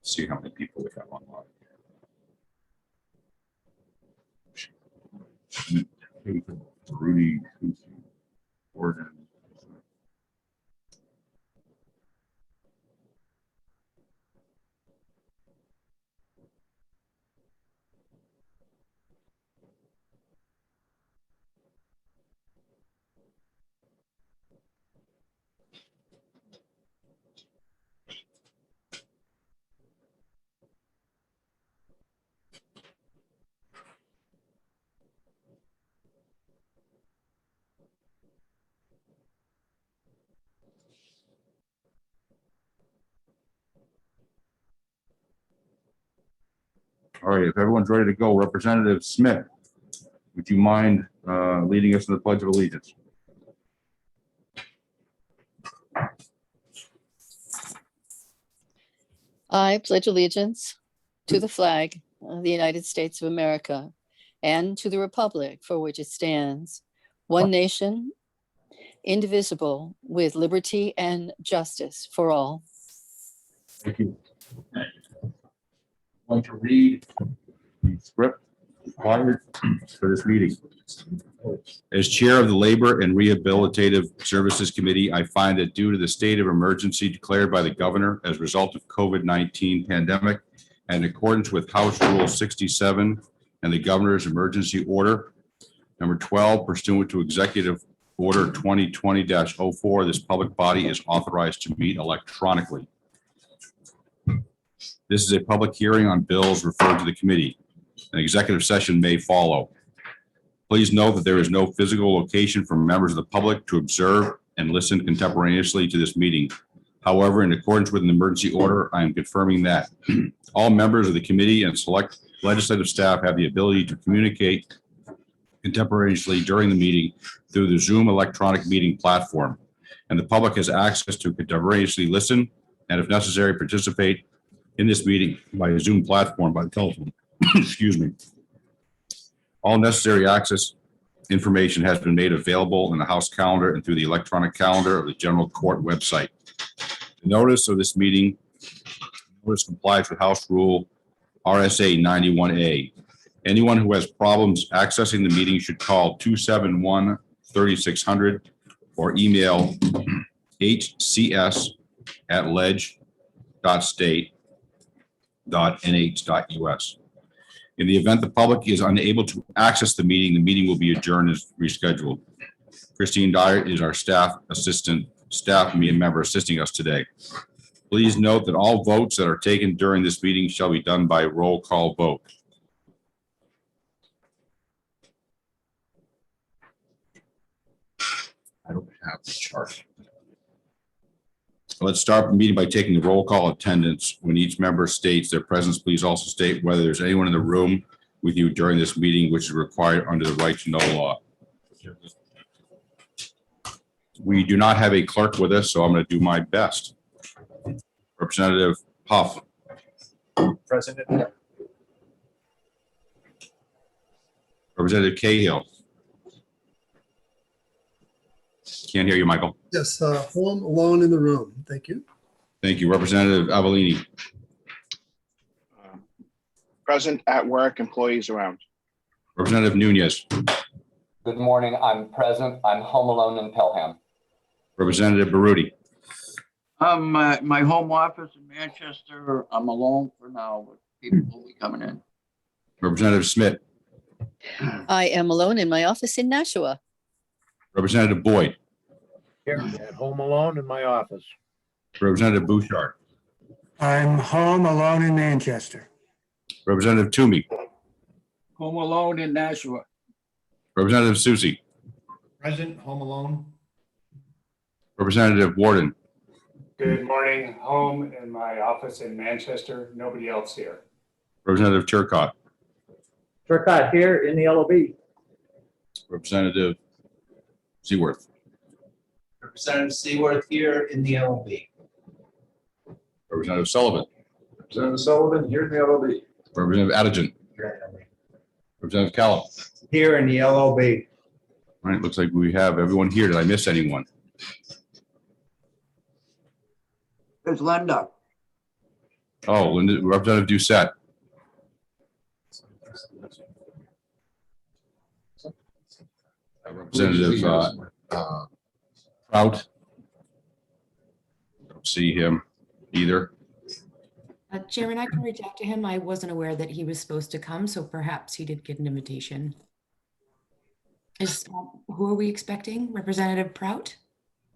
See how many people we have online. Rudy, Gordon. All right, if everyone's ready to go, Representative Smith, would you mind leading us in the Pledge of Allegiance? I pledge allegiance to the flag of the United States of America and to the republic for which it stands, one nation, indivisible, with liberty and justice for all. Thank you. I'm going to read the script required for this meeting. As chair of the Labor and Rehabilitative Services Committee, I find that due to the state of emergency declared by the governor as a result of COVID-19 pandemic and in accordance with House Rule 67 and the governor's emergency order number 12 pursuant to Executive Order 2020-04, this public body is authorized to meet electronically. This is a public hearing on bills referred to the committee. An executive session may follow. Please note that there is no physical location for members of the public to observe and listen contemporaneously to this meeting. However, in accordance with an emergency order, I am confirming that all members of the committee and select legislative staff have the ability to communicate contemporaneously during the meeting through the Zoom electronic meeting platform, and the public has access to contemporaneously listen and, if necessary, participate in this meeting by a Zoom platform by telephone. Excuse me. All necessary access information has been made available in the House calendar and through the electronic calendar of the General Court website. The notice of this meeting complies with House Rule RSA 91A. Anyone who has problems accessing the meeting should call 271-3600 or email hcs@ledge.state.nh.us. In the event the public is unable to access the meeting will be adjourned as rescheduled. Christine Dyer is our staff member assisting us today. Please note that all votes that are taken during this meeting shall be done by roll call vote. I don't have the chart. Let's start the meeting by taking the roll call attendance. When each member states their presence, please also state whether there's anyone in the room with you during this meeting, which is required under the right to know law. We do not have a clerk with us, so I'm going to do my best. Representative Huff. President. Representative Cahill. Can't hear you, Michael. Yes, home alone in the room. Thank you. Thank you. Representative Avellini. Present, at work, employees around. Representative Nunez. Good morning. I'm present. I'm home alone in Pelham. Representative Baruti. My home office in Manchester. I'm alone for now, but people will be coming in. Representative Smith. I am alone in my office in Nashua. Representative Boyd. Here, at home alone in my office. Representative Bouchard. I'm home alone in Manchester. Representative Toomey. Home alone in Nashua. Representative Susie. Present, home alone. Representative Warden. Good morning. Home in my office in Manchester. Nobody else here. Representative Turcott. Turcott here in the LOB. Representative Seaworth. Representative Seaworth here in the LOB. Representative Sullivan. Representative Sullivan here in the LOB. Representative Adejan. Representative Callum. Here in the LOB. All right, looks like we have everyone here. Did I miss anyone? There's Linda. Oh, Linda, Representative Doucette. Representative Prout. Don't see him either. Chairman, I can reach out to him. I wasn't aware that he was supposed to come, so perhaps he did get an invitation. Who are we expecting? Representative Prout?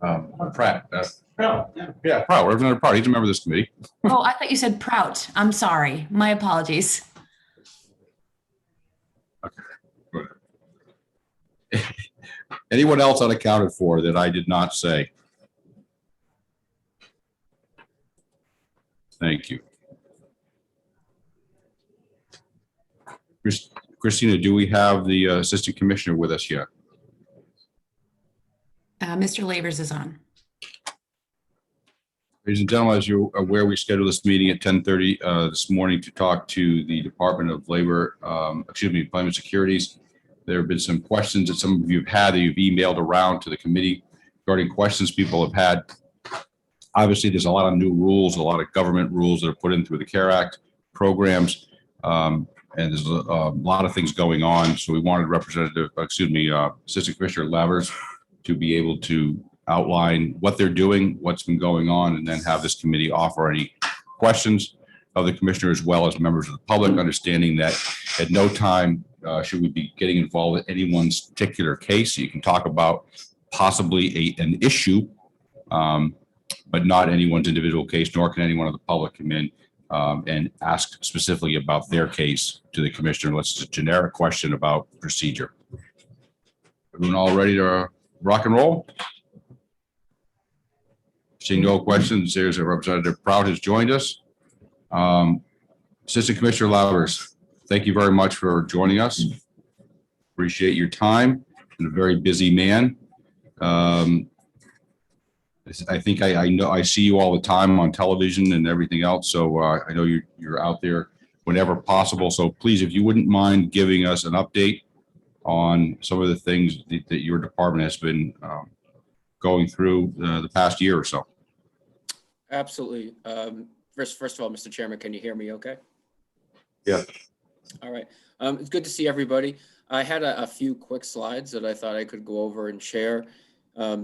Pratt. Prout. Yeah, Prout. Representative Prout. He's a member of this committee. Oh, I thought you said Prout. I'm sorry. My apologies. Okay. Anyone else unaccounted for that I did not say? Thank you. Christina, do we have the assistant commissioner with us yet? Mr. Lavers is on. Ladies and gentlemen, as you're aware, we scheduled this meeting at 10:30 this morning to talk to the Department of Labor, Employment Securities. There have been some questions that some of you have had that you've emailed around to the committee regarding questions people have had. Obviously, there's a lot of new rules, a lot of government rules that are put in through the CARE Act programs, and there's a lot of things going on. So we wanted Assistant Commissioner Lavers to be able to outline what they're doing, what's been going on, and then have this committee offer any questions of the commissioner as well as members of the public, understanding that at no time should we be getting involved in anyone's particular case. You can talk about possibly an issue, but not anyone's individual case, nor can anyone of the public come in and ask specifically about their case to the commissioner unless it's a generic question about procedure. Everyone all ready to rock and roll? Seeing no questions, there's a Representative Prout has joined us. Assistant Commissioner Lavers, thank you very much for joining us. Appreciate your time. You're a very busy man. I think I know I see you all the time on television and everything else, so I know you're out there whenever possible. So please, if you wouldn't mind giving us an update on some of the things that your department has been going through the past year or so. Absolutely. First of all, Mr. Chairman, can you hear me okay? Yeah. All right. It's good to see everybody. I had a few quick slides that I thought I could go over and share,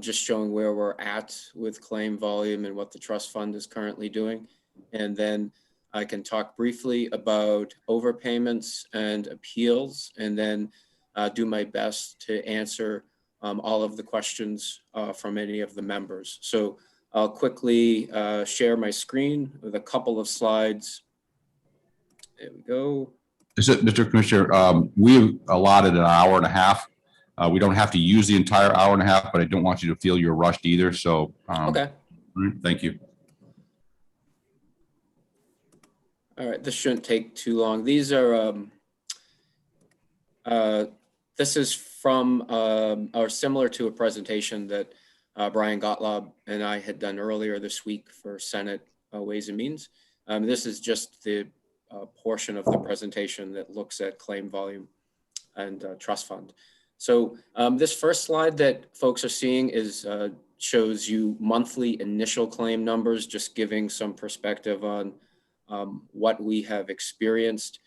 just showing where we're at with claim volume and what the trust fund is currently doing. And then I can talk briefly about overpayments and appeals, and then do my best to answer all of the questions from any of the members. So I'll quickly share my screen with a couple of slides. There we go. Mr. Commissioner, we allotted an hour and a half. We don't have to use the entire hour and a half, but I don't want you to feel you're rushed either. So, okay. Thank you. All right, this shouldn't take too long. These are, this is from, or similar to a presentation that Brian Gottlob and I had done earlier this week for Senate Ways and Means. This is just the portion of the presentation that looks at claim volume and trust fund. So this first slide that folks are seeing is shows you monthly initial claim numbers, just giving some perspective on what we have experienced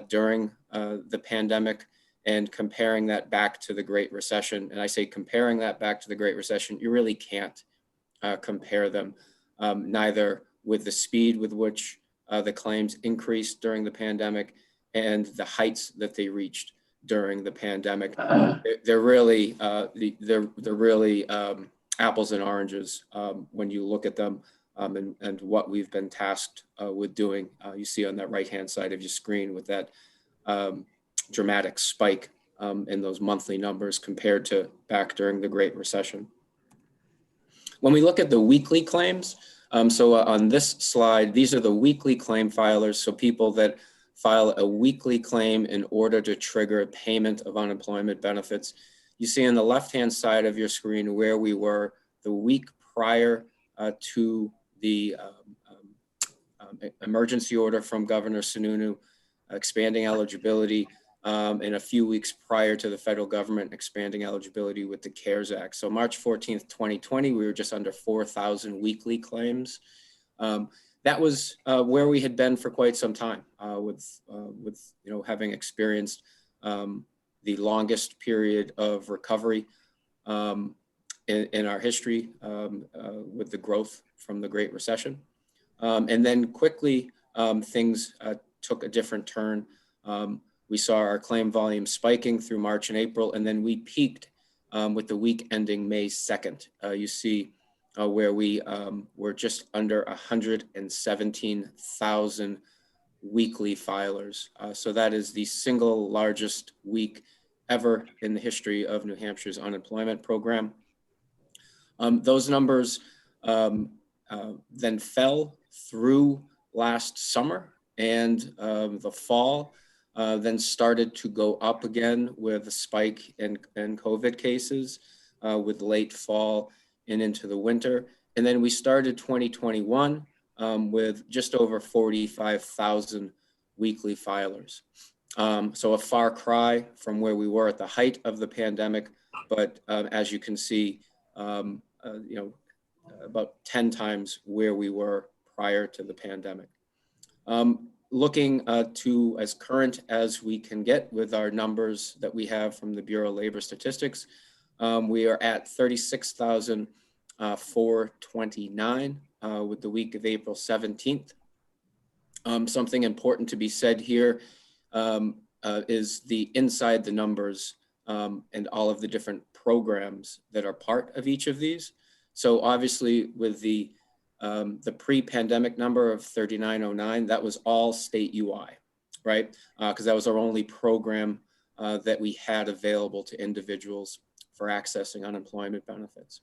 during the pandemic, and comparing that back to the Great Recession. And I say comparing that back to the Great Recession, you really can't compare them, neither with the speed with which the claims increased during the pandemic and the heights that they reached during the pandemic. They're really, they're really apples and oranges when you look at them and what we've been tasked with doing. You see on that right-hand side of your screen with that dramatic spike in those monthly numbers compared to back during the Great Recession. When we look at the weekly claims, so on this slide, these are the weekly claim filers. So people that file a weekly claim in order to trigger payment of unemployment benefits. You see on the left-hand side of your screen where we were the week prior to the emergency order from Governor Sununu expanding eligibility, and a few weeks prior to the federal government expanding eligibility with the CARES Act. So March 14th, 2020, we were just under 4,000 weekly claims. that was where we had been for quite some time, with having experienced the longest period of recovery in our history, with the growth from the Great Recession. And then quickly, things took a different turn. We saw our claim volume spiking through March and April, and then we peaked with the week ending May 2nd. You see where we were just under 117,000 weekly filers. So that is the single largest week ever in the history of New Hampshire's unemployment program. Those numbers then fell through last summer, and the fall then started to go up again with a spike in COVID cases with late fall and into the winter. And then we started 2021 with just over 45,000 weekly filers. So a far cry from where we were at the height of the pandemic, but as you can see, about 10 times where we were prior to the pandemic. Looking to as current as we can get with our numbers that we have from the Bureau of Labor Statistics, we are at 36,429 with the week of April 17th. Something important to be said here is the inside the numbers and all of the different programs that are part of each of these. So obviously with the pre-pandemic number of 3909, that was all state UI, right? Because that was our only program that we had available to individuals for accessing unemployment benefits.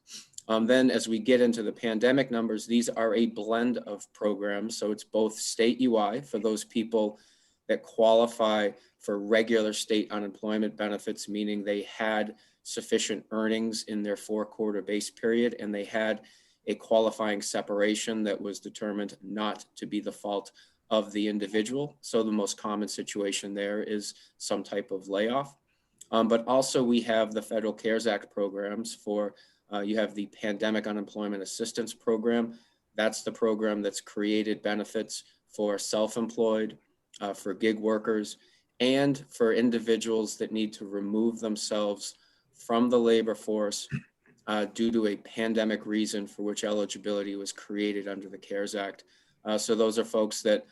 Then as we get into the pandemic numbers, these are a blend of programs. So it's both state UI for those people that qualify for regular state unemployment benefits, meaning they had sufficient earnings in their 4-quarter base period, and they had a qualifying separation that was determined not to be the fault of the individual. So the most common situation there is some type of layoff. But also we have the Federal CARES Act programs for, you have the Pandemic Unemployment Assistance Program. That's the program that's created benefits for self-employed, for gig workers, and for individuals that need to remove themselves from the labor force due to a pandemic reason for which eligibility was created under the CARES Act. So those are folks that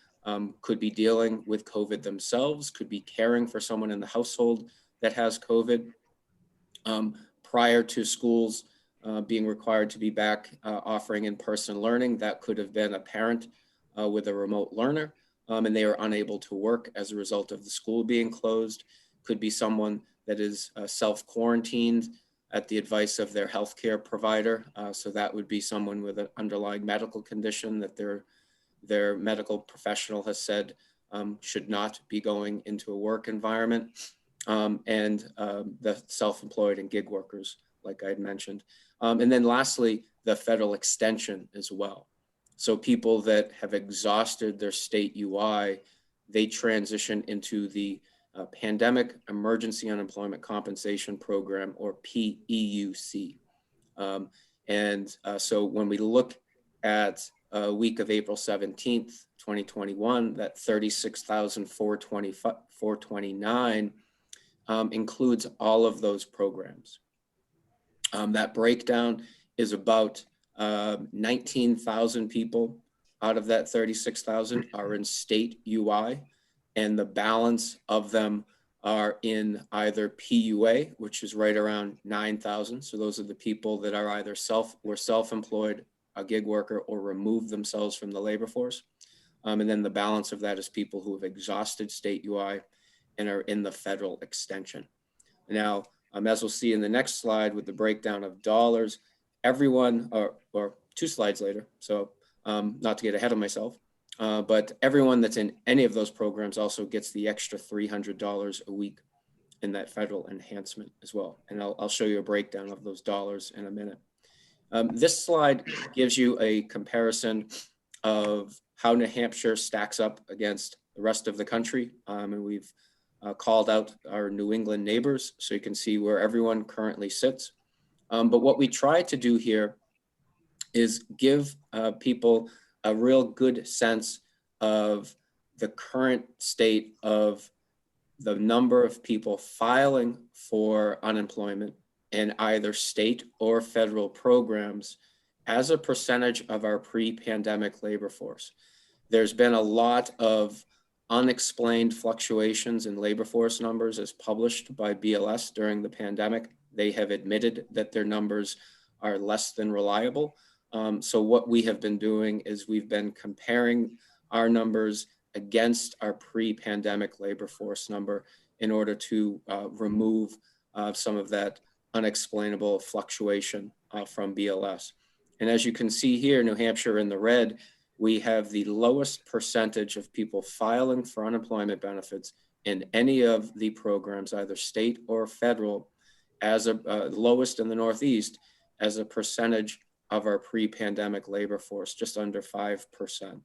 could be dealing with COVID themselves, could be caring for someone in the household that has COVID. Prior to schools being required to be back offering in-person learning, that could have been a parent with a remote learner, and they are unable to work as a result of the school being closed. Could be someone that is self-quarantined at the advice of their healthcare provider. So that would be someone with an underlying medical condition that their medical professional has said should not be going into a work environment. And the self-employed and gig workers, like I had mentioned. And then lastly, the federal extension as well. So people that have exhausted their state UI, they transition into the Pandemic Emergency Unemployment Compensation Program, or PEUC. So when we look at a week of April 17th, 2021, that 36,429 includes all of those programs. That breakdown is about 19,000 people out of that 36,000 are in state UI, and the balance of them are in either PUA, which is right around 9,000. So those are the people that are either were self-employed, a gig worker, or removed themselves from the labor force. And then the balance of that is people who have exhausted state UI and are in the federal extension. Now, as we'll see in the next slide with the breakdown of dollars, everyone, or 2 slides later, so not to get ahead of myself, but everyone that's in any of those programs also gets the extra $300 a week in that federal enhancement as well. And I'll show you a breakdown of those dollars in a minute. This slide gives you a comparison of how New Hampshire stacks up against the rest of the country. And we've called out our New England neighbors, so you can see where everyone currently sits. But what we try to do here is give people a real good sense of the current state of the number of people filing for unemployment in either state or federal programs as a percentage of our pre-pandemic labor force. There's been a lot of unexplained fluctuations in labor force numbers as published by BLS during the pandemic. They have admitted that their numbers are less than reliable. So what we have been doing is we've been comparing our numbers against our pre-pandemic labor force number in order to remove some of that unexplainable fluctuation from BLS. And as you can see here, New Hampshire in the red, we have the lowest percentage of people filing for unemployment benefits in any of the programs, either state or federal, as a lowest in the Northeast as a percentage of our pre-pandemic labor force, just under 5%.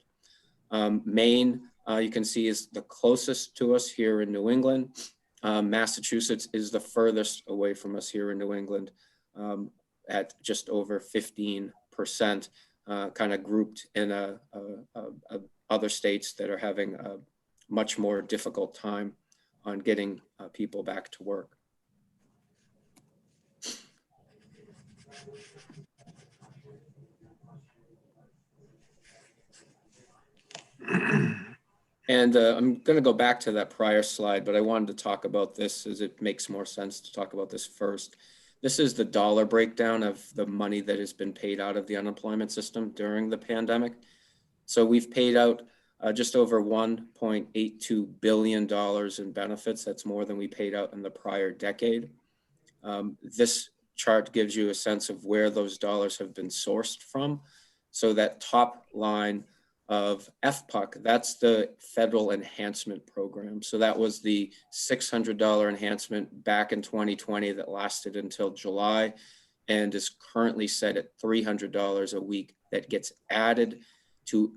Maine, you can see, is the closest to us here in New England. Massachusetts is the furthest away from us here in New England at just over 15%, kind of grouped in other states that are having a much more difficult time on getting people back to work. And I'm going to go back to that prior slide, but I wanted to talk about this as it makes more sense to talk about this first. This is the dollar breakdown of the money that has been paid out of the unemployment system during the pandemic. So we've paid out just over $1.82 billion in benefits. That's more than we paid out in the prior decade. This chart gives you a sense of where those dollars have been sourced from. So that top line of FPUC, that's the federal enhancement program. So that was the $600 enhancement back in 2020 that lasted until July and is currently set at $300 a week that gets added to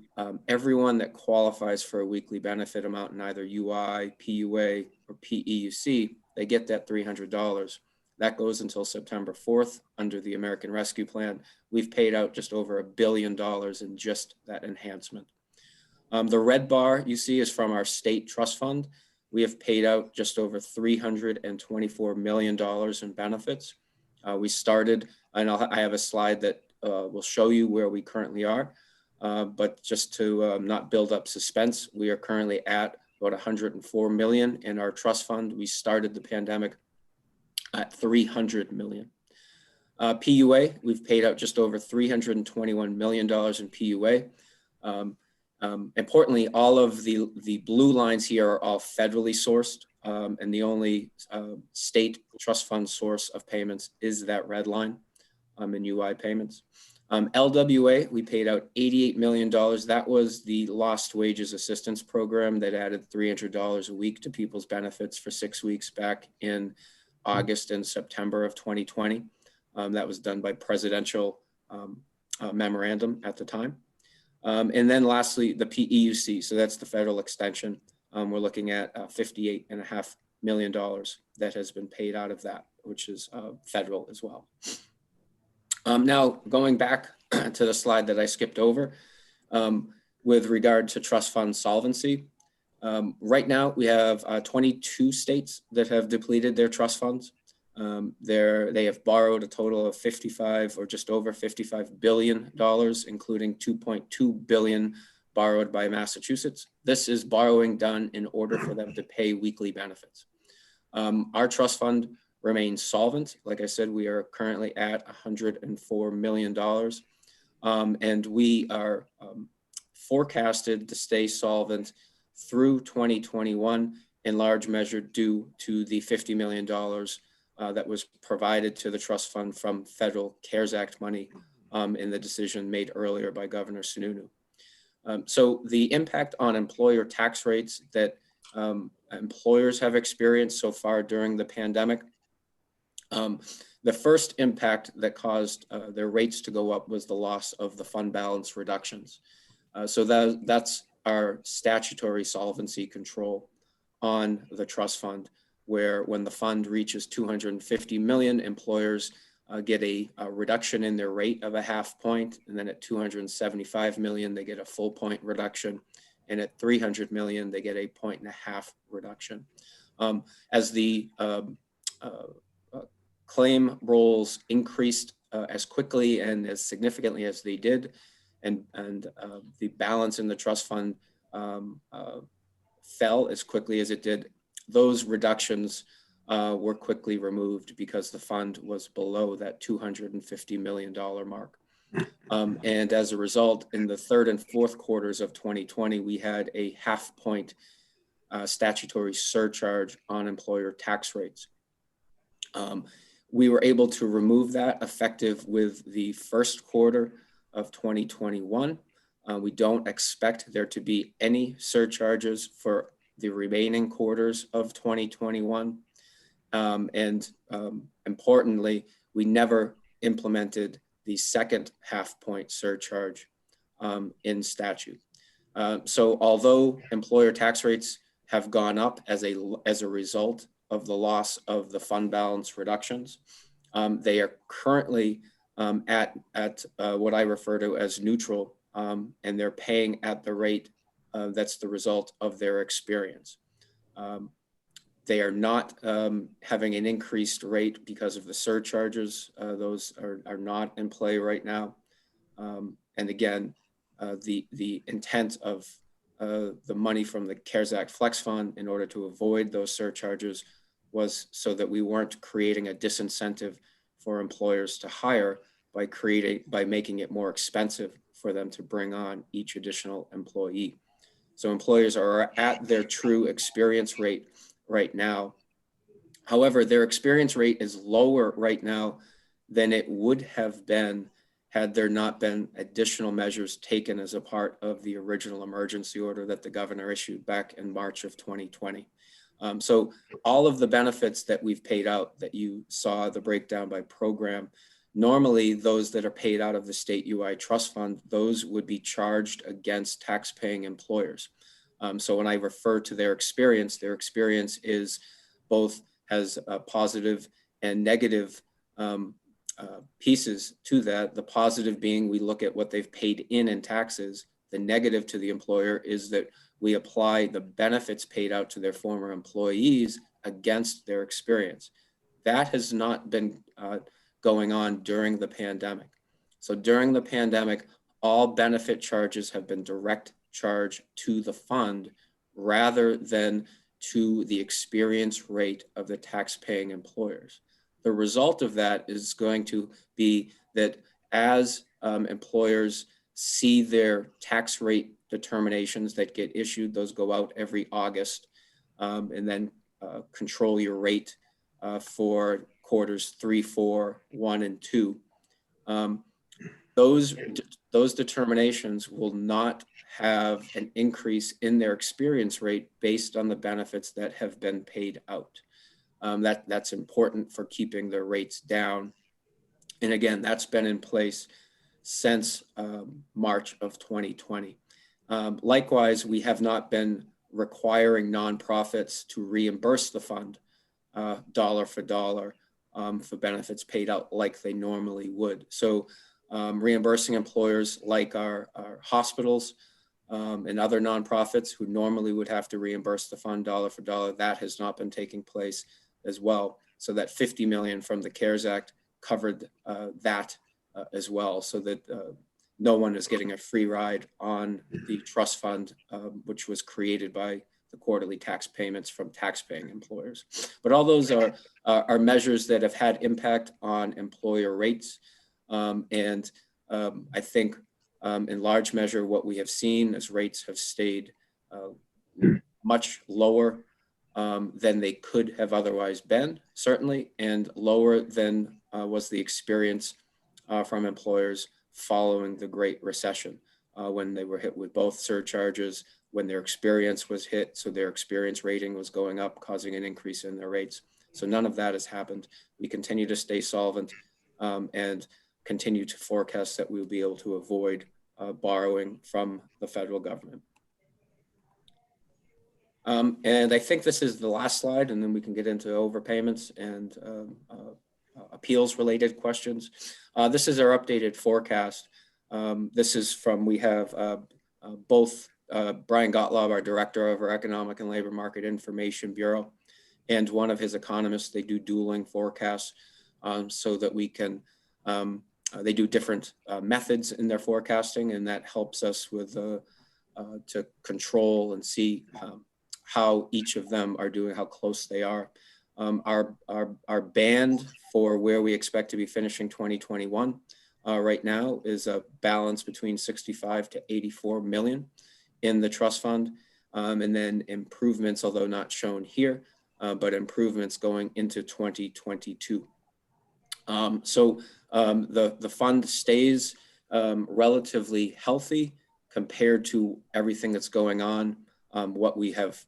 everyone that qualifies for a weekly benefit amount in either UI, PUA, or PEUC. They get that $300. That goes until September 4th under the American Rescue Plan. We've paid out just over $1 billion in just that enhancement. The red bar you see is from our state trust fund. We have paid out just over $324 million in benefits. We started, and I have a slide that will show you where we currently are. But just to not build up suspense, we are currently at about 104 million in our trust fund. We started the pandemic at 300 million. PUA, we've paid out just over $321 million in PUA. Importantly, all of the blue lines here are all federally sourced, and the only state trust fund source of payments is that red line in UI payments. LWA, we paid out $88 million. That was the Lost Wages Assistance Program that added $300 a week to people's benefits for 6 weeks back in August and September of 2020. That was done by presidential memorandum at the time. And then lastly, the PEUC. So that's the federal extension. We're looking at $58.5 million that has been paid out of that, which is federal as well. Now, going back to the slide that I skipped over, with regard to trust fund solvency, right now we have 22 states that have depleted their trust funds. They have borrowed a total of 55 or just over $55 billion, including 2.2 billion borrowed by Massachusetts. This is borrowing done in order for them to pay weekly benefits. Our trust fund remains solvent. Like I said, we are currently at $104 million. And we are forecasted to stay solvent through 2021, in large measure due to the $50 million that was provided to the trust fund from federal CARES Act money in the decision made earlier by Governor Sununu. So the impact on employer tax rates that employers have experienced so far during the pandemic, the first impact that caused their rates to go up was the loss of the fund balance reductions. So that's our statutory solvency control on the trust fund, where when the fund reaches 250 million, employers get a reduction in their rate of a 0.5 point. And then at 275 million, they get a full point reduction. And at 300 million, they get a 1.5 point reduction. As the claim rolls increased as quickly and as significantly as they did, and the balance in the trust fund fell as quickly as it did, those reductions were quickly removed because the fund was below that $250 million mark. And as a result, in the third and fourth quarters of 2020, we had a 0.5 point statutory surcharge on employer tax rates. We were able to remove that effective with the first quarter of 2021. We don't expect there to be any surcharges for the remaining quarters of 2021. Importantly, we never implemented the second 0.5 point surcharge in statute. So although employer tax rates have gone up as a result of the loss of the fund balance reductions, they are currently at what I refer to as neutral, and they're paying at the rate that's the result of their experience. They are not having an increased rate because of the surcharges. Those are not in play right now. And again, the intent of the money from the CARES Act Flex Fund in order to avoid those surcharges was so that we weren't creating a disincentive for employers to hire by making it more expensive for them to bring on each additional employee. So employers are at their true experience rate right now. However, their experience rate is lower right now than it would have been had there not been additional measures taken as a part of the original emergency order that the governor issued back in March of 2020. So all of the benefits that we've paid out that you saw the breakdown by program, normally those that are paid out of the state UI trust fund, those would be charged against tax-paying employers. So when I refer to their experience is both has a positive and negative pieces to that. The positive being we look at what they've paid in taxes. The negative to the employer is that we apply the benefits paid out to their former employees against their experience. That has not been going on during the pandemic. So during the pandemic, all benefit charges have been direct charge to the fund rather than to the experience rate of the tax-paying employers. The result of that is going to be that as employers see their tax rate determinations that get issued, those go out every August, and then control your rate for quarters 3, 4, 1, and 2. Those determinations will not have an increase in their experience rate based on the benefits that have been paid out. That's important for keeping their rates down. And again, that's been in place since March of 2020. Likewise, we have not been requiring nonprofits to reimburse the fund dollar for dollar for benefits paid out like they normally would. So reimbursing employers like our hospitals and other nonprofits who normally would have to reimburse the fund dollar for dollar, that has not been taking place as well. So that 50 million from the CARES Act covered that as well, so that no one is getting a free ride on the trust fund, which was created by the quarterly tax payments from tax-paying employers. But all those are measures that have had impact on employer rates. And I think in large measure, what we have seen is rates have stayed much lower than they could have otherwise been, certainly, and lower than was the experience from employers following the Great Recession, when they were hit with both surcharges, when their experience was hit, so their experience rating was going up, causing an increase in their rates. So none of that has happened. We continue to stay solvent and continue to forecast that we'll be able to avoid borrowing from the federal government. And I think this is the last slide, and then we can get into overpayments and appeals related questions. This is our updated forecast. This is from, we have both Brian Gottlob, our director of our Economic and Labor Market Information Bureau, and one of his economists. They do dueling forecasts so that we can, they do different methods in their forecasting, and that helps us with to control and see how each of them are doing, how close they are. Our band for where we expect to be finishing 2021 right now is a balance between 65 to 84 million in the trust fund, and then improvements, although not shown here, but improvements going into 2022. The fund stays relatively healthy compared to everything that's going on, what we have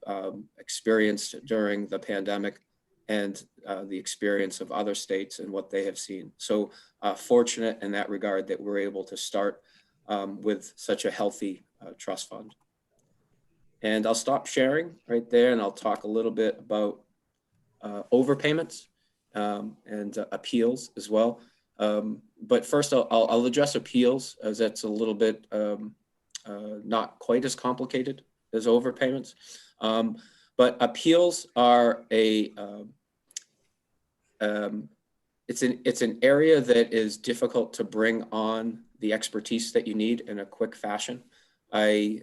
experienced during the pandemic, and the experience of other states and what they have seen. So fortunate in that regard that we're able to start with such a healthy trust fund. And I'll stop sharing right there, and I'll talk a little bit about overpayments and appeals as well. But first I'll address appeals, as that's a little bit not quite as complicated as overpayments. But appeals are it's an area that is difficult to bring on the expertise that you need in a quick fashion. I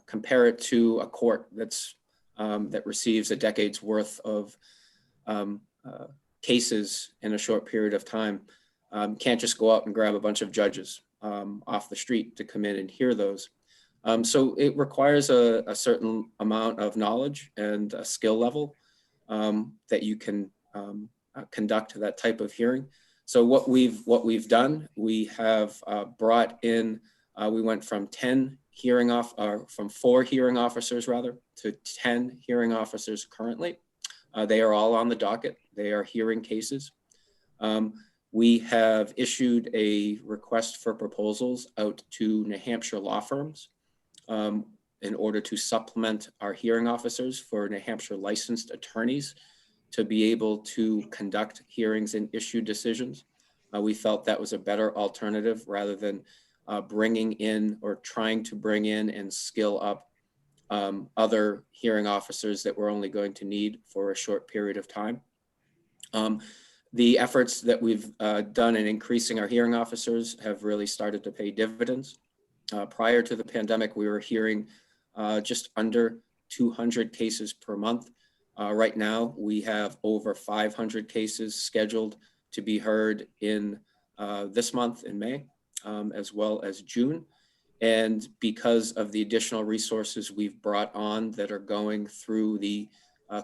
compare it to a court that's that receives a decade's worth of cases in a short period of time. Can't just go out and grab a bunch of judges off the street to come in and hear those. So it requires a certain amount of knowledge and a skill level that you can conduct that type of hearing. So what we've done, we have brought in, we went from 4 hearing officers rather to 10 hearing officers currently. They are all on the docket. They are hearing cases. We have issued a request for proposals out to New Hampshire law firms in order to supplement our hearing officers for New Hampshire licensed attorneys to be able to conduct hearings and issue decisions. We felt that was a better alternative rather than bringing in or trying to bring in and skill up other hearing officers that we're only going to need for a short period of time. The efforts that we've done in increasing our hearing officers have really started to pay dividends. Prior to the pandemic, we were hearing just under 200 cases per month. Right now, we have over 500 cases scheduled to be heard in this month in May, as well as June. And because of the additional resources we've brought on that are going through the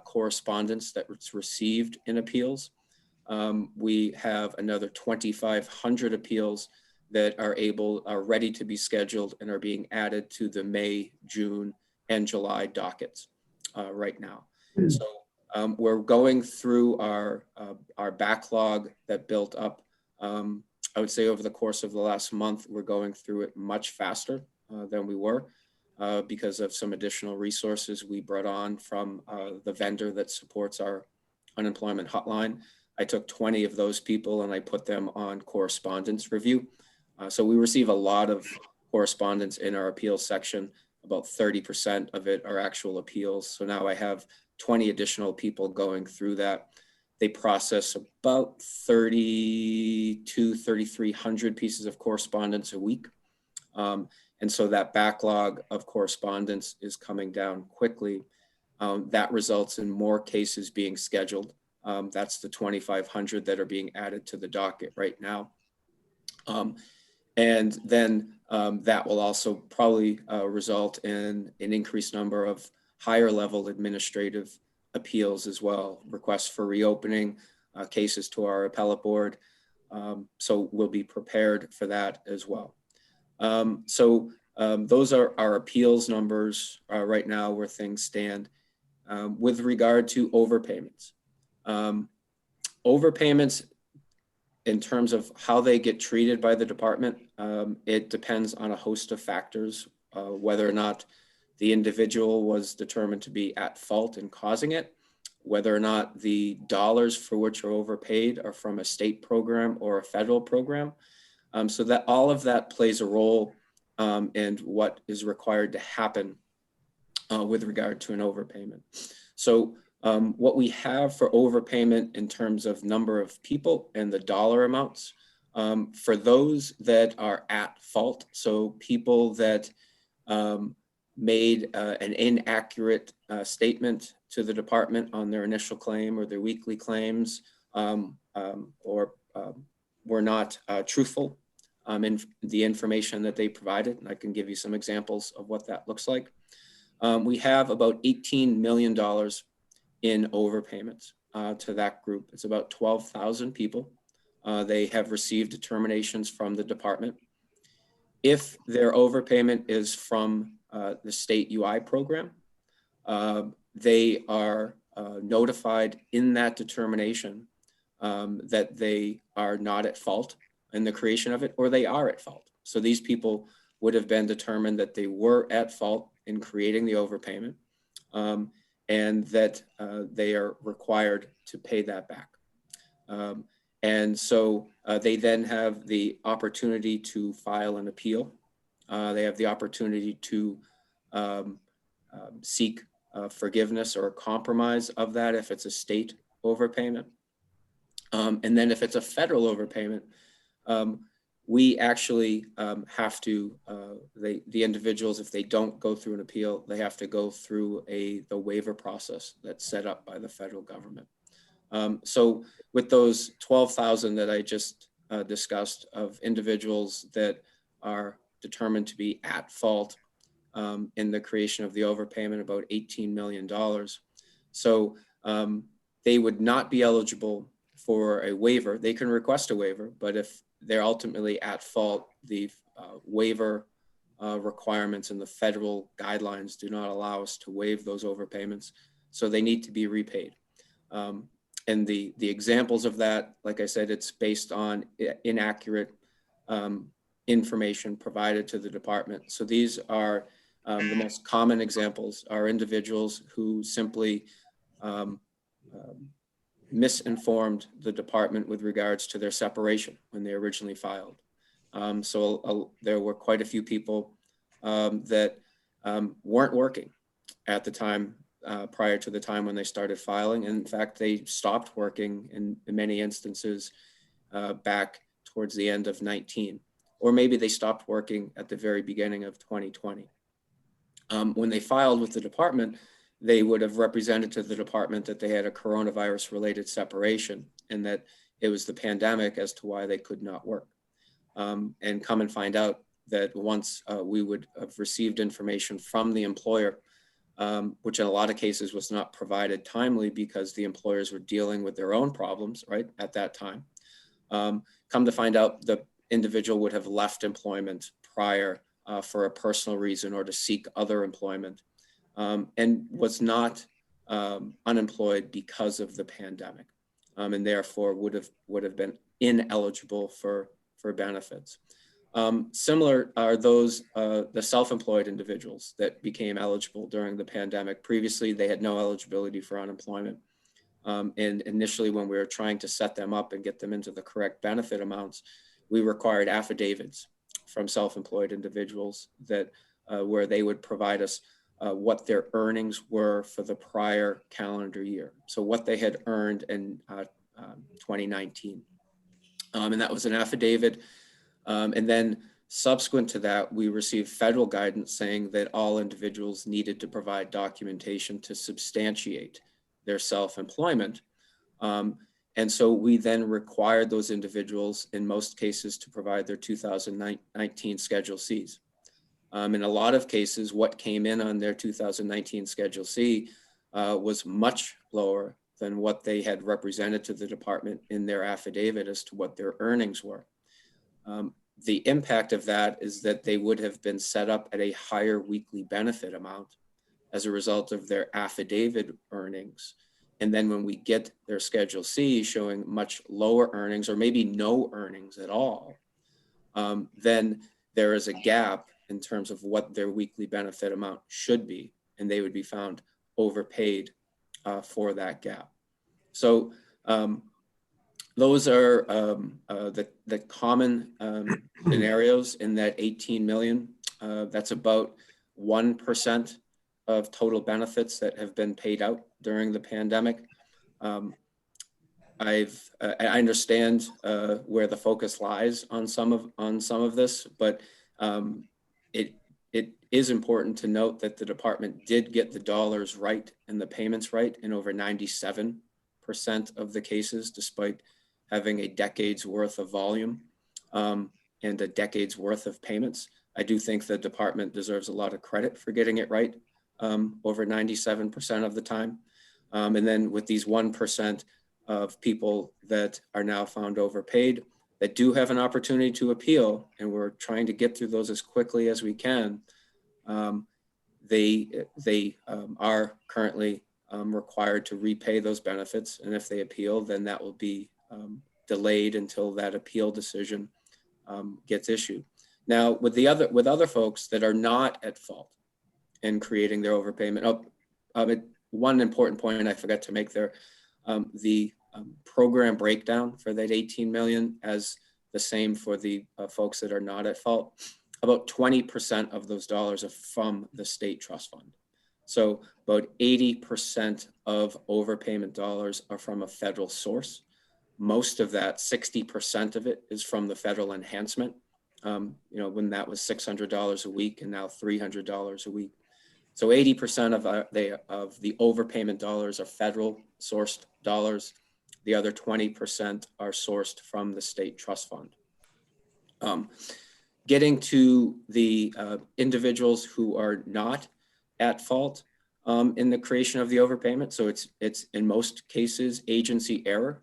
correspondence that was received in appeals, we have another 2,500 appeals that are ready to be scheduled and are being added to the May, June, and July dockets right now. So we're going through our backlog that built up. I would say over the course of the last month, we're going through it much faster than we were because of some additional resources we brought on from the vendor that supports our unemployment hotline. I took 20 of those people and I put them on correspondence review. So we receive a lot of correspondence in our appeals section. About 30% of it are actual appeals. So now I have 20 additional people going through that. They process about 3,300 pieces of correspondence a week. And so that backlog of correspondence is coming down quickly. That results in more cases being scheduled. That's the 2,500 that are being added to the docket right now. And then that will also probably result in an increased number of higher level administrative appeals as well, requests for reopening, cases to our appellate board. So we'll be prepared for that as well. Those are our appeals numbers right now where things stand. With regard to overpayments. Overpayments, in terms of how they get treated by the department, it depends on a host of factors, whether or not the individual was determined to be at fault in causing it, whether or not the dollars for which are overpaid are from a state program or a federal program. So that all of that plays a role in what is required to happen with regard to an overpayment. So what we have for overpayment in terms of number of people and the dollar amounts, for those that are at fault, so people that made an inaccurate statement to the department on their initial claim or their weekly claims, or were not truthful in the information that they provided. And I can give you some examples of what that looks like. We have about $18 million in overpayments to that group. It's about 12,000 people. They have received determinations from the department. If their overpayment is from the state UI program, they are notified in that determination that they are not at fault in the creation of it, or they are at fault. So these people would have been determined that they were at fault in creating the overpayment, and that they are required to pay that back. And so they then have the opportunity to file an appeal. They have the opportunity to seek forgiveness or a compromise of that if it's a state overpayment. And then if it's a federal overpayment, we actually have to, the individuals, if they don't go through an appeal, they have to go through the waiver process that's set up by the federal government. So with those 12,000 that I just discussed of individuals that are determined to be at fault in the creation of the overpayment, about $18 million. So they would not be eligible for a waiver. They can request a waiver, but if they're ultimately at fault, the waiver requirements and the federal guidelines do not allow us to waive those overpayments. So they need to be repaid. And the examples of that, like I said, it's based on inaccurate information provided to the department. So these are the most common examples are individuals who simply misinformed the department with regards to their separation when they originally filed. So there were quite a few people that weren't working at the time prior to the time when they started filing. And in fact, they stopped working in many instances back towards the end of 19, or maybe they stopped working at the very beginning of 2020. When they filed with the department, they would have represented to the department that they had a coronavirus related separation and that it was the pandemic as to why they could not work. And come and find out that once we would have received information from the employer, which in a lot of cases was not provided timely because the employers were dealing with their own problems, right, at that time. Come to find out the individual would have left employment prior for a personal reason or to seek other employment, and was not unemployed because of the pandemic, and therefore would have been ineligible for benefits. Similar are those the self-employed individuals that became eligible during the pandemic. Previously, they had no eligibility for unemployment. And initially, when we were trying to set them up and get them into the correct benefit amounts, we required affidavits from self-employed individuals that where they would provide us what their earnings were for the prior calendar year. So what they had earned in 2019. And that was an affidavit. And then subsequent to that, we received federal guidance saying that all individuals needed to provide documentation to substantiate their self-employment. And so we then required those individuals in most cases to provide their 2019 Schedule Cs. In a lot of cases, what came in on their 2019 Schedule C was much lower than what they had represented to the department in their affidavit as to what their earnings were. The impact of that is that they would have been set up at a higher weekly benefit amount as a result of their affidavit earnings. And then when we get their Schedule C showing much lower earnings or maybe no earnings at all, then there is a gap in terms of what their weekly benefit amount should be, and they would be found overpaid for that gap. So those are the common scenarios in that 18 million. That's about 1% of total benefits that have been paid out during the pandemic. I understand where the focus lies on some of this, but it is important to note that the department did get the dollars right and the payments right in over 97% of the cases, despite having a decade's worth of volume and a decade's worth of payments. I do think the department deserves a lot of credit for getting it right over 97% of the time. And then with these 1% of people that are now found overpaid that do have an opportunity to appeal, and we're trying to get through those as quickly as we can, they are currently required to repay those benefits. And if they appeal, then that will be delayed until that appeal decision gets issued. Now, with other folks that are not at fault in creating their overpayment, one important point I forgot to make there, the program breakdown for that 18 million as the same for the folks that are not at fault. About 20% of those dollars are from the state trust fund. So about 80% of overpayment dollars are from a federal source. Most of that, 60% of it, is from the federal enhancement. When that was $600 a week and now $300 a week. So 80% of the overpayment dollars are federal sourced dollars. The other 20% are sourced from the state trust fund. Getting to the individuals who are not at fault in the creation of the overpayment. So it's in most cases agency error.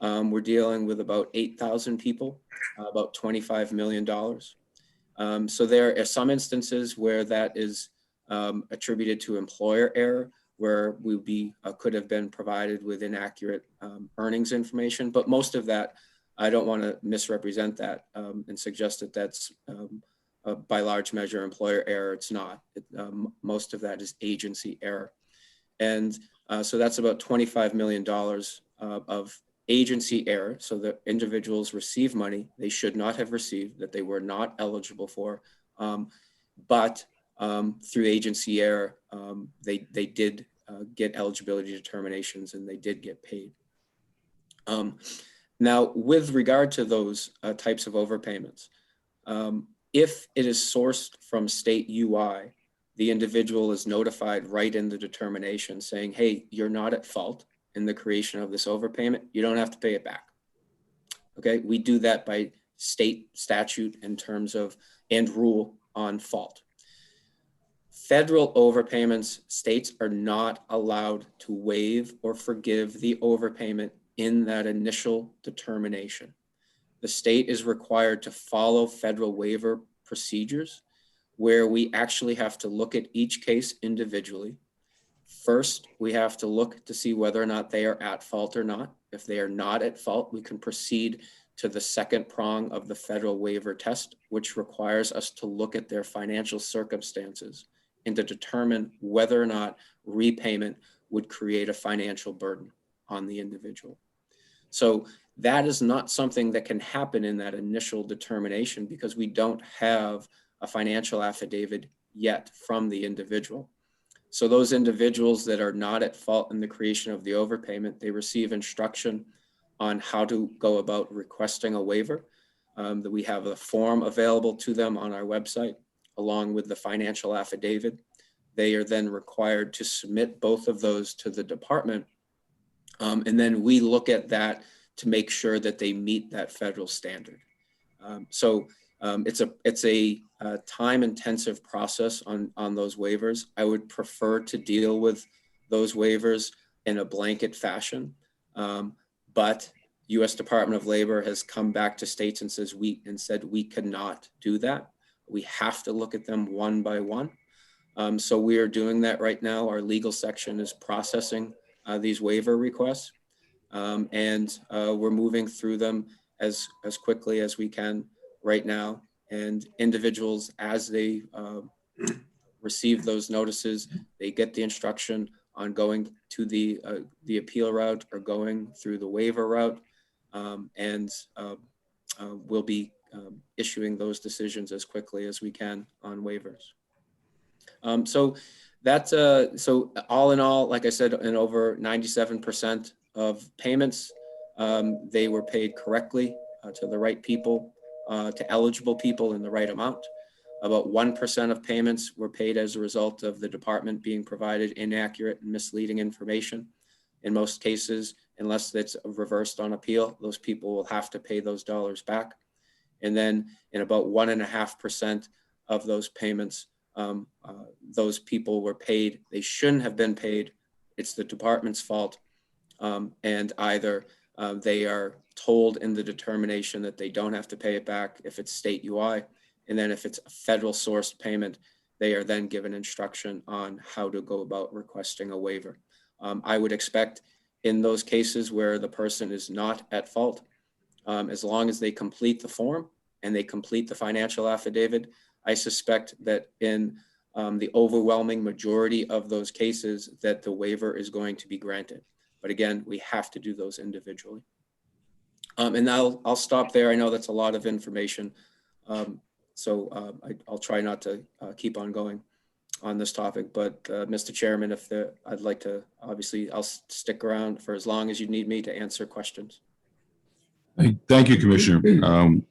We're dealing with about 8,000 people, about $25 million. So there are some instances where that is attributed to employer error, where we could have been provided with inaccurate earnings information. But most of that, I don't want to misrepresent that and suggest that that's by large measure employer error. It's not. Most of that is agency error. And so that's about $25 million of agency error. So the individuals receive money they should not have received, that they were not eligible for, but through agency error, they did get eligibility determinations and they did get paid. Now, with regard to those types of overpayments, if it is sourced from state UI, the individual is notified right in the determination saying, hey, you're not at fault in the creation of this overpayment. You don't have to pay it back. Okay, we do that by state statute in terms of and rule on fault. Federal overpayments, states are not allowed to waive or forgive the overpayment in that initial determination. The state is required to follow federal waiver procedures where we actually have to look at each case individually. First, we have to look to see whether or not they are at fault or not. If they are not at fault, we can proceed to the second prong of the federal waiver test, which requires us to look at their financial circumstances and to determine whether or not repayment would create a financial burden on the individual. So that is not something that can happen in that initial determination because we don't have a financial affidavit yet from the individual. So those individuals that are not at fault in the creation of the overpayment, they receive instruction on how to go about requesting a waiver. That we have a form available to them on our website, along with the financial affidavit. They are then required to submit both of those to the department. And then we look at that to make sure that they meet that federal standard. It's a time-intensive process on those waivers. I would prefer to deal with those waivers in a blanket fashion, but U.S. Department of Labor has come back to states and said we cannot do that. We have to look at them one by one. So we are doing that right now. Our legal section is processing these waiver requests, and we're moving through them as quickly as we can right now. And individuals, as they receive those notices, they get the instruction on going to the appeal route or going through the waiver route, and we'll be issuing those decisions as quickly as we can on waivers. So that's so all in all, like I said, in over 97% of payments, they were paid correctly to the right people, to eligible people in the right amount. About 1% of payments were paid as a result of the department being provided inaccurate and misleading information. In most cases, unless it's reversed on appeal, those people will have to pay those dollars back. And then in about 1.5% of those payments, those people were paid. They shouldn't have been paid. It's the department's fault. And either they are told in the determination that they don't have to pay it back if it's state UI. And then if it's a federal sourced payment, they are then given instruction on how to go about requesting a waiver. I would expect in those cases where the person is not at fault, as long as they complete the form and they complete the financial affidavit, I suspect that in the overwhelming majority of those cases that the waiver is going to be granted. But again, we have to do those individually. And I'll stop there. I know that's a lot of information. I'll try not to keep on going on this topic, but Mr. Chairman, I'd like to, obviously, I'll stick around for as long as you need me to answer questions. Thank you, Commissioner.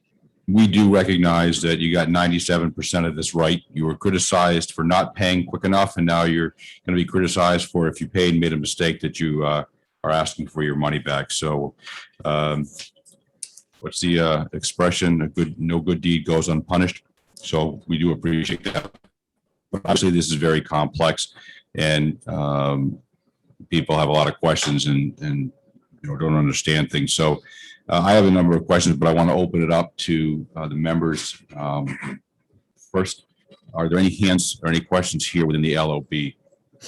We do recognize that you got 97% of this right. You were criticized for not paying quick enough, and now you're going to be criticized for if you paid and made a mistake that you are asking for your money back. So what's the expression? No good deed goes unpunished. So we do appreciate that. But obviously, this is very complex, and people have a lot of questions and don't understand things. So I have a number of questions, but I want to open it up to the members. First, are there any hands or any questions here within the LOB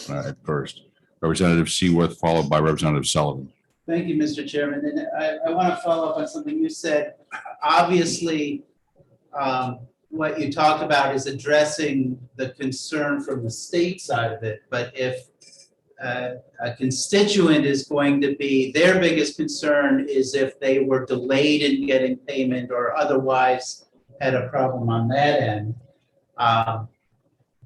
at first? Representative Seaworth, followed by Representative Sullivan. Thank you, Mr. Chairman. And I want to follow up on something you said. Obviously, what you talked about is addressing the concern from the state side of it. But if a constituent is going to be, their biggest concern is if they were delayed in getting payment or otherwise had a problem on that end.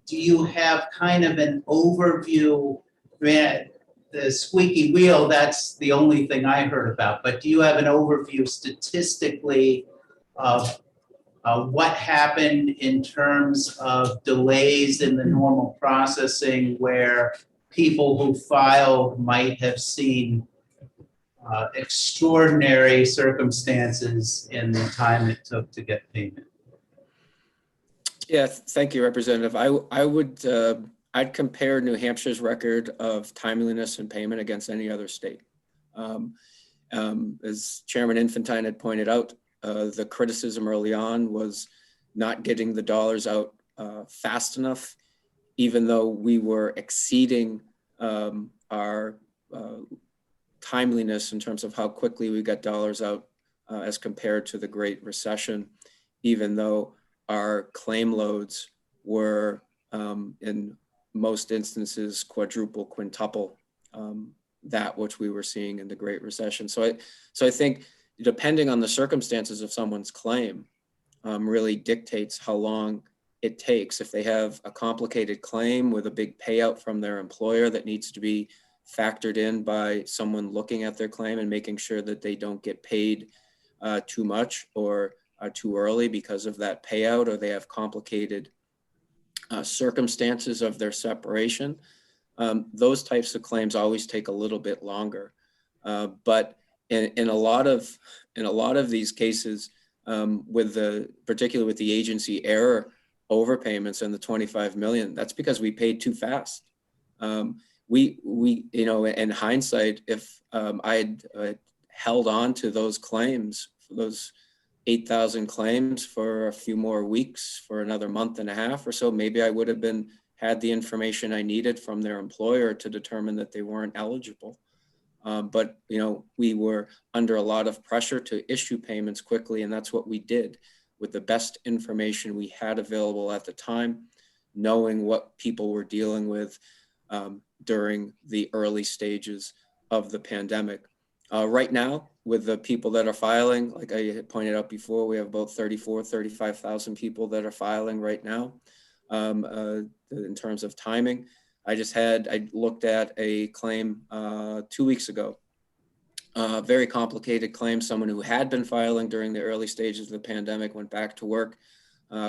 Do you have kind of an overview? The squeaky wheel, that's the only thing I heard about, but do you have an overview statistically of what happened in terms of delays in the normal processing where people who filed might have seen extraordinary circumstances in the time it took to get payment? Yeah, thank you, Representative. I would, I'd compare New Hampshire's record of timeliness and payment against any other state. As Chairman Infantine had pointed out, the criticism early on was not getting the dollars out fast enough, even though we were exceeding our timeliness in terms of how quickly we got dollars out as compared to the Great Recession, even though our claim loads were in most instances quadruple, quintuple that which we were seeing in the Great Recession. So I think depending on the circumstances of someone's claim really dictates how long it takes. If they have a complicated claim with a big payout from their employer that needs to be factored in by someone looking at their claim and making sure that they don't get paid too much or too early because of that payout, or they have complicated circumstances of their separation, those types of claims always take a little bit longer. But in a lot of these cases, particularly with the agency error overpayments and the 25 million, that's because we paid too fast. We in hindsight, if I had held on to those claims, those 8,000 claims for a few more weeks, for another month and a half or so, maybe I would have had the information I needed from their employer to determine that they weren't eligible. But we were under a lot of pressure to issue payments quickly, and that's what we did with the best information we had available at the time, knowing what people were dealing with, during the early stages of the pandemic. Right now, with the people that are filing, like I had pointed out before, we have about 35,000 people that are filing right now. In terms of timing, I looked at a claim 2 weeks ago. Very complicated claim. Someone who had been filing during the early stages of the pandemic went back to work.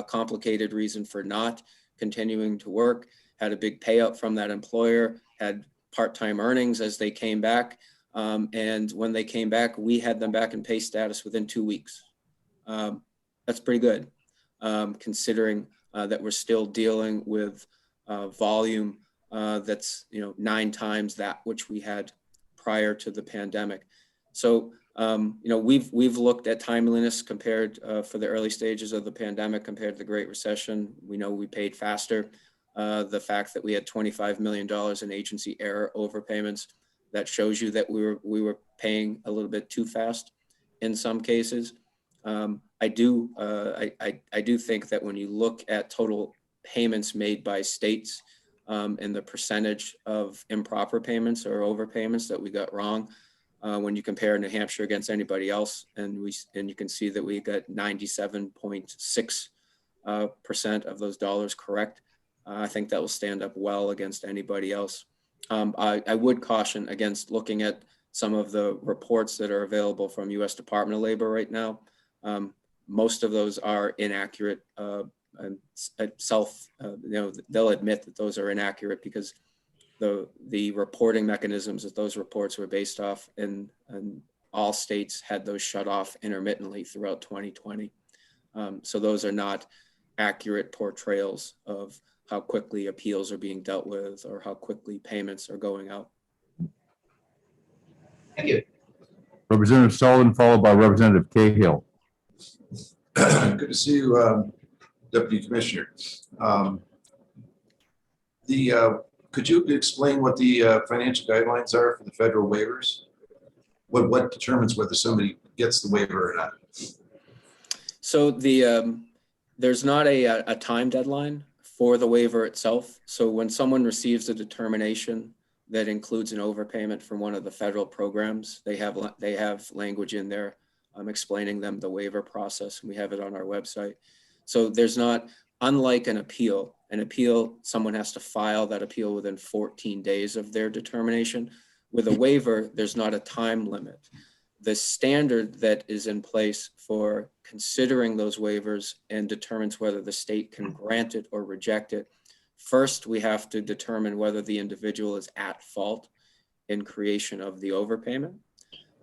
Complicated reason for not continuing to work. Had a big payout from that employer. Had part-time earnings as they came back. And when they came back, we had them back in pay status within 2 weeks. That's pretty good, considering that we're still dealing with volume that's 9 times that which we had prior to the pandemic. So we've looked at timeliness compared for the early stages of the pandemic compared to the Great Recession. We know we paid faster. The fact that we had $25 million in agency error overpayments, that shows you that we were paying a little bit too fast in some cases. I do think that when you look at total payments made by states and the percentage of improper payments or overpayments that we got wrong, when you compare New Hampshire against anybody else, and you can see that we got 97.6% of those dollars correct. I think that will stand up well against anybody else. I would caution against looking at some of the reports that are available from U.S. Department of Labor right now. Most of those are inaccurate. They'll admit that those are inaccurate because the reporting mechanisms that those reports were based off, and all states had those shut off intermittently throughout 2020. So those are not accurate portrayals of how quickly appeals are being dealt with or how quickly payments are going out. Thank you. Representative Sullivan, followed by Representative Cahill. Good to see you, Deputy Commissioner. Could you explain what the financial guidelines are for the federal waivers? What determines whether somebody gets the waiver or not? So there's not a time deadline for the waiver itself. So when someone receives a determination that includes an overpayment from one of the federal programs, they have language in there explaining them the waiver process. We have it on our website. So there's not, unlike an appeal, someone has to file that appeal within 14 days of their determination. With a waiver, there's not a time limit. The standard that is in place for considering those waivers and determines whether the state can grant it or reject it. First, we have to determine whether the individual is at fault in creation of the overpayment.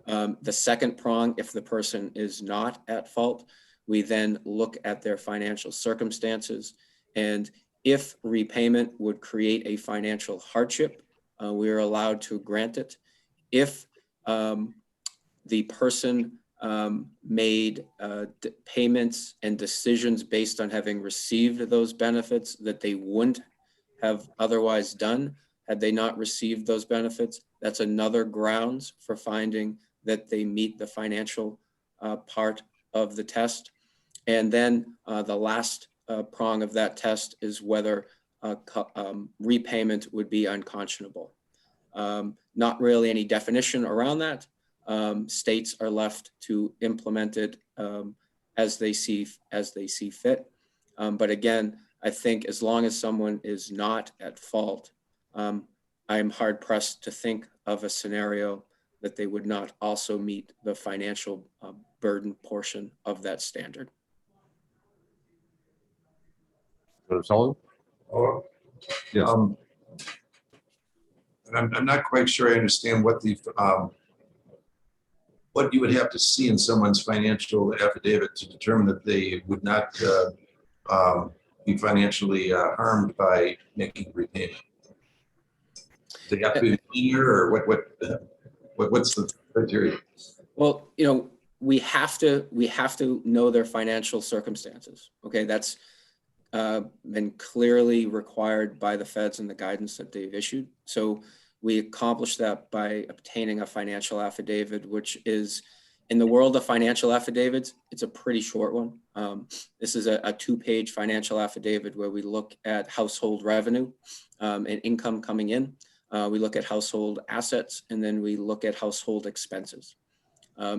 The second prong, if the person is not at fault, we then look at their financial circumstances. And if repayment would create a financial hardship, we are allowed to grant it. If the person made payments and decisions based on having received those benefits that they wouldn't have otherwise done had they not received those benefits, that's another grounds for finding that they meet the financial part of the test. And then the last prong of that test is whether repayment would be unconscionable. Not really any definition around that. States are left to implement it as they see fit. But again, I think as long as someone is not at fault, I'm hard pressed to think of a scenario that they would not also meet the financial burden portion of that standard. Sullivan? Yes. I'm not quite sure I understand what what you would have to see in someone's financial affidavit to determine that they would not be financially harmed by making repayment. They have to be linear, or what's the criteria? Well, we have to know their financial circumstances. Okay, that's been clearly required by the feds and the guidance that they've issued. So we accomplish that by obtaining a financial affidavit, which is, in the world of financial affidavits, it's a pretty short one. This is a 2-page financial affidavit where we look at household revenue and income coming in. we look at household assets, and then we look at household expenses.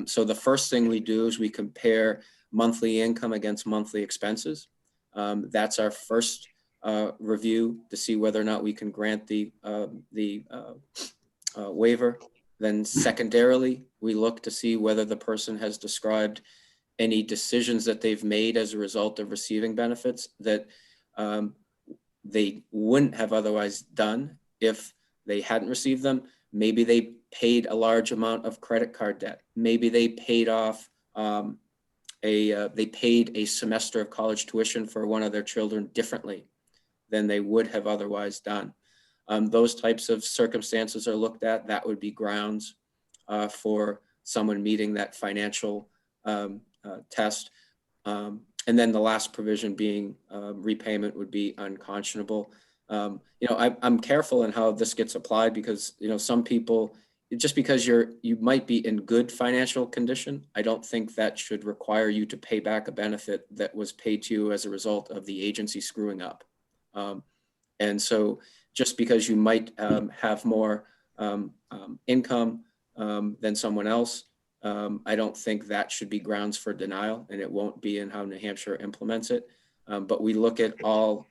So the first thing we do is we compare monthly income against monthly expenses. That's our first review to see whether or not we can grant the waiver. Then secondarily, we look to see whether the person has described any decisions that they've made as a result of receiving benefits that they wouldn't have otherwise done if they hadn't received them. Maybe they paid a large amount of credit card debt. Maybe they paid off they paid a semester of college tuition for one of their children differently than they would have otherwise done. Those types of circumstances are looked at. That would be grounds for someone meeting that financial test. And then the last provision being repayment would be unconscionable. I'm careful in how this gets applied because, some people, just because you might be in good financial condition, I don't think that should require you to pay back a benefit that was paid to you as a result of the agency screwing up. And so just because you might have more income than someone else, I don't think that should be grounds for denial, and it won't be in how New Hampshire implements it. But we look at all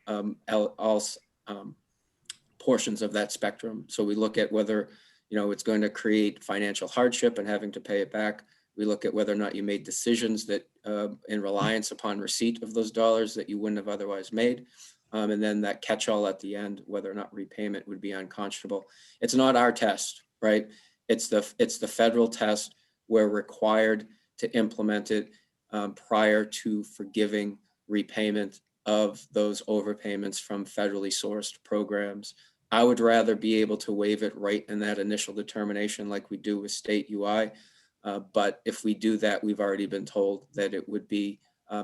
portions of that spectrum. So we look at whether it's going to create financial hardship and having to pay it back. We look at whether or not you made decisions that in reliance upon receipt of those dollars that you wouldn't have otherwise made. And then that catch-all at the end, whether or not repayment would be unconscionable. It's not our test, right? It's the federal test. We're required to implement it prior to forgiving repayment of those overpayments from federally sourced programs. I would rather be able to waive it right in that initial determination like we do with state UI. But if we do that, we've already been told that it would be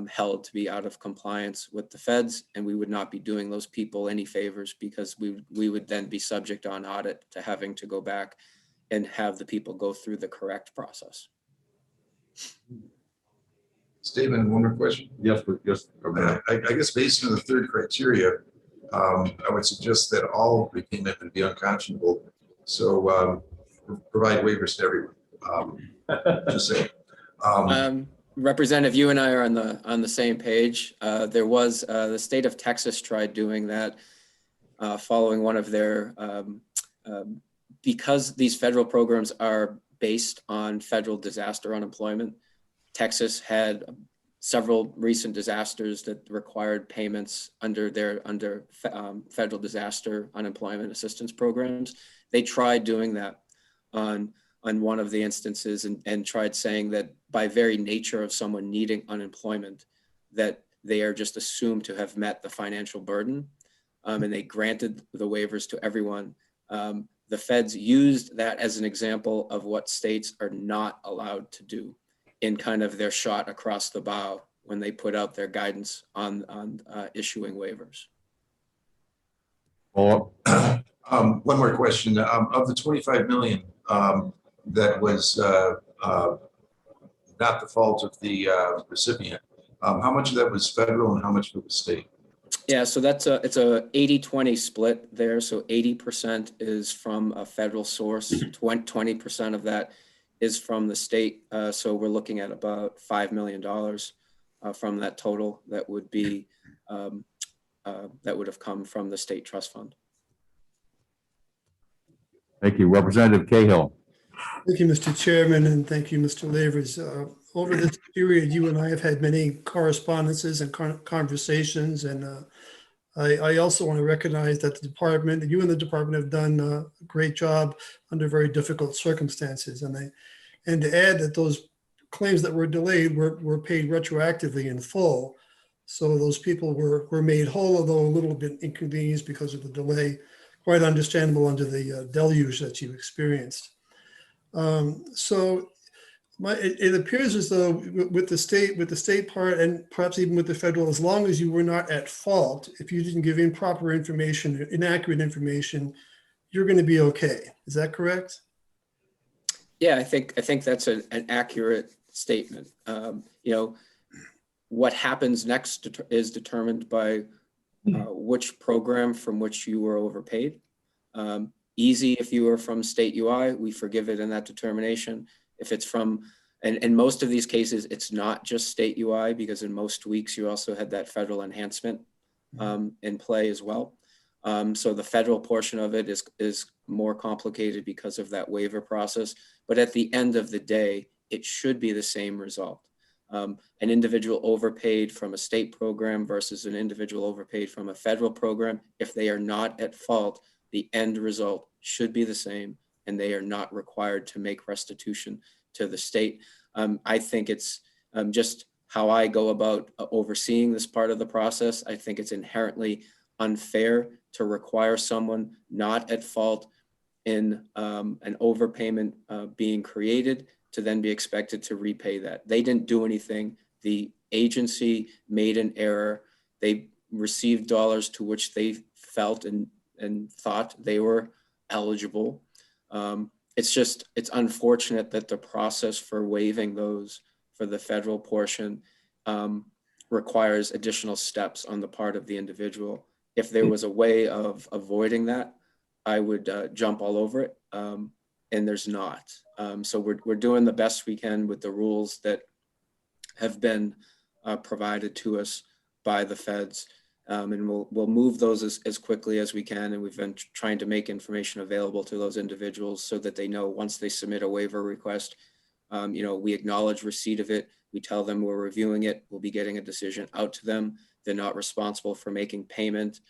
held to be out of compliance with the feds, and we would not be doing those people any favors because we would then be subject on audit to having to go back and have the people go through the correct process. Stephen, one more question. Yes, yes. I guess based on the third criteria, I would suggest that all repayment would be unconscionable. So provide waivers to everyone. Just saying. Representative, you and I are on the same page. There was the state of Texas tried doing that following one of their because these federal programs are based on federal disaster unemployment. Texas had several recent disasters that required payments under federal disaster unemployment assistance programs. They tried doing that on one of the instances and tried saying that by very nature of someone needing unemployment, that they are just assumed to have met the financial burden. And they granted the waivers to everyone. The feds used that as an example of what states are not allowed to do in kind of their shot across the bow when they put out their guidance on issuing waivers. One more question. Of the 25 million that was not the fault of the recipient, how much of that was federal and how much of it was state? Yeah, so it's a 80-20 split there. So 80% is from a federal source, 20% of that is from the state. So we're looking at about $5 million from that total that would be that would have come from the state trust fund. Thank you. Representative Cahill. Thank you, Mr. Chairman, and thank you, Mr. Lavers. Over this period, you and I have had many correspondences and conversations, and I also want to recognize that the department, you and the department have done a great job under very difficult circumstances. And to add that those claims that were delayed were paid retroactively in full. So those people were made whole, although a little bit inconvenienced because of the delay. Quite understandable under the deluge that you experienced. So it appears as though with the state part and perhaps even with the federal, as long as you were not at fault, if you didn't give improper information, inaccurate information, you're going to be okay. Is that correct? Yeah, I think that's an accurate statement. What happens next is determined by which program from which you were overpaid. easy if you are from state UI, we forgive it in that determination. If it's from, and in most of these cases, it's not just state UI, because in most weeks you also had that federal enhancement in play as well. So the federal portion of it is more complicated because of that waiver process. But at the end of the day, it should be the same result. An individual overpaid from a state program versus an individual overpaid from a federal program, if they are not at fault, the end result should be the same, and they are not required to make restitution to the state. I think it's just how I go about overseeing this part of the process. I think it's inherently unfair to require someone not at fault in an overpayment being created to then be expected to repay that. They didn't do anything. The agency made an error. They received dollars to which they felt and thought they were eligible. It's unfortunate that the process for waiving those for the federal portion requires additional steps on the part of the individual. If there was a way of avoiding that, I would jump all over it, and there's not. So we're doing the best we can with the rules that have been provided to us by the feds, and we'll move those as quickly as we can. And we've been trying to make information available to those individuals so that they know once they submit a waiver request, we acknowledge receipt of it. We tell them we're reviewing it. We'll be getting a decision out to them. They're not responsible for making payment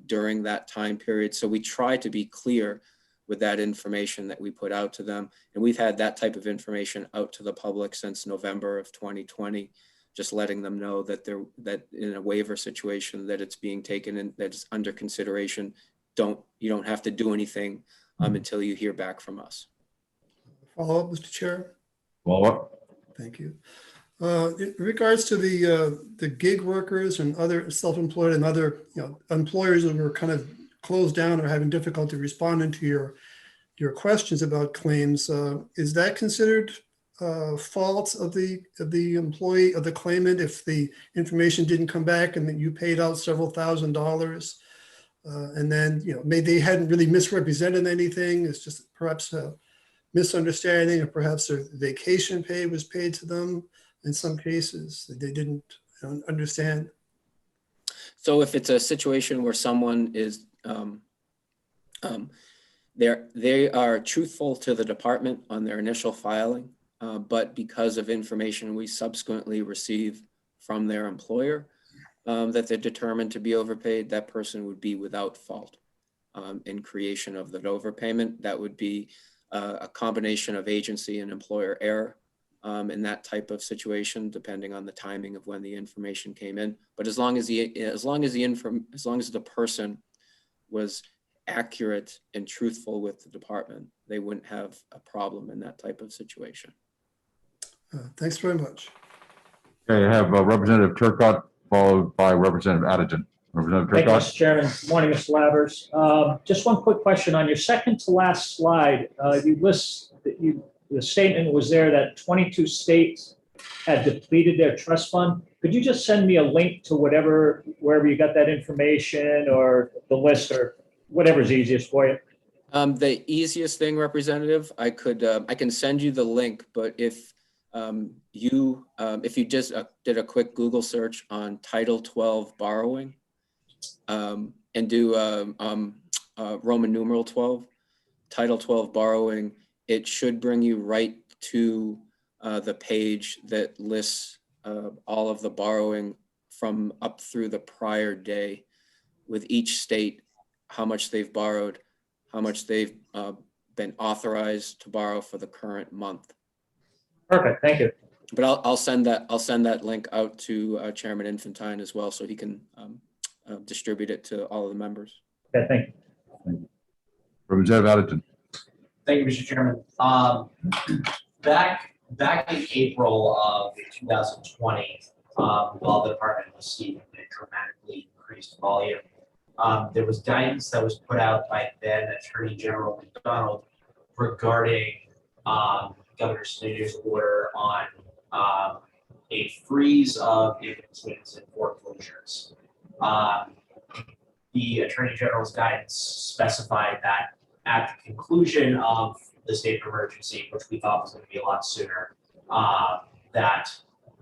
during that time period. So we try to be clear with that information that we put out to them. And we've had that type of information out to the public since November of 2020, just letting them know that that in a waiver situation that it's being taken and that it's under consideration. You don't have to do anything until you hear back from us. Follow up, Mr. Chair. Follow up. Thank you. In regards to the gig workers and other self-employed and other employers that were kind of closed down or having difficulty responding to your questions about claims, is that considered fault of the employee, of the claimant, if the information didn't come back and then you paid out several $1,000s, and then maybe they hadn't really misrepresented anything? It's just perhaps a misunderstanding, or perhaps their vacation pay was paid to them in some cases that they didn't understand. So if it's a situation where someone is they are truthful to the department on their initial filing, but because of information we subsequently receive from their employer that they're determined to be overpaid, that person would be without fault in creation of that overpayment. That would be a combination of agency and employer error in that type of situation, depending on the timing of when the information came in. But as long as the person was accurate and truthful with the department, they wouldn't have a problem in that type of situation. Thanks very much. Okay, I have Representative Turcott followed by Representative Addington. Representative Thank you, Turcott. Mr. Chairman. Good morning, Mr. Lavers. Just one quick question. On your second to last slide, you list that the statement was there that 22 states had depleted their trust fund. Could you just send me a link to wherever you got that information, or the list, or whatever's easiest for you? The easiest thing, Representative, I can send you the link, but if you just did a quick Google search on Title 12 borrowing and do Roman numeral 12, Title 12 borrowing, it should bring you right to the page that lists all of the borrowing from up through the prior day, with each state, how much they've borrowed, how much they've been authorized to borrow for the current month. Perfect, thank you. But I'll send that link out to Chairman Infantine as well, so he can distribute it to all of the members. Okay, thank you. Representative Addington. Thank you, Mr. Chairman. Back in April of 2020, while the department was seeing a dramatically increased volume, there was guidance that was put out by then Attorney General McDonald regarding Governor Snyder's order on a freeze of evictions and foreclosures. The Attorney General's guidance specified that at the conclusion of the state of emergency, which we thought was going to be a lot sooner, that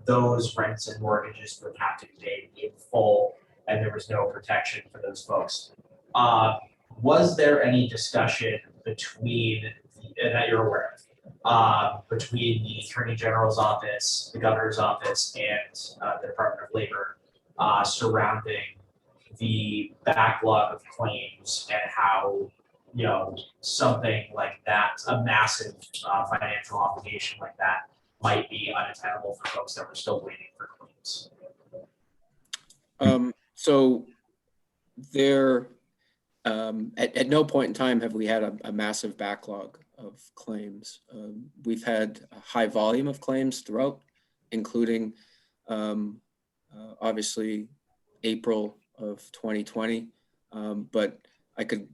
those rents and mortgages would have to be paid in full, and there was no protection for those folks. Was there any discussion between, and that you're aware of, between the Attorney General's office, the Governor's office, and the Department of Labor surrounding the backlog of claims and how, you know, something like that, a massive financial obligation like that, might be unattainable for folks that were still waiting for claims? So there, at no point in time have we had a massive backlog of claims. We've had a high volume of claims throughout, including obviously April of 2020. But I could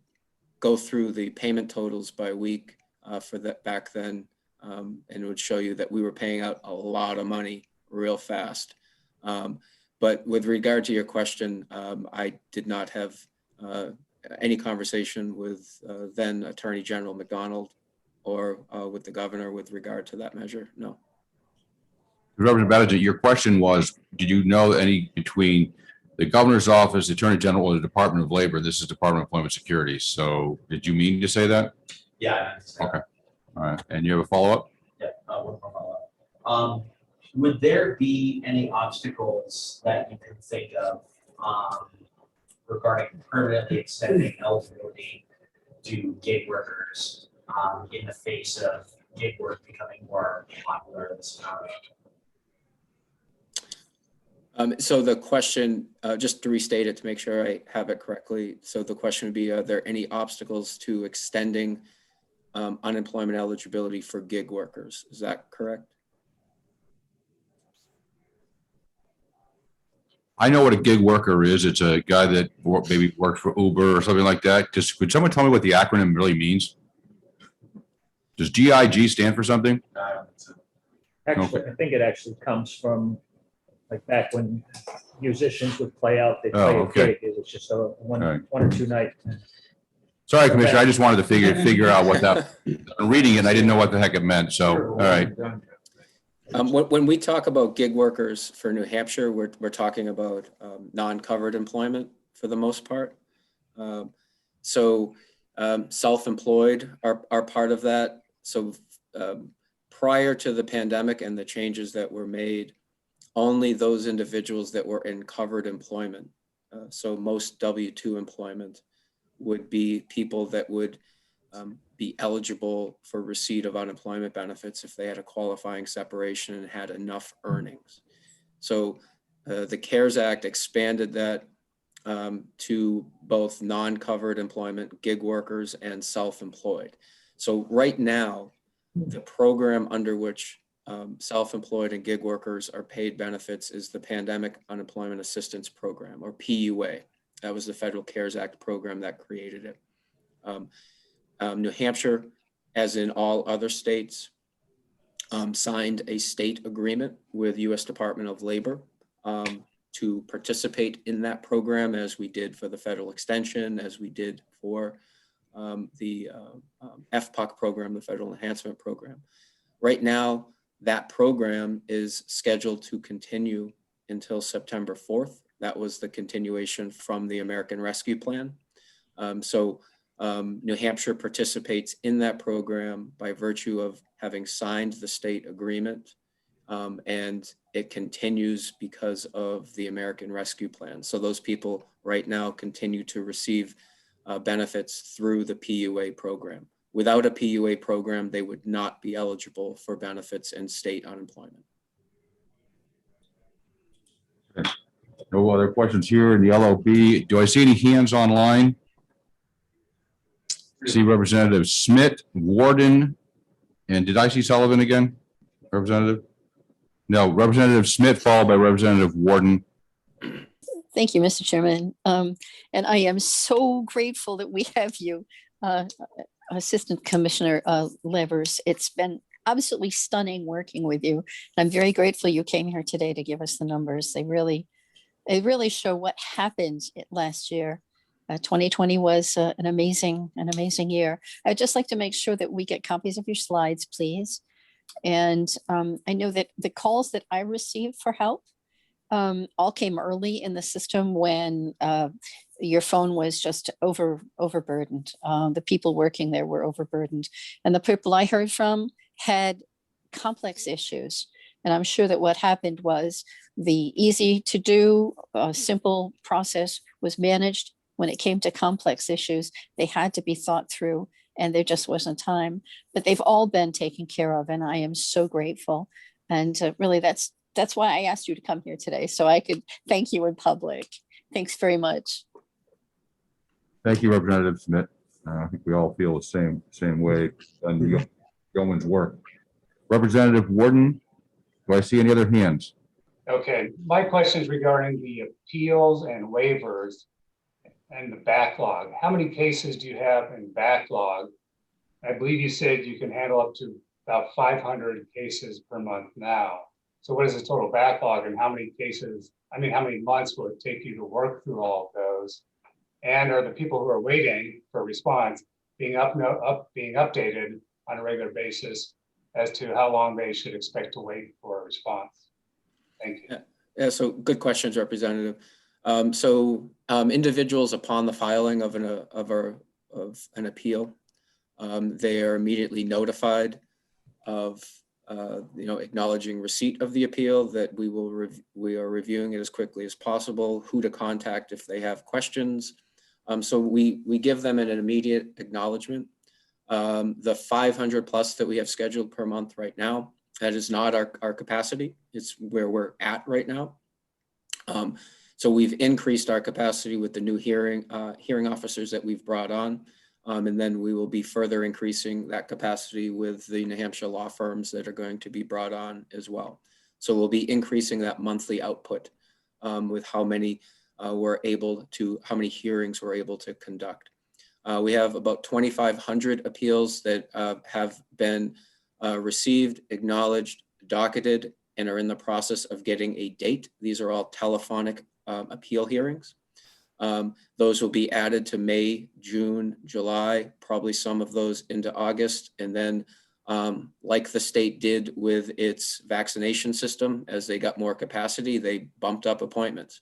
go through the payment totals by week for that back then, and it would show you that we were paying out a lot of money real fast. But with regard to your question, I did not have any conversation with then Attorney General McDonald or with the governor with regard to that measure. No. Representative Badgett, your question was, did you know any between the governor's office, the Attorney General, or the Department of Labor? This is Department of Employment Security. So did you mean to say that? Yeah. Okay. All right. And you have a follow-up? Yeah, one more follow-up. Would there be any obstacles that you can think of regarding permanently extending eligibility to gig workers in the face of gig work becoming more popular in this economy? So the question, just to restate it to make sure I have it correctly. So the question would be, are there any obstacles to extending unemployment eligibility for gig workers? Is that correct? I know what a gig worker is. It's a guy that maybe works for Uber or something like that. Just could someone tell me what the acronym really means? Does GIG stand for something? Actually, I think it actually comes from like back when musicians would play out, they play a gig. It was just a one or two night. Sorry, Commissioner. I just wanted to figure out what that. I'm reading it, and I didn't know what the heck it meant. So, all right. When we talk about gig workers for New Hampshire, we're talking about non-covered employment for the most part. Self-employed are part of that. So prior to the pandemic and the changes that were made, only those individuals that were in covered employment, so most W-2 employment, would be people that would be eligible for receipt of unemployment benefits if they had a qualifying separation and had enough earnings. So the CARES Act expanded that to both non-covered employment, gig workers, and self-employed. So right now, the program under which self-employed and gig workers are paid benefits is the Pandemic Unemployment Assistance Program, or PUA. That was the Federal CARES Act program that created it. New Hampshire, as in all other states, signed a state agreement with U.S. Department of Labor to participate in that program, as we did for the federal extension, as we did for the FPUC program, the Federal Enhancement Program. Right now, that program is scheduled to continue until September 4th. That was the continuation from the American Rescue Plan. New Hampshire participates in that program by virtue of having signed the state agreement, and it continues because of the American Rescue Plan. So those people right now continue to receive benefits through the PUA program. Without a PUA program, they would not be eligible for benefits and state unemployment. Okay. No other questions here in the LOB. Do I see any hands online? See Representative Smith, Warden, and did I see Sullivan again? Representative? No, Representative Smith followed by Representative Warden. Thank you, Mr. Chairman. And I am so grateful that we have you, Assistant Commissioner Levers. It's been absolutely stunning working with you. I'm very grateful you came here today to give us the numbers. They really show what happened last year. 2020 was an amazing year. I'd just like to make sure that we get copies of your slides, please. And I know that the calls that I received for help all came early in the system when your phone was just overburdened. The people working there were overburdened. And the people I heard from had complex issues. And I'm sure that what happened was the easy to do, simple process was managed. When it came to complex issues, they had to be thought through and there just wasn't time. But they've all been taken care of and I am so grateful. And really that's why I asked you to come here today, so I could thank you in public. Thanks very much. Thank you, Representative Smith. I think we all feel the same way on the yeoman's work. Representative Warden, do I see any other hands? Okay, my question is regarding the appeals and waivers and the backlog. How many cases do you have in backlog? I believe you said you can handle up to about 500 cases per month now. So what is the total backlog and how many cases, how many months will it take you to work through all of those? And are the people who are waiting for a response being updated on a regular basis as to how long they should expect to wait for a response? Thank you. Yeah, so good questions, Representative. Individuals upon the filing of an appeal, they are immediately notified of acknowledging receipt of the appeal, that we are reviewing it as quickly as possible, who to contact if they have questions. So we give them an immediate acknowledgement. The 500 plus that we have scheduled per month right now, that is not our capacity. It's where we're at right now. So we've increased our capacity with the new hearing officers that we've brought on. And then we will be further increasing that capacity with the New Hampshire law firms that are going to be brought on as well. So we'll be increasing that monthly output with how many hearings we're able to conduct. We have about 2,500 appeals that have been received, acknowledged, docketed, and are in the process of getting a date. These are all telephonic appeal hearings. Those will be added to May, June, July, probably some of those into August. And then like the state did with its vaccination system, as they got more capacity, they bumped up appointments.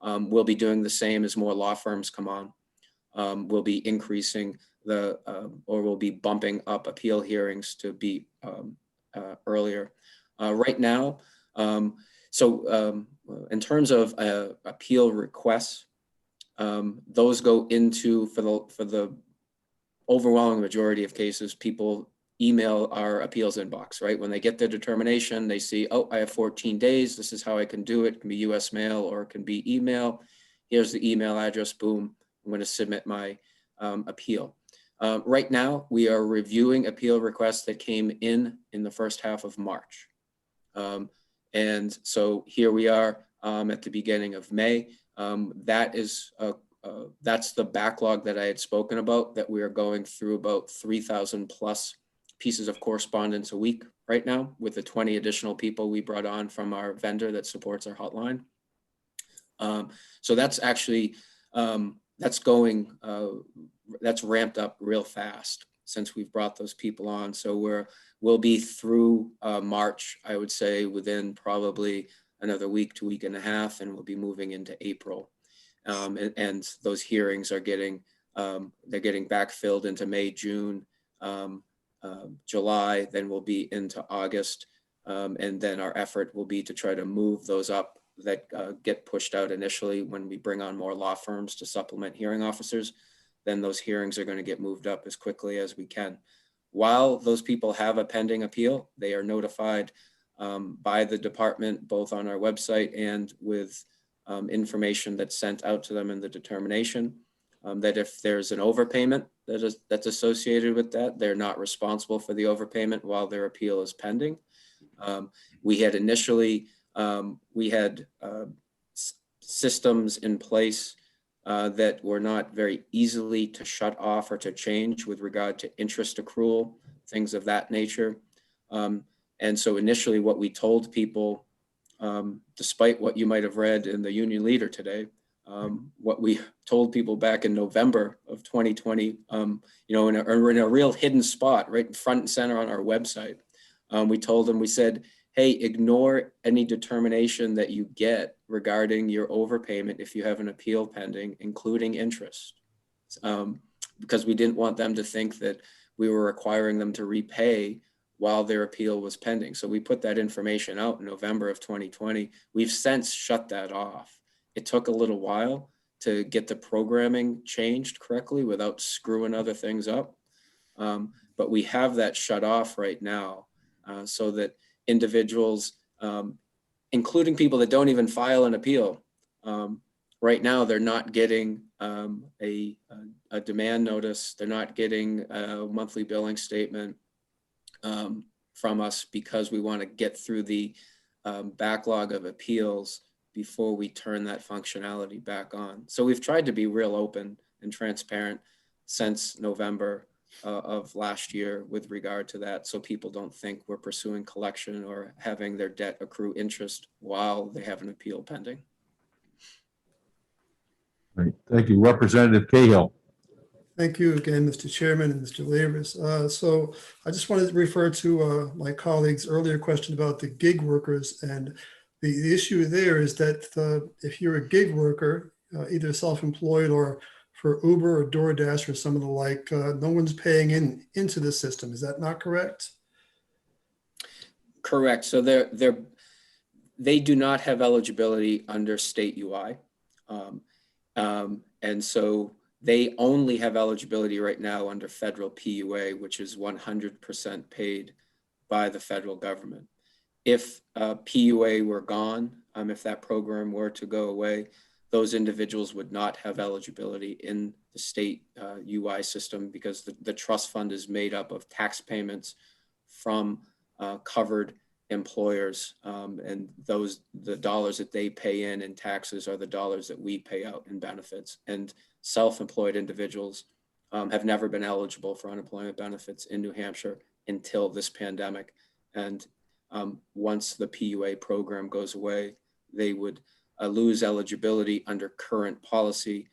We'll be doing the same as more law firms come on. We'll be increasing we'll be bumping up appeal hearings to be earlier. Right now, in terms of appeal requests, those go into, for the overwhelming majority of cases, people email our appeals inbox, right? When they get their determination, they see, oh, I have 14 days. This is how I can do it. It can be US mail or it can be email. Here's the email address, boom, I'm going to submit my appeal. Right now, we are reviewing appeal requests that came in the first half of March. And so here we are at the beginning of May. That's the backlog that I had spoken about, that we are going through about 3,000 plus pieces of correspondence a week right now with the 20 additional people we brought on from our vendor that supports our hotline. So that's actually, that's ramped up real fast since we've brought those people on. So we'll be through March, I would say, within probably another week to week and a half, and we'll be moving into April. And those hearings are getting backfilled into May, June, July, then we'll be into August. And then our effort will be to try to move those up that get pushed out initially when we bring on more law firms to supplement hearing officers. Then those hearings are going to get moved up as quickly as we can. While those people have a pending appeal, they are notified by the department, both on our website and with information that's sent out to them in the determination, that if there's an overpayment that's associated with that, they're not responsible for the overpayment while their appeal is pending. We had initially, systems in place that were not very easily to shut off or to change with regard to interest accrual, things of that nature. And so initially what we told people, despite what you might have read in the Union Leader today, what we told people back in November of 2020, you know, in a real hidden spot, right in front and center on our website. We told them, we said, hey, ignore any determination that you get regarding your overpayment if you have an appeal pending, including interest. Because we didn't want them to think that we were requiring them to repay while their appeal was pending. So we put that information out in November of 2020. We've since shut that off. It took a little while to get the programming changed correctly without screwing other things up. But we have that shut off right now so that individuals, including people that don't even file an appeal, right now they're not getting a demand notice. They're not getting a monthly billing statement from us because we want to get through the backlog of appeals before we turn that functionality back on. So we've tried to be real open and transparent since November of last year with regard to that, so people don't think we're pursuing collection or having their debt accrue interest while they have an appeal pending. Great. Thank you. Representative Cahill. Thank you again, Mr. Chairman and Mr. Lavers. So I just wanted to refer to my colleague's earlier question about the gig workers. And the issue there is that if you're a gig worker, either self-employed or for Uber or DoorDash or some of the like, no one's paying into the system. Is that not correct? Correct. So they do not have eligibility under state UI. And so they only have eligibility right now under federal PUA, which is 100% paid by the federal government. If PUA were gone, if that program were to go away, those individuals would not have eligibility in the state UI system because the trust fund is made up of tax payments from covered employers, and the dollars that they pay in taxes are the dollars that we pay out in benefits. And self-employed individuals have never been eligible for unemployment benefits in New Hampshire until this pandemic. And once the PUA program goes away, they would lose eligibility under current policy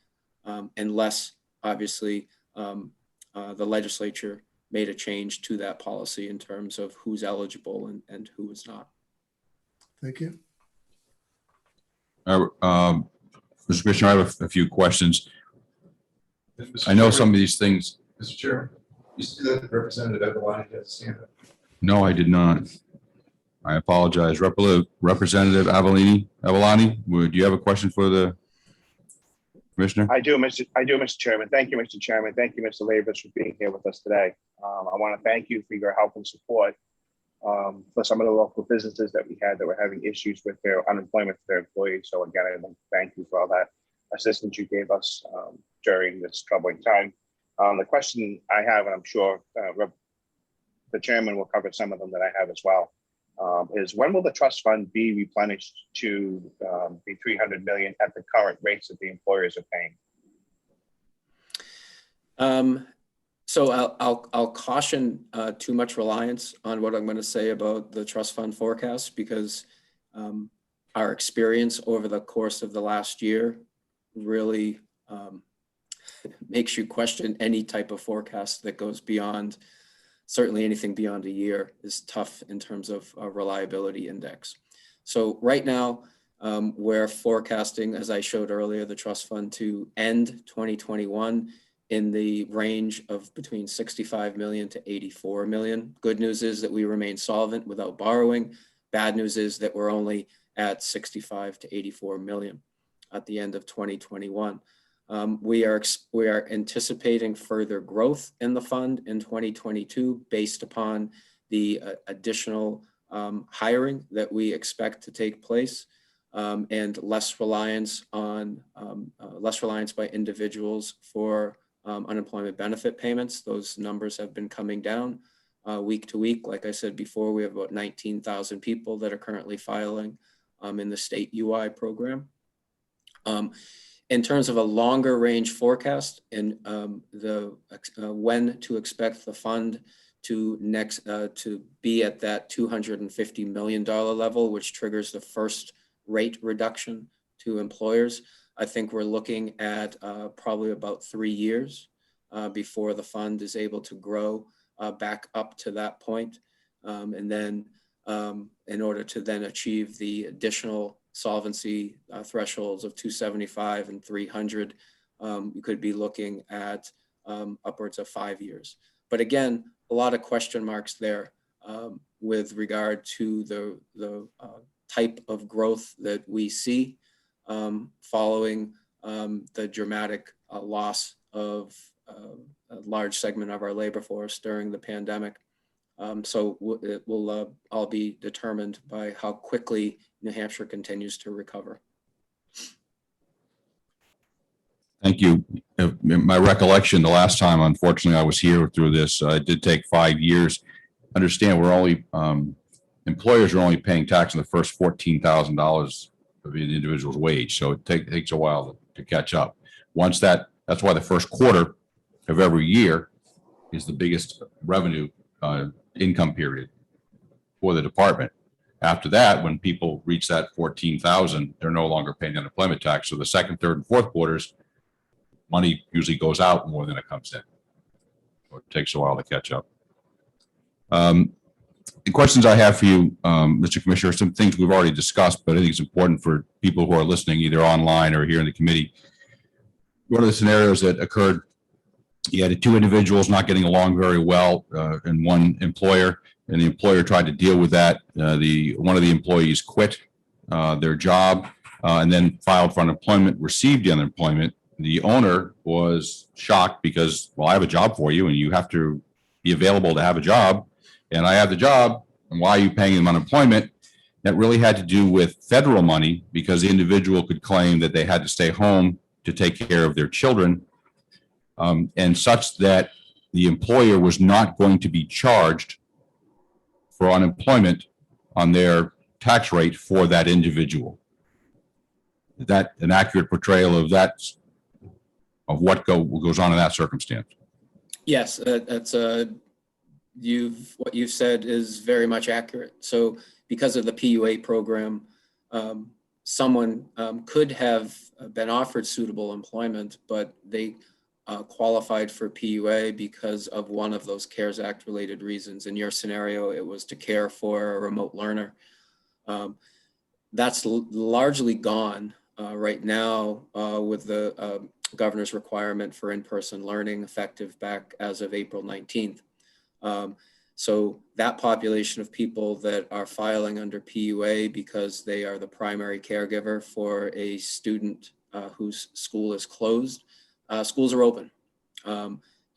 unless obviously the legislature made a change to that policy in terms of who's eligible and who is not. Thank you. Mr. Commissioner, I have a few questions. I know some of these things. Mr. Chairman, you see that Representative Evelani has his hand up? No, I did not. I apologize. Representative Avalani, do you have a question for the Commissioner? I do, Mr. Chairman. Thank you, Mr. Chairman. Thank you, Mr. Lavers, for being here with us today. I want to thank you for your help and support for some of the local businesses that we had that were having issues with their unemployment for their employees. So again, I want to thank you for all that assistance you gave us during this troubling time. The question I have, and I'm sure the chairman will cover some of them that I have as well, is when will the trust fund be replenished to the $300 million at the current rates that the employers are paying? So I'll caution too much reliance on what I'm going to say about the trust fund forecast, because our experience over the course of the last year really makes you question any type of forecast that goes beyond, certainly anything beyond a year is tough in terms of a reliability index. So right now, we're forecasting, as I showed earlier, the trust fund to end 2021 in the range of between 65 million to 84 million. Good news is that we remain solvent without borrowing. Bad news is that we're only at 65 to 84 million at the end of 2021. We are anticipating further growth in the fund in 2022 based upon the additional hiring that we expect to take place, and less reliance by individuals for unemployment benefit payments. Those numbers have been coming down week to week. Like I said before, we have about 19,000 people that are currently filing in the state UI program. In terms of a longer range forecast and when to expect the fund to be at that $250 million level, which triggers the first rate reduction to employers, I think we're looking at probably about 3 years before the fund is able to grow back up to that point. And then in order to then achieve the additional solvency thresholds of 275 and 300, you could be looking at upwards of 5 years. But again, a lot of question marks there with regard to the type of growth that we see following the dramatic loss of a large segment of our labor force during the pandemic. So it will all be determined by how quickly New Hampshire continues to recover. Thank you. My recollection, the last time, unfortunately, I was here through this, it did take 5 years. Understand we're only, employers are only paying tax on the first $14,000 of an individual's wage. So it takes a while to catch up. Once that's why the first quarter of every year is the biggest revenue income period for the department. After that, when people reach that 14,000, they're no longer paying unemployment tax. So the second, third, and fourth quarters, money usually goes out more than it comes in. So it takes a while to catch up. The questions I have for you, Mr. Commissioner, are some things we've already discussed, but I think it's important for people who are listening either online or here in the committee. One of the scenarios that occurred, you had two individuals not getting along very well in one employer, and the employer tried to deal with that. One of the employees quit their job and then filed for unemployment, received the unemployment. The owner was shocked because, well, I have a job for you and you have to be available to have a job. And I have the job, and why are you paying them unemployment? That really had to do with federal money because the individual could claim that they had to stay home to take care of their children, and such that the employer was not going to be charged for unemployment on their tax rate for that individual. Is that an accurate portrayal of that, of what goes on in that circumstance? Yes, that's what you've said is very much accurate. So because of the PUA program, someone could have been offered suitable employment, but they qualified for PUA because of one of those CARES Act related reasons. In your scenario, it was to care for a remote learner. That's largely gone right now with the governor's requirement for in-person learning effective back as of April 19th. So that population of people that are filing under PUA because they are the primary caregiver for a student whose school is closed, schools are open.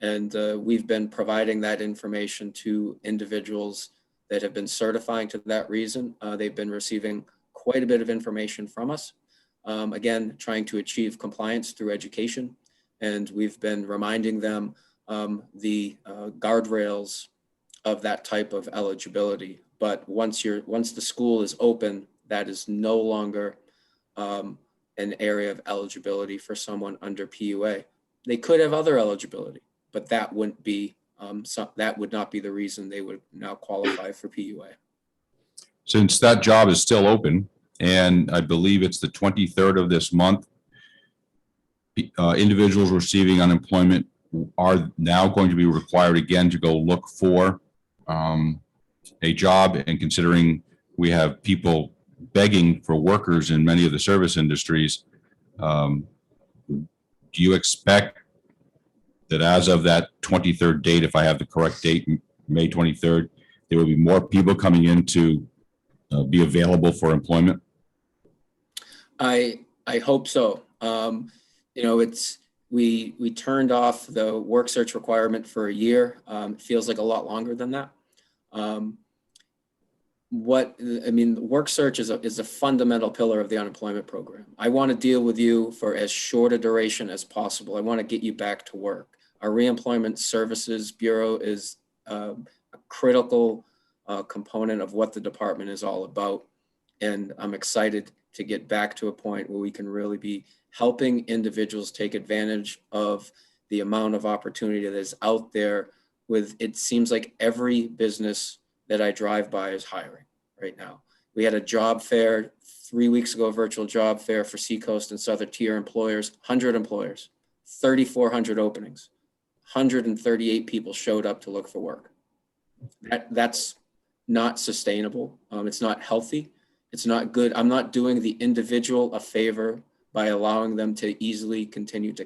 And we've been providing that information to individuals that have been certifying to that reason. They've been receiving quite a bit of information from us. Again, trying to achieve compliance through education. And we've been reminding them the guardrails of that type of eligibility. But once the school is open, that is no longer an area of eligibility for someone under PUA. They could have other eligibility, but that wouldn't be that would not be the reason they would now qualify for PUA. Since that job is still open, and I believe it's the 23rd of this month, individuals receiving unemployment are now going to be required again to go look for a job. And considering we have people begging for workers in many of the service industries, do you expect that as of that 23rd date, if I have the correct date, May 23rd, there will be more people coming in to be available for employment? I hope so. You know, we turned off the work search requirement for a year. It feels like a lot longer than that. Work search is a fundamental pillar of the unemployment program. I want to deal with you for as short a duration as possible. I want to get you back to work. Our Reemployment Services Bureau is a critical component of what the department is all about. And I'm excited to get back to a point where we can really be helping individuals take advantage of the amount of opportunity that is out there. With, it seems like every business that I drive by is hiring right now. We had a job fair 3 weeks ago, a virtual job fair for Seacoast and Southern Tier employers, 100 employers, 3,400 openings, 138 people showed up to look for work. That's not sustainable. It's not healthy. It's not good. I'm not doing the individual a favor by allowing them to easily continue to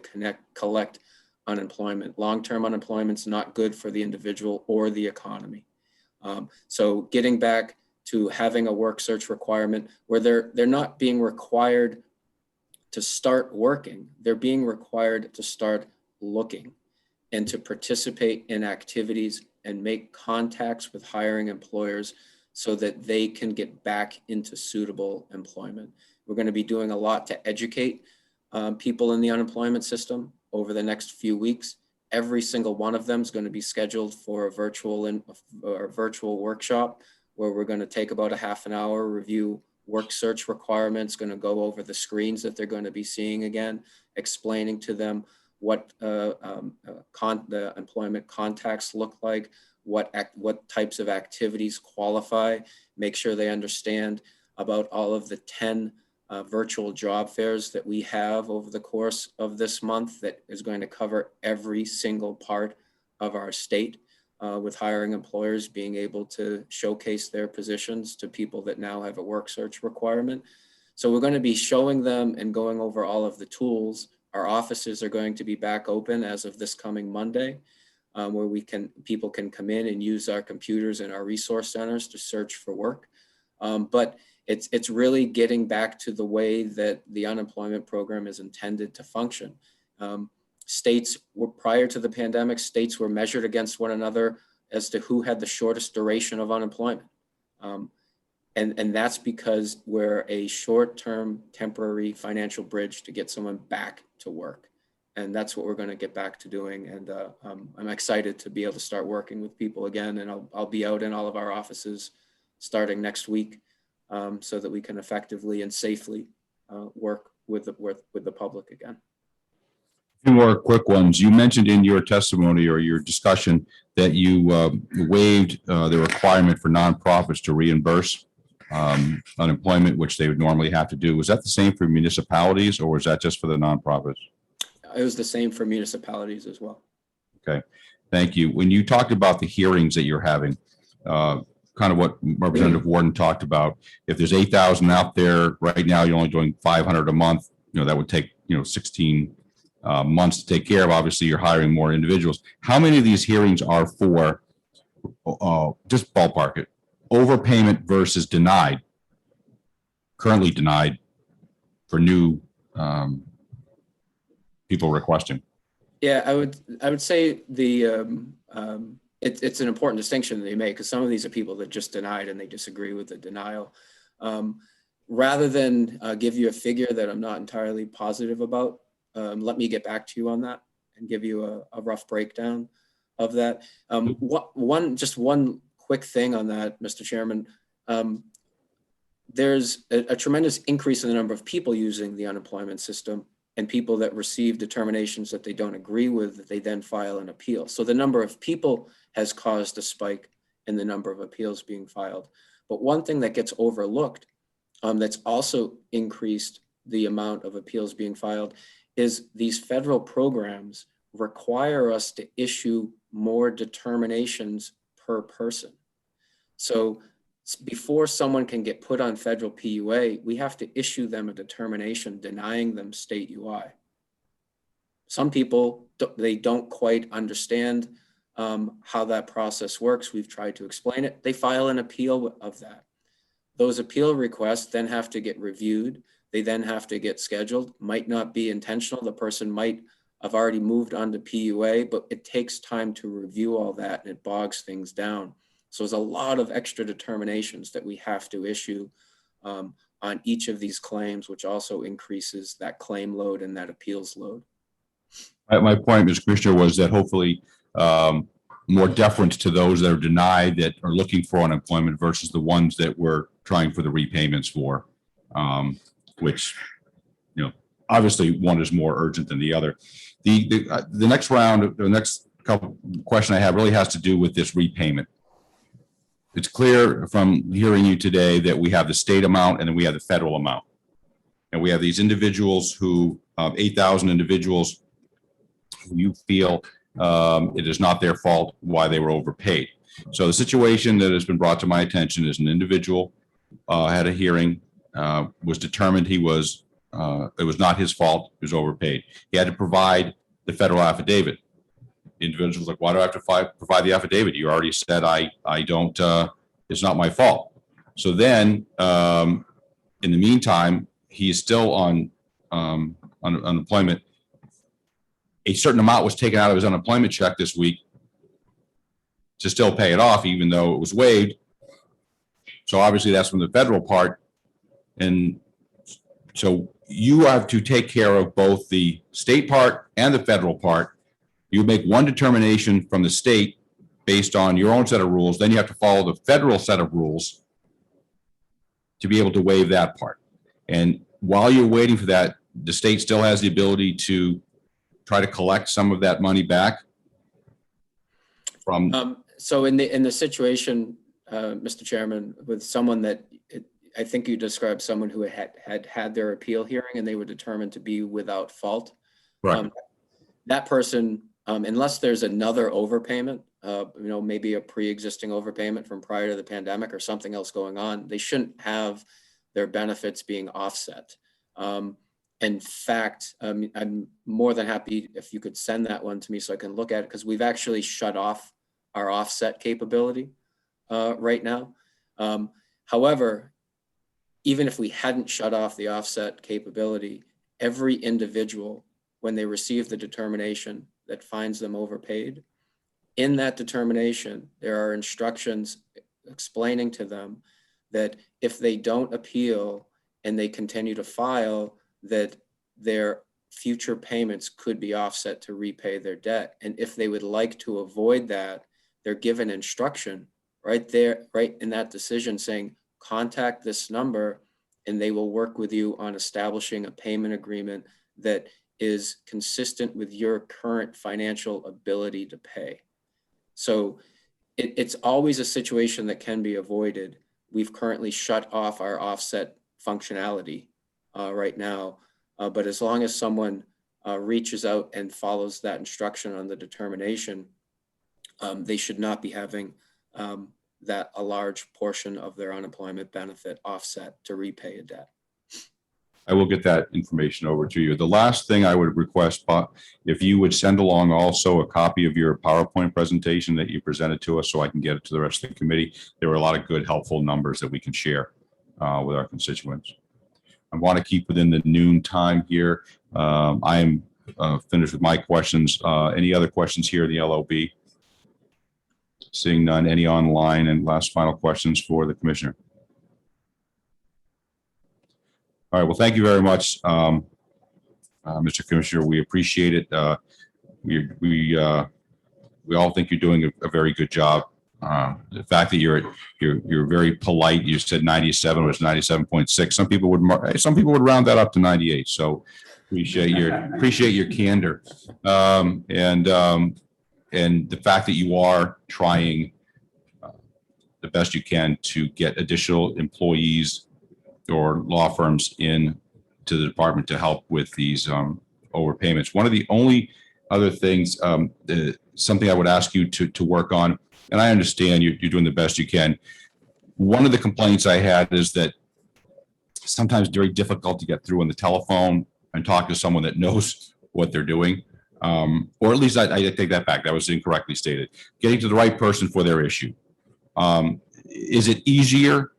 collect unemployment. Long-term unemployment is not good for the individual or the economy. So getting back to having a work search requirement where they're not being required to start working, they're being required to start looking and to participate in activities and make contacts with hiring employers so that they can get back into suitable employment. We're going to be doing a lot to educate people in the unemployment system over the next few weeks. Every single one of them is going to be scheduled for a virtual workshop where we're going to take about a half an hour, review work search requirements, going to go over the screens that they're going to be seeing again, explaining to them what the employment contacts look like, what types of activities qualify, make sure they understand about all of the 10 virtual job fairs that we have over the course of this month that is going to cover every single part of our state, with hiring employers being able to showcase their positions to people that now have a work search requirement. So we're going to be showing them and going over all of the tools. Our offices are going to be back open as of this coming Monday, where people can come in and use our computers and our resource centers to search for work. But it's really getting back to the way that the unemployment program is intended to function. States were, prior to the pandemic, states were measured against one another as to who had the shortest duration of unemployment. And that's because we're a short-term temporary financial bridge to get someone back to work. And that's what we're going to get back to doing. And I'm excited to be able to start working with people again. And I'll be out in all of our offices starting next week, so that we can effectively and safely work with the public again. A few more quick ones. You mentioned in your testimony or your discussion that you waived the requirement for nonprofits to reimburse unemployment, which they would normally have to do. Was that the same for municipalities, or was that just for the nonprofits? It was the same for municipalities as well. Okay, thank you. When you talked about the hearings that you're having, kind of what Representative Warden talked about, if there's 8,000 out there right now, you're only doing 500 a month, that would take, 16 months to take care of. Obviously, you're hiring more individuals. How many of these hearings are for, just ballpark it, overpayment versus denied, currently denied for new people requesting? Yeah, I would say it's an important distinction that you make, because some of these are people that just denied and they disagree with the denial. Rather than give you a figure that I'm not entirely positive about, let me get back to you on that and give you a rough breakdown of that. One quick thing on that, Mr. Chairman. There's a tremendous increase in the number of people using the unemployment system, and people that receive determinations that they don't agree with, that they then file an appeal. So the number of people has caused a spike in the number of appeals being filed. But one thing that gets overlooked, that's also increased the amount of appeals being filed, is these federal programs require us to issue more determinations per person. So before someone can get put on federal PUA, we have to issue them a determination denying them state UI. Some people, they don't quite understand how that process works. We've tried to explain it. They file an appeal of that. Those appeal requests then have to get reviewed. They then have to get scheduled. Might not be intentional. The person might have already moved on to PUA, but it takes time to review all that, and it bogs things down. So there's a lot of extra determinations that we have to issue on each of these claims, which also increases that claim load and that appeals load. My point, Mr. Commissioner, was that hopefully more deference to those that are denied, that are looking for unemployment, versus the ones that we're trying for the repayments for, which, obviously one is more urgent than the other. The next round, the next question I have really has to do with this repayment. it's clear from hearing you today that we have the state amount and then we have the federal amount. And we have these individuals who, 8,000 individuals who you feel it is not their fault why they were overpaid. So the situation that has been brought to my attention is an individual had a hearing, was determined it was not his fault, he was overpaid. He had to provide the federal affidavit. The individual was like, why do I have to provide the affidavit? You already said I don't, it's not my fault. So then in the meantime, he's still on unemployment. A certain amount was taken out of his unemployment check this week to still pay it off, even though it was waived. So obviously that's from the federal part. And so you have to take care of both the state part and the federal part. You make one determination from the state based on your own set of rules. Then you have to follow the federal set of rules to be able to waive that part. And while you're waiting for that, the state still has the ability to try to collect some of that money back from. So in the situation, Mr. Chairman, with someone that I think you described someone who had their appeal hearing and they were determined to be without fault. Right. That person, unless there's another overpayment, maybe a pre-existing overpayment from prior to the pandemic or something else going on, they shouldn't have their benefits being offset. In fact, I'm more than happy if you could send that one to me so I can look at it, because we've actually shut off our offset capability right now. However, even if we hadn't shut off the offset capability, every individual, when they receive the determination that finds them overpaid, in that determination, there are instructions explaining to them that if they don't appeal and they continue to file, that their future payments could be offset to repay their debt. And if they would like to avoid that, they're given instruction right there, right in that decision saying, contact this number and they will work with you on establishing a payment agreement that is consistent with your current financial ability to pay. So it's always a situation that can be avoided. We've currently shut off our offset functionality right now, but as long as someone reaches out and follows that instruction on the determination, they should not be having that a large portion of their unemployment benefit offset to repay a debt. I will get that information over to you. The last thing I would request, if you would send along also a copy of your PowerPoint presentation that you presented to us so I can get it to the rest of the committee. There were a lot of good, helpful numbers that we can share with our constituents. I want to keep within the noon time here. I am finished with my questions. Any other questions here in the LOB? Seeing none, any online, and last final questions for the commissioner? All right, well, thank you very much, Mr. Commissioner. We appreciate it. We all think you're doing a very good job. The fact that you're very polite. You said 97 was 97.6. Some people would round that up to 98. So appreciate your candor and the fact that you are trying the best you can to get additional employees or law firms in to the department to help with these overpayments. One of the only other things, something I would ask you to work on, and I understand you're doing the best you can. One of the complaints I had is that sometimes it's very difficult to get through on the telephone and talk to someone that knows what they're doing. Or at least I take that back. That was incorrectly stated. Getting to the right person for their issue. Is it easier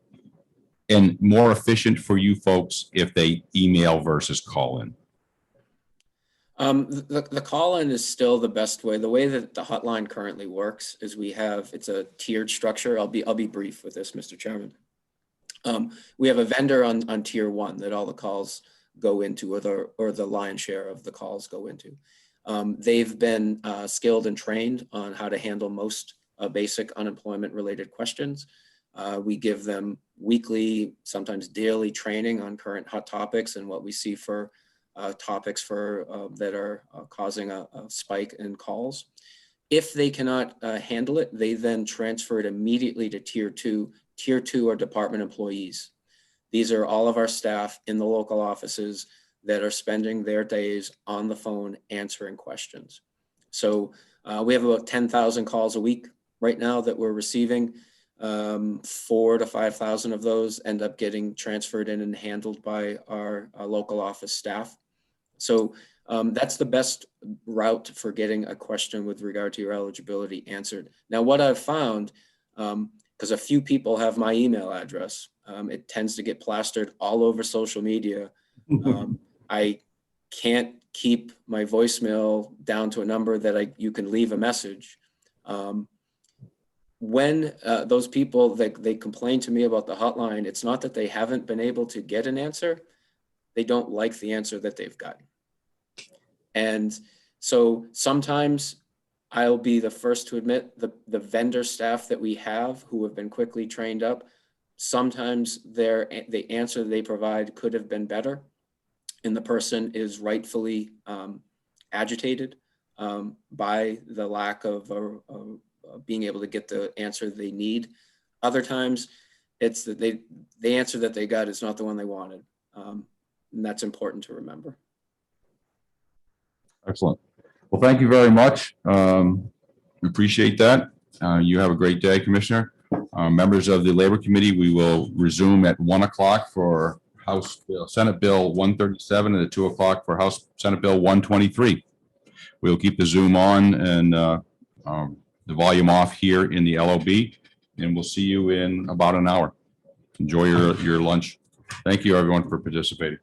and more efficient for you folks if they email versus call in? The call-in is still the best way. The way that the hotline currently works is it's a tiered structure. I'll be brief with this, Mr. Chairman. We have a vendor on tier 1 that all the calls go into, or the lion's share of the calls go into. They've been skilled and trained on how to handle most basic unemployment related questions. We give them weekly, sometimes daily training on current hot topics and what we see for topics that are causing a spike in calls. If they cannot handle it, they then transfer it immediately to tier two. Tier two are department employees. These are all of our staff in the local offices that are spending their days on the phone answering questions. So we have about 10,000 calls a week right now that we're receiving. 4,000 to 5,000 of those end up getting transferred in and handled by our local office staff. So that's the best route for getting a question with regard to your eligibility answered. Now, what I've found, because a few people have my email address, it tends to get plastered all over social media. I can't keep my voicemail down to a number that you can leave a message. When those people they complain to me about the hotline, it's not that they haven't been able to get an answer. They don't like the answer that they've gotten. And so sometimes I'll be the first to admit the vendor staff that we have who have been quickly trained up, sometimes the answer they provide could have been better. And the person is rightfully agitated by the lack of being able to get the answer they need. Other times it's that the answer that they got is not the one they wanted. And that's important to remember. Excellent. Well, thank you very much. We appreciate that. You have a great day, Commissioner. Members of the Labor Committee, we will resume at 1 o'clock for Senate Bill 137 and at 2 o'clock for Senate Bill 123. We'll keep the Zoom on and the volume off here in the LOB, and we'll see you in about an hour. Enjoy your lunch. Thank you, everyone, for participating.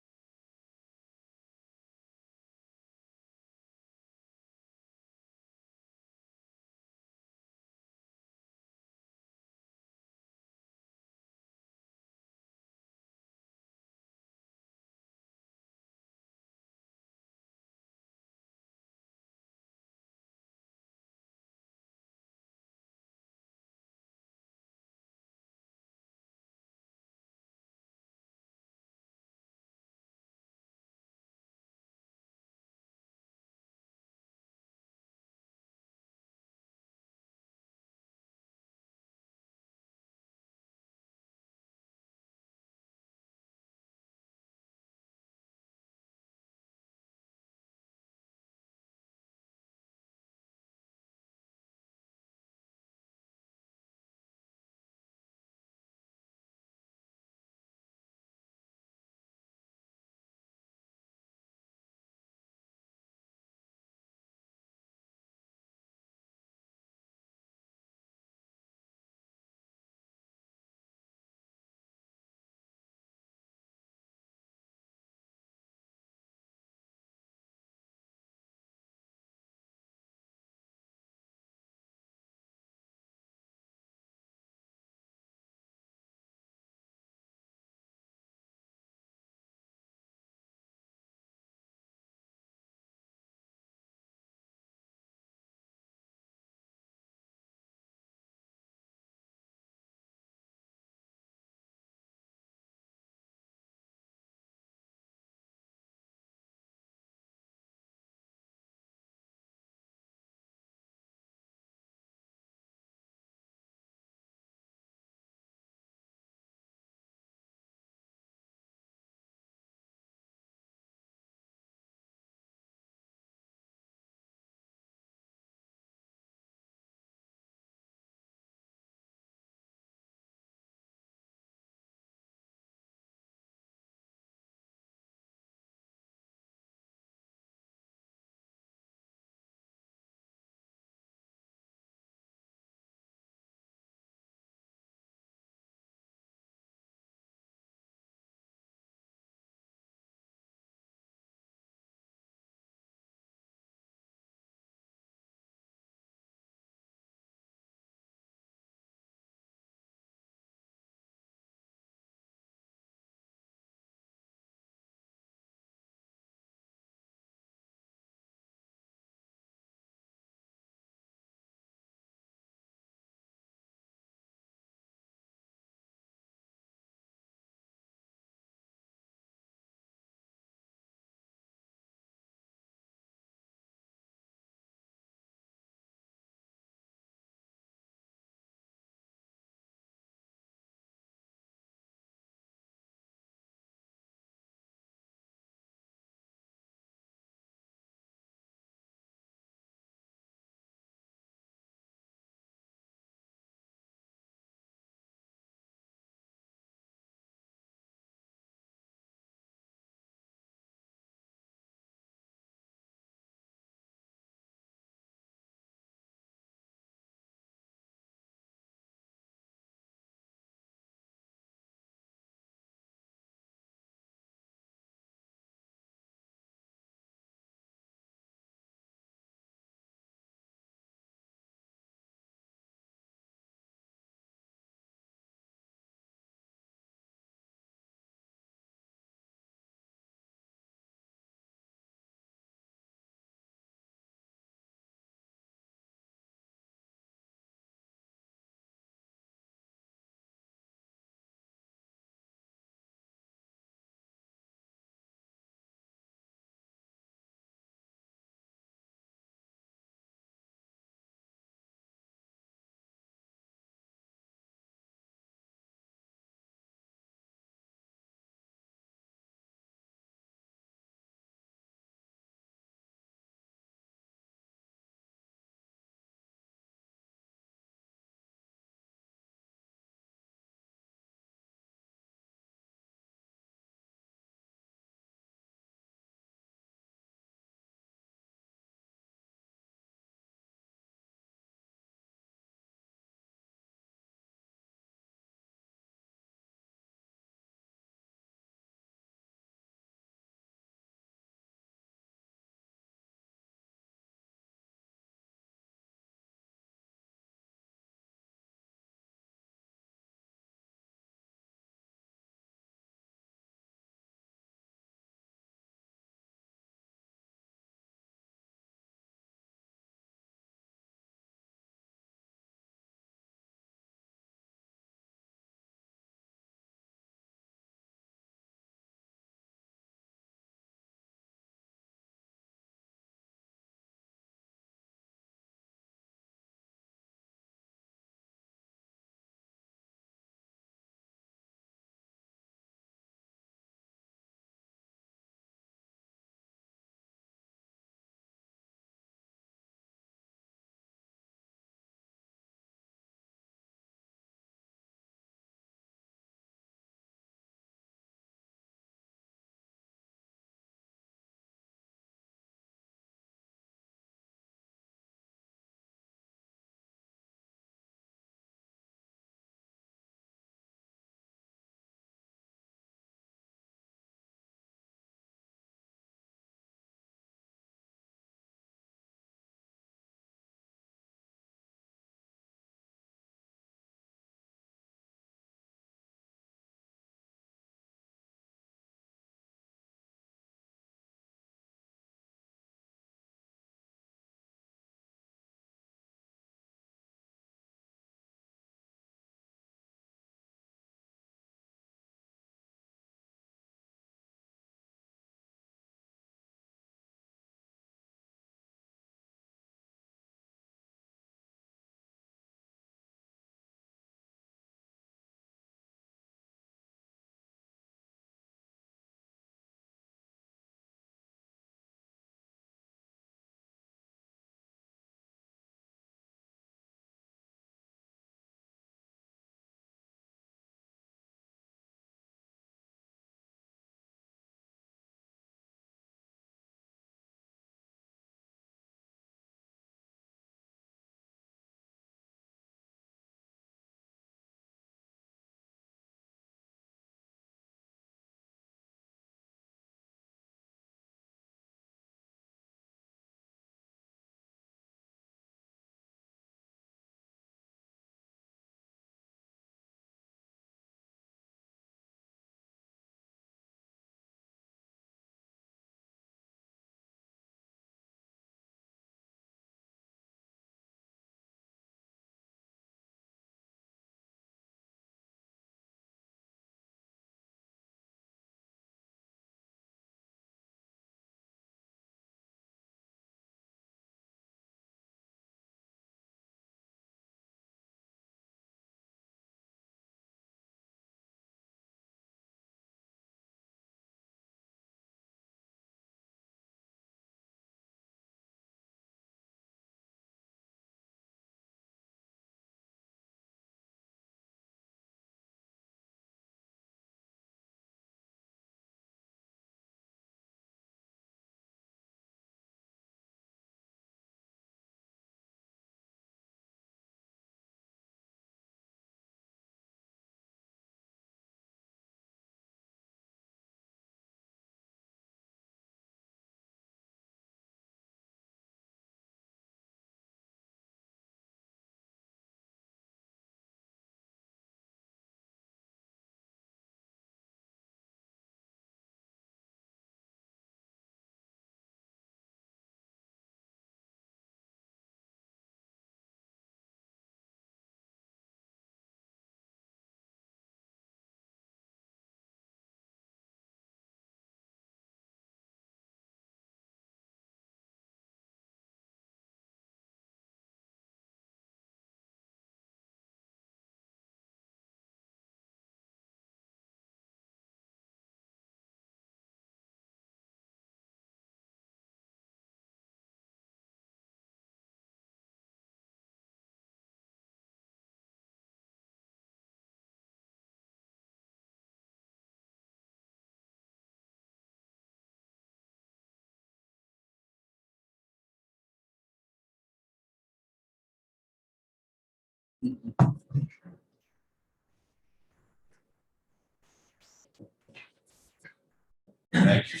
Thank you.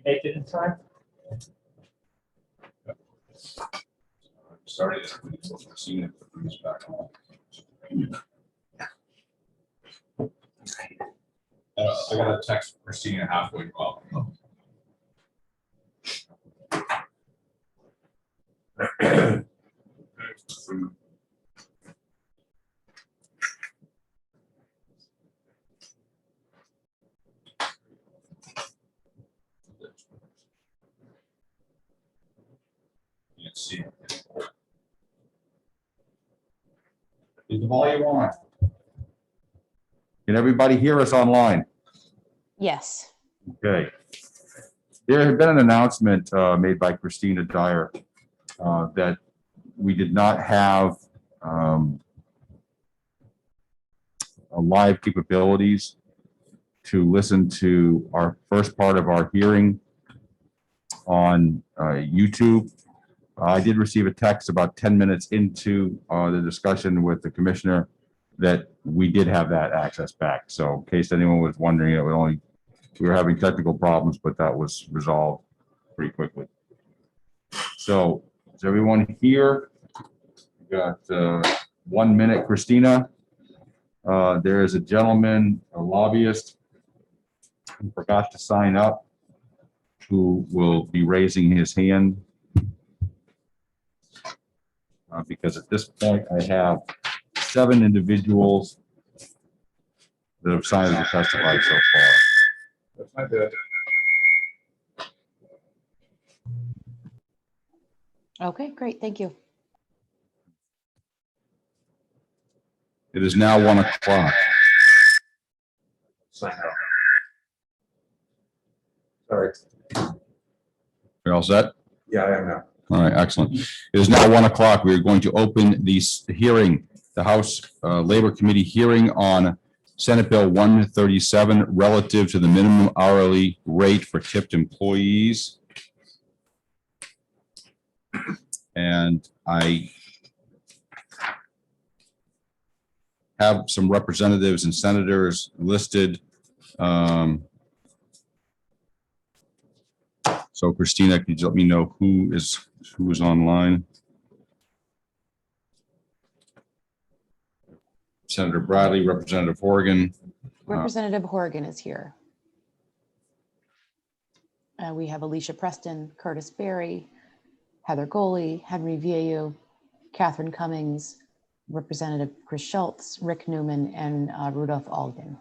Make it in time. Started. Seeing it, put this back on. I got a text for Christina halfway up. Can't see it. Is the volume on? Can everybody hear us online? Yes. Okay. There had been an announcement made by Christina Dyer that we did not have live capabilities to listen to our first part of our hearing on YouTube. I did receive a text about 10 minutes into the discussion with the commissioner that we did have that access back. So in case anyone was wondering, we were having technical problems, but that was resolved pretty quickly. So is everyone here? We got 1 minute, Christina. There is a gentleman, a lobbyist, who forgot to sign up, who will be raising his hand. Because at this point, I have 7 individuals that have signed to testify so far. That's my bad. Okay, great. Thank you. It is now 1 o'clock. Sign up. Sorry. You're all set? Yeah, I am now. All right, excellent. It is now 1 o'clock. We are going to open the hearing, the House Labor Committee hearing on Senate Bill 137 relative to the minimum hourly rate for tipped employees. And I have some representatives and senators listed. So Christina, could you let me know who is online? Senator Bradley, Representative Horgan. Representative Horgan is here. We have Alicia Preston, Curtis Berry, Heather Goley, Henry Vieju, Catherine Cummings, Representative Chris Schultz, Rick Newman, and Rudolph Alden.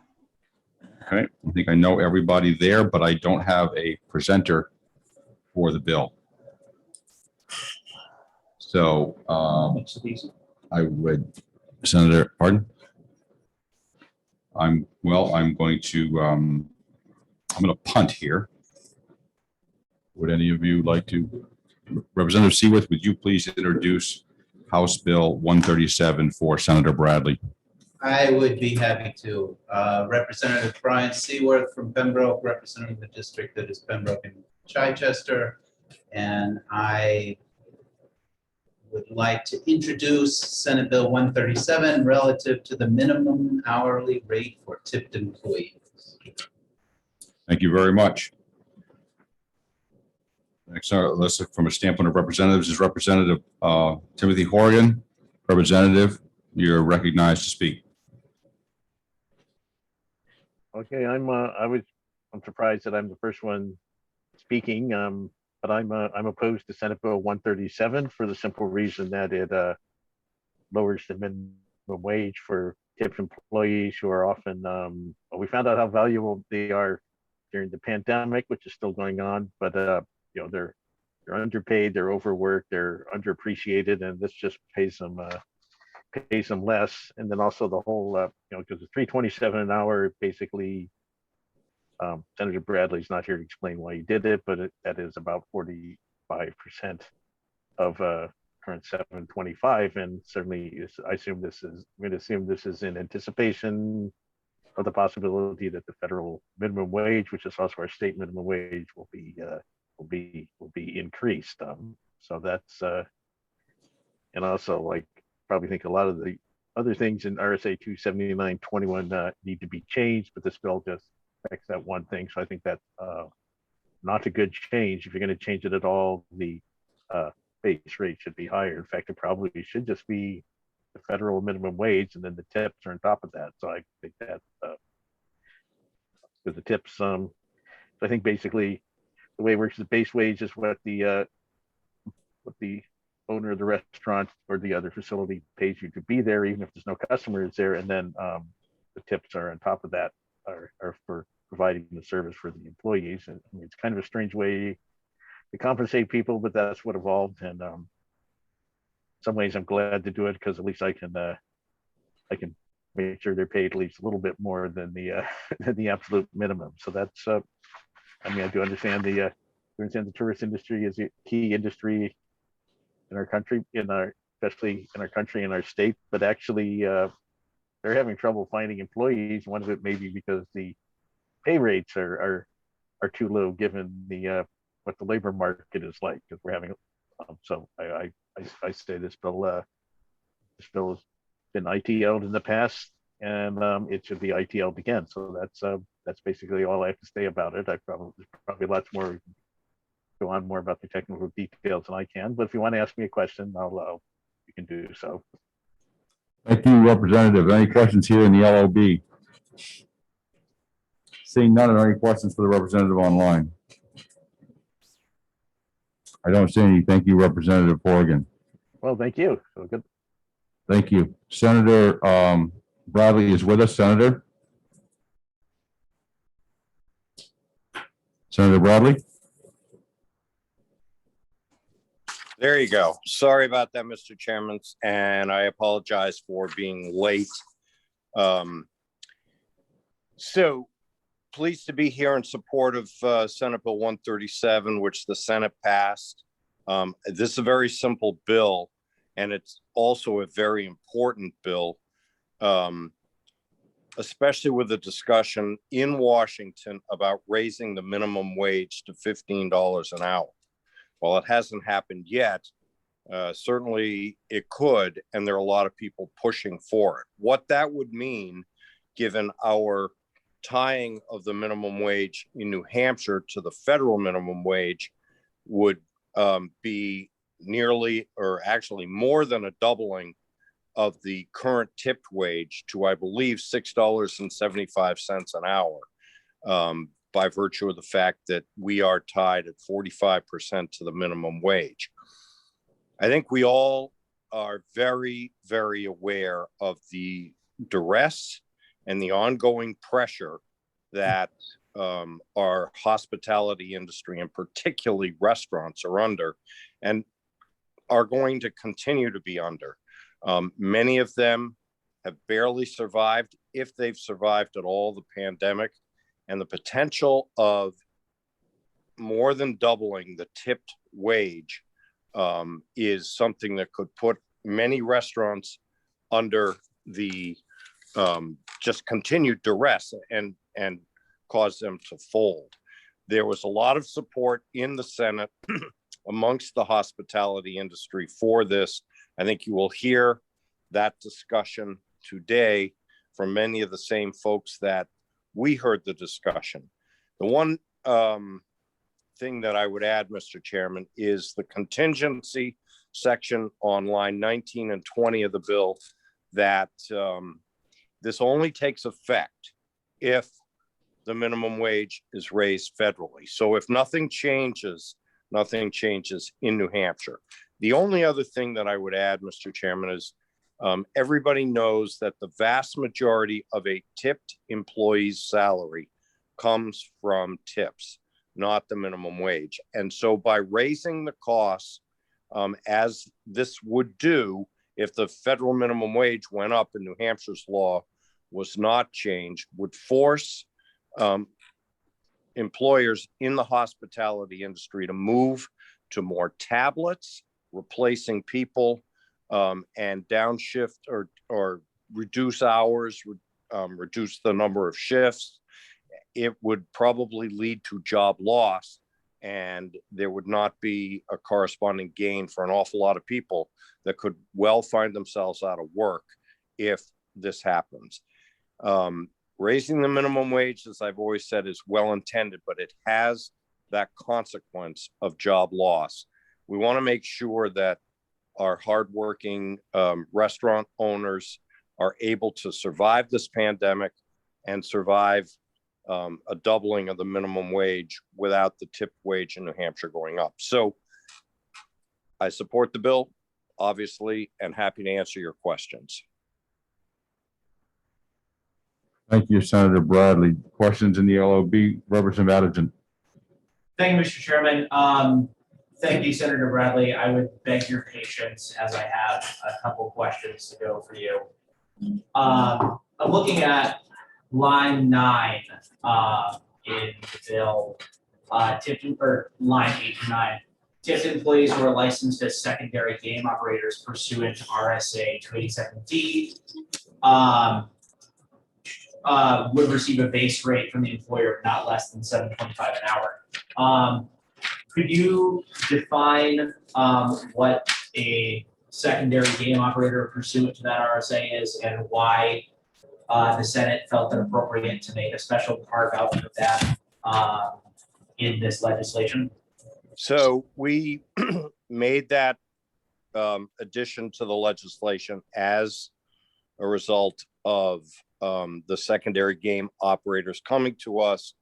Okay, I think I know everybody there, but I don't have a presenter for the bill. So I would, Senator, pardon? I'm going to punt here. Would any of you like to? Representative Seaworth, would you please introduce House Bill 137 for Senator Bradley? I would be happy to. Representative Brian Seaworth from Pembroke, representing the district that is Pembroke and Chichester. And I would like to introduce Senate Bill 137 relative to the minimum hourly rate for tipped employees. Thank you very much. Next, let's look from a standpoint of representatives is Representative Timothy Horgan. Representative, you're recognized to speak. Okay, I'm surprised that I'm the first one speaking, but I'm opposed to Senate Bill 137 for the simple reason that it lowers the minimum wage for tipped employees who are often, we found out how valuable they are during the pandemic, which is still going on, but they're underpaid, they're overworked, they're underappreciated, and this just pays them less. And then also the whole, because the $3.27 an hour, basically, Senator Bradley's not here to explain why he did it, but that is about 45% of current 725, and certainly I'm going to assume this is in anticipation of the possibility that the federal minimum wage, which is also our state minimum wage, will be increased. So that's and also, like probably think a lot of the other things in RSA 279-21 need to be changed, but this bill just affects that one thing. So I think that's not a good change. If you're going to change it at all, the base rate should be higher. In fact, it probably should just be the federal minimum wage, and then the tips are on top of that. So I think that with the tips, I think basically the way it works is the base wage is what the owner of the restaurant or the other facility pays you to be there, even if there's no customers there, and then the tips are on top of that, are for providing the service for the employees. And I mean, it's kind of a strange way to compensate people, but that's what evolved. And in some ways, I'm glad to do it because at least I can make sure they're paid at least a little bit more than the absolute minimum. So that's I mean, I do understand the tourist industry is a key industry in our country, especially in our country and our state, but actually they're having trouble finding employees. One of it may be because the pay rates are too low given the what the labor market is like, because we're having so I say this bill has been ITL'd in the past, and it should be ITL'd again. So that's basically all I have to say about it. There's probably lots more, go on more about the technical details than I can, but if you want to ask me a question, you can do so. Thank you, Representative. Any questions here in the LOB? Seeing none, are there any questions for the representative online? I don't see any. Thank you, Representative Horgan. Well, thank you. So good. Thank you. Senator Bradley is with us. Senator Bradley? There you go. Sorry about that, Mr. Chairman, and I apologize for being late. So pleased to be here in support of Senate Bill 137, which the Senate passed. This is a very simple bill, and it's also a very important bill, especially with the discussion in Washington about raising the minimum wage to $15 an hour. While it hasn't happened yet, certainly it could, and there are a lot of people pushing for it. What that would mean, given our tying of the minimum wage in New Hampshire to the federal minimum wage, would be nearly, or actually more than a doubling of the current tipped wage to, I believe, $6.75 an hour, by virtue of the fact that we are tied at 45% to the minimum wage. I think we all are very, very aware of the duress and the ongoing pressure that our hospitality industry, and particularly restaurants, are under and are going to continue to be under. Many of them have barely survived, if they've survived at all, the pandemic, and the potential of more than doubling the tipped wage is something that could put many restaurants under the just continued duress and cause them to fold. There was a lot of support in the Senate amongst the hospitality industry for this. I think you will hear that discussion today from many of the same folks that we heard the discussion. The one thing that I would add, Mr. Chairman, is the contingency section on line 19 and 20 of the bill, that this only takes effect if the minimum wage is raised federally. So if nothing changes in New Hampshire. The only other thing that I would add, Mr. Chairman, is everybody knows that the vast majority of a tipped employee's salary comes from tips, not the minimum wage. And so by raising the costs, as this would do if the federal minimum wage went up and New Hampshire's law was not changed, would force employers in the hospitality industry to move to more tablets, replacing people, and downshift or reduce hours, reduce the number of shifts. It would probably lead to job loss and there would not be a corresponding gain for an awful lot of people that could well find themselves out of work if this happens. Raising the minimum wage, as I've always said, is well intended, but it has that consequence of job loss. We want to make sure that our hardworking restaurant owners are able to survive this pandemic and survive a doubling of the minimum wage without the tipped wage in New Hampshire going up. So I support the bill, obviously, and happy to answer your questions. Thank you, Senator Bradley. Questions in the LOB, Representative Adeljin. Thank you, Mr. Chairman. Thank you, Senator Bradley. I would beg your patience as I have a couple questions to go for you. I'm looking at line 9 in the bill, or line 8 to 9. Tipped employees who are licensed as secondary game operators pursuant to RSA 287D would receive a base rate from the employer of not less than $7.25 an hour. Could you define what a secondary game operator pursuant to that RSA is, and why the Senate felt it appropriate to make a special carve out of that in this legislation? So we made that addition to the legislation as a result of the secondary game operators coming to us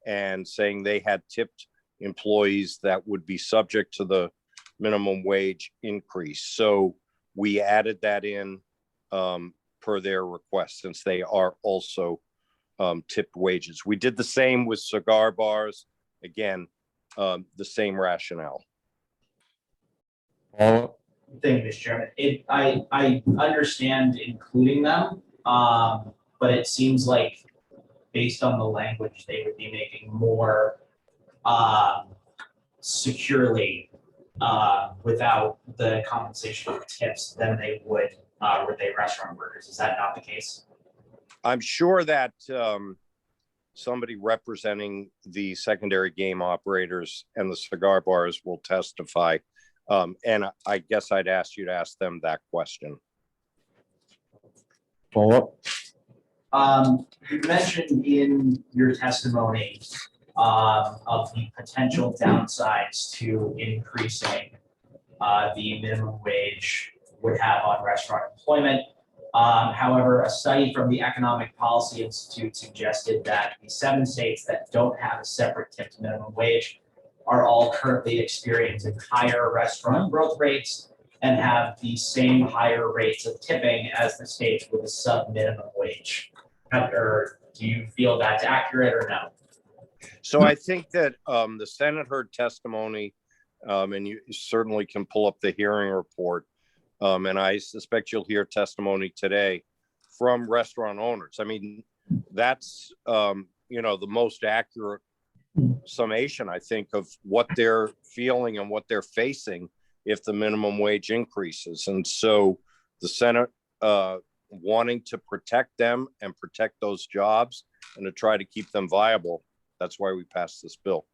and saying they had tipped employees that would be subject to the minimum wage increase. So we added that in per their request, since they are also tipped wages. We did the same with cigar bars. Again, the same rationale. Thank you, Mr. Chairman. I understand including them, but it seems like based on the language, they would be making more securely without the compensation of tips than they would were they restaurant workers. Is that not the case? I'm sure that somebody representing the secondary game operators and the cigar bars will testify. And I guess I'd ask you to ask them that question. Follow up. You mentioned in your testimony of the potential downsides to increasing the minimum wage would have on restaurant employment. However, a study from the Economic Policy Institute suggested that the 7 states that don't have a separate tipped minimum wage are all currently experiencing higher restaurant growth rates and have the same higher rates of tipping as the states with a sub-minimum wage. Or do you feel that's accurate or no? So I think that the Senate heard testimony, and you certainly can pull up the hearing report. And I suspect you'll hear testimony today from restaurant owners. I mean, that's, the most accurate summation, I think, of what they're feeling and what they're facing if the minimum wage increases. And so the Senate wanting to protect them and protect those jobs and to try to keep them viable, that's why we passed this bill.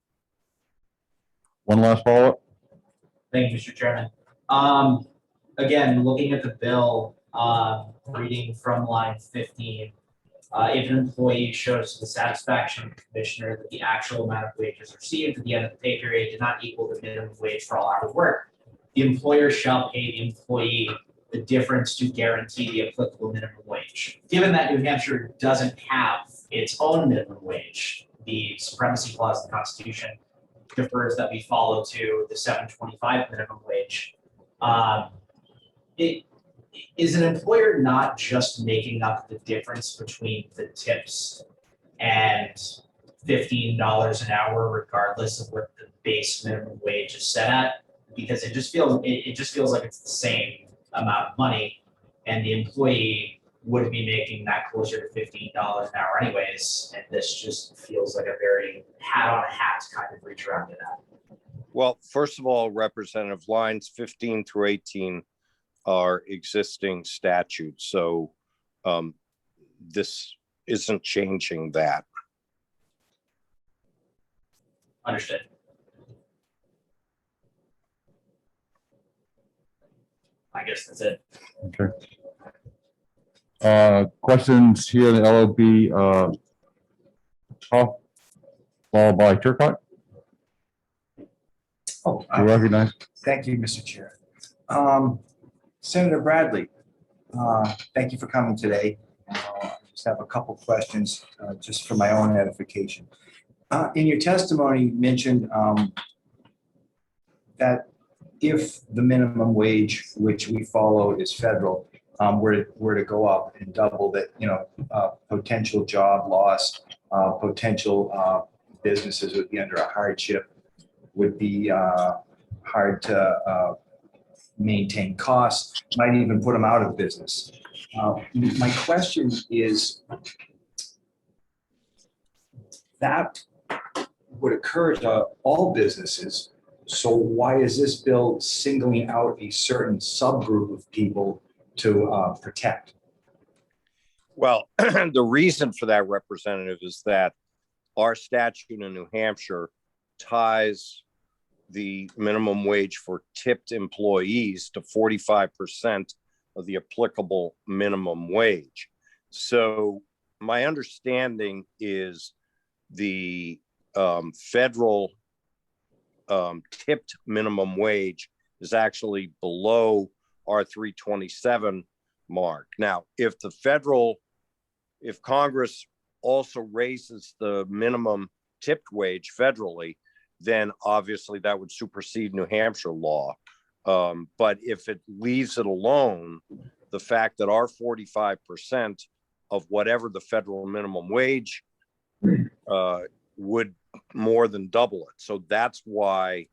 One last follow-up. Thank you, Mr. Chairman. Again, looking at the bill, reading from line 15, if an employee shows to the satisfaction of the commissioner that the actual amount of wages received at the end of the pay period did not equal the minimum wage for all hours worked, the employer shall pay the employee the difference to guarantee the applicable minimum wage. Given that New Hampshire doesn't have its own minimum wage, the supremacy clause of the Constitution defers that we follow to the $7.25 minimum wage. Is an employer not just making up the difference between the tips and $15 an hour, regardless of what the base minimum wage is set at? Because it just feels like it's the same amount of money, and the employee would be making that closer to $15 an hour anyways. And this just feels like a very hat on a hat kind of reach around to that. Well, first of all, Representative, lines 15 through 18 are existing statutes. So this isn't changing that. Understood. I guess that's it. Okay. Questions here in the LOB, followed by Turcott. Oh, You recognize? thank you, Mr. Chair. Senator Bradley, thank you for coming today. I just have a couple questions just for my own edification. In your testimony, you mentioned that if the minimum wage, which we follow is federal, were to go up and double that, potential job loss, potential businesses would be under a hardship, would be hard to maintain costs, might even put them out of business. My question is, that would occur to all businesses. So why is this bill singling out a certain subgroup of people to protect? Well, the reason for that, Representative, is that our statute in New Hampshire ties the minimum wage for tipped employees to 45% of the applicable minimum wage. So my understanding is the federal tipped minimum wage is actually below our 327 mark. Now, if Congress also raises the minimum tipped wage federally, then obviously that would supersede New Hampshire law. But if it leaves it alone, the fact that our 45% of whatever the federal minimum wage would more than double it. So that's why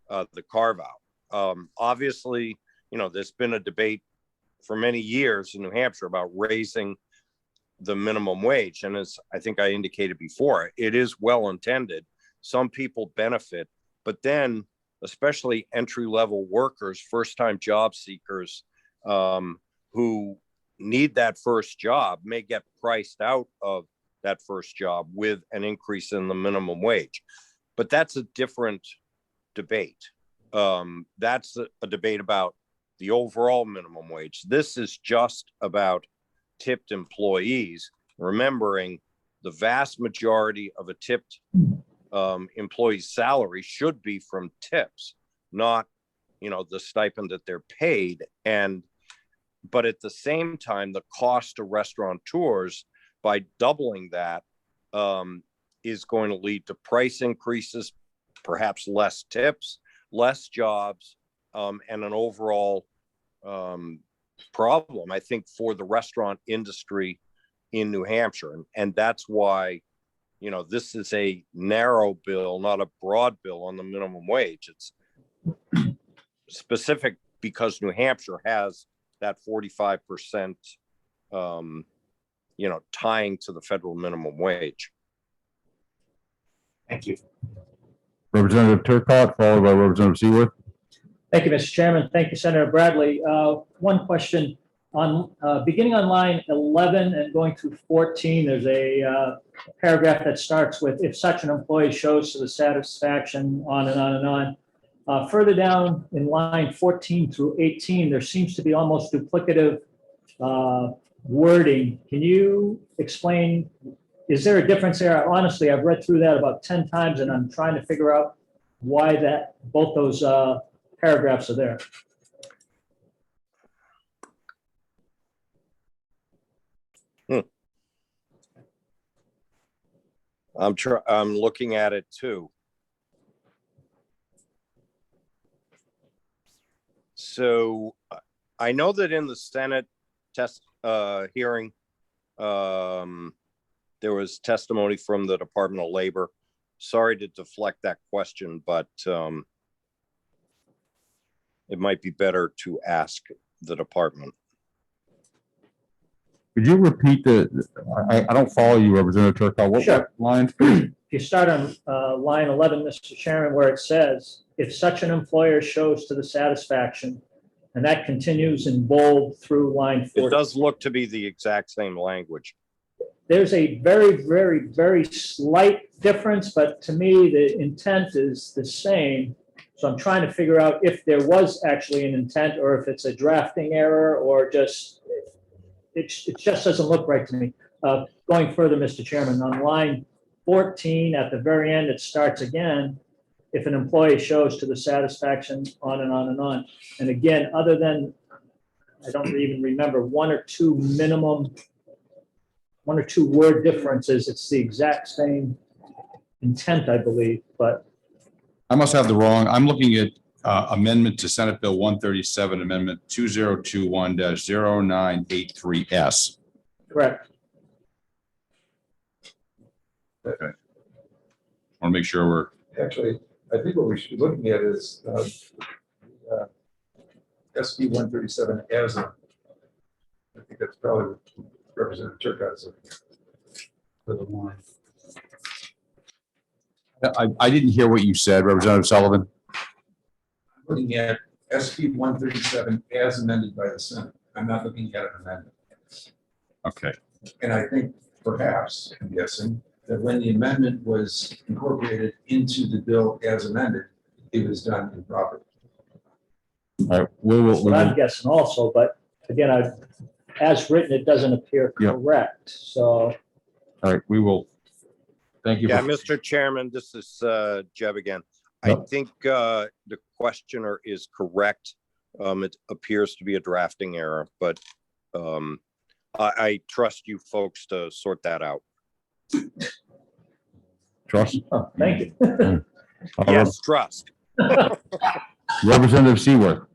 the carve out. Obviously, there's been a debate for many years in New Hampshire about raising the minimum wage. And as I think I indicated before, it is well intended. Some people benefit, but then especially entry-level workers, first-time job seekers who need that first job may get priced out of that first job with an increase in the minimum wage. But that's a different debate. That's a debate about the overall minimum wage. This is just about tipped employees, remembering the vast majority of a tipped employee's salary should be from tips, not the stipend that they're paid. But at the same time, the cost to restaurateurs by doubling that is going to lead to price increases, perhaps less tips, less jobs, and an overall problem, I think, for the restaurant industry in New Hampshire. And that's why this is a narrow bill, not a broad bill on the minimum wage. It's specific because New Hampshire has that 45%, tying to the federal minimum wage. Thank you. Representative Turcott, followed by Representative Seaworth. Thank you, Mr. Chairman. Thank you, Senator Bradley. One question on beginning on line 11 and going through 14, there's a paragraph that starts with, if such an employee shows to the satisfaction, on and on and on. Further down in line 14 through 18, there seems to be almost duplicative wording. Can you explain, is there a difference there? Honestly, I've read through that about 10 times and I'm trying to figure out why both those paragraphs are there. I'm looking at it too. So I know that in the Senate hearing, there was testimony from the Department of Labor. Sorry to deflect that question, but it might be better to ask the department. Could you repeat I don't follow you, Representative Turcott. What line? If you start on line 11, Mr. Chairman, where it says, if such an employer shows to the satisfaction, and that continues in bold through line 14. It does look to be the exact same language. There's a very, very, very slight difference, but to me, the intent is the same. So I'm trying to figure out if there was actually an intent or if it's a drafting error or just, it just doesn't look right to me. Going further, Mr. Chairman, on line 14 at the very end, it starts again. If an employee shows to the satisfaction, on and on and on. And again, other than, I don't even remember, one or two word differences, it's the exact same intent, I believe, but I must have the wrong, I'm looking at amendment to Senate Bill 137, Amendment 2021-0983S. correct. Okay. Want to make sure we're. Actually, I think what we should be looking at is SB 137 as a, I think that's probably what Representative Turcott is looking at. For the line. I didn't hear what you said, Representative Sullivan. I'm looking at SB 137 as amended by the Senate. I'm not looking at an amendment. Okay. And I think perhaps, I'm guessing, that when the amendment was incorporated into the bill as amended, it was done improperly. All right. We'll I'm guessing also, but again, as written, it doesn't appear correct, so. All right, we will. Thank you. Yeah, Mr. Chairman, this is Jeb again. I think the questioner is correct. It appears to be a drafting error, but I trust you folks to sort that out. Trust. Oh, thank you. Yes, trust. Representative Seaworth.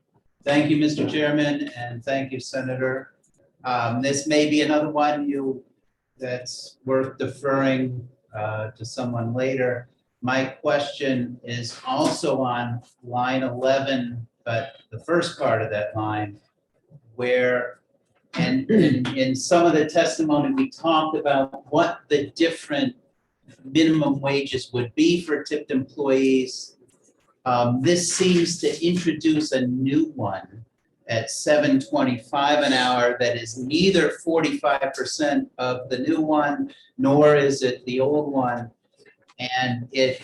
Thank you, Mr. Chairman, and thank you, Senator. This may be another one that's worth deferring to someone later. My question is also on line 11, but the first part of that line, where, and in some of the testimony, we talked about what the different minimum wages would be for tipped employees. This seems to introduce a new one at $7.25 an hour that is neither 45% of the new one, nor is it the old one. And it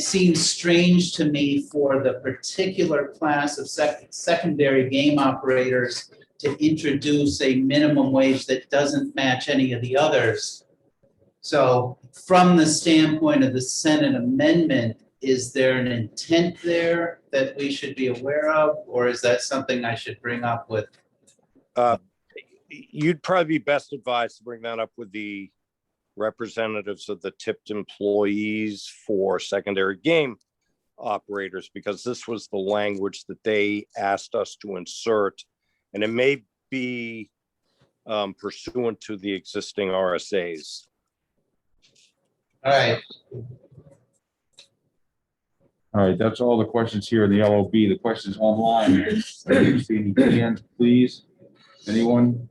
seems strange to me for the particular class of secondary game operators to introduce a minimum wage that doesn't match any of the others. So from the standpoint of the Senate amendment, is there an intent there that we should be aware of, or is that something I should bring up with? You'd probably be best advised to bring that up with the representatives of the tipped employees for secondary game operators, because this was the language that they asked us to insert, and it may be pursuant to the existing RSAs. All right. All right, that's all the questions here in the LOB. The questions online. Do you see any hands, please? Anyone?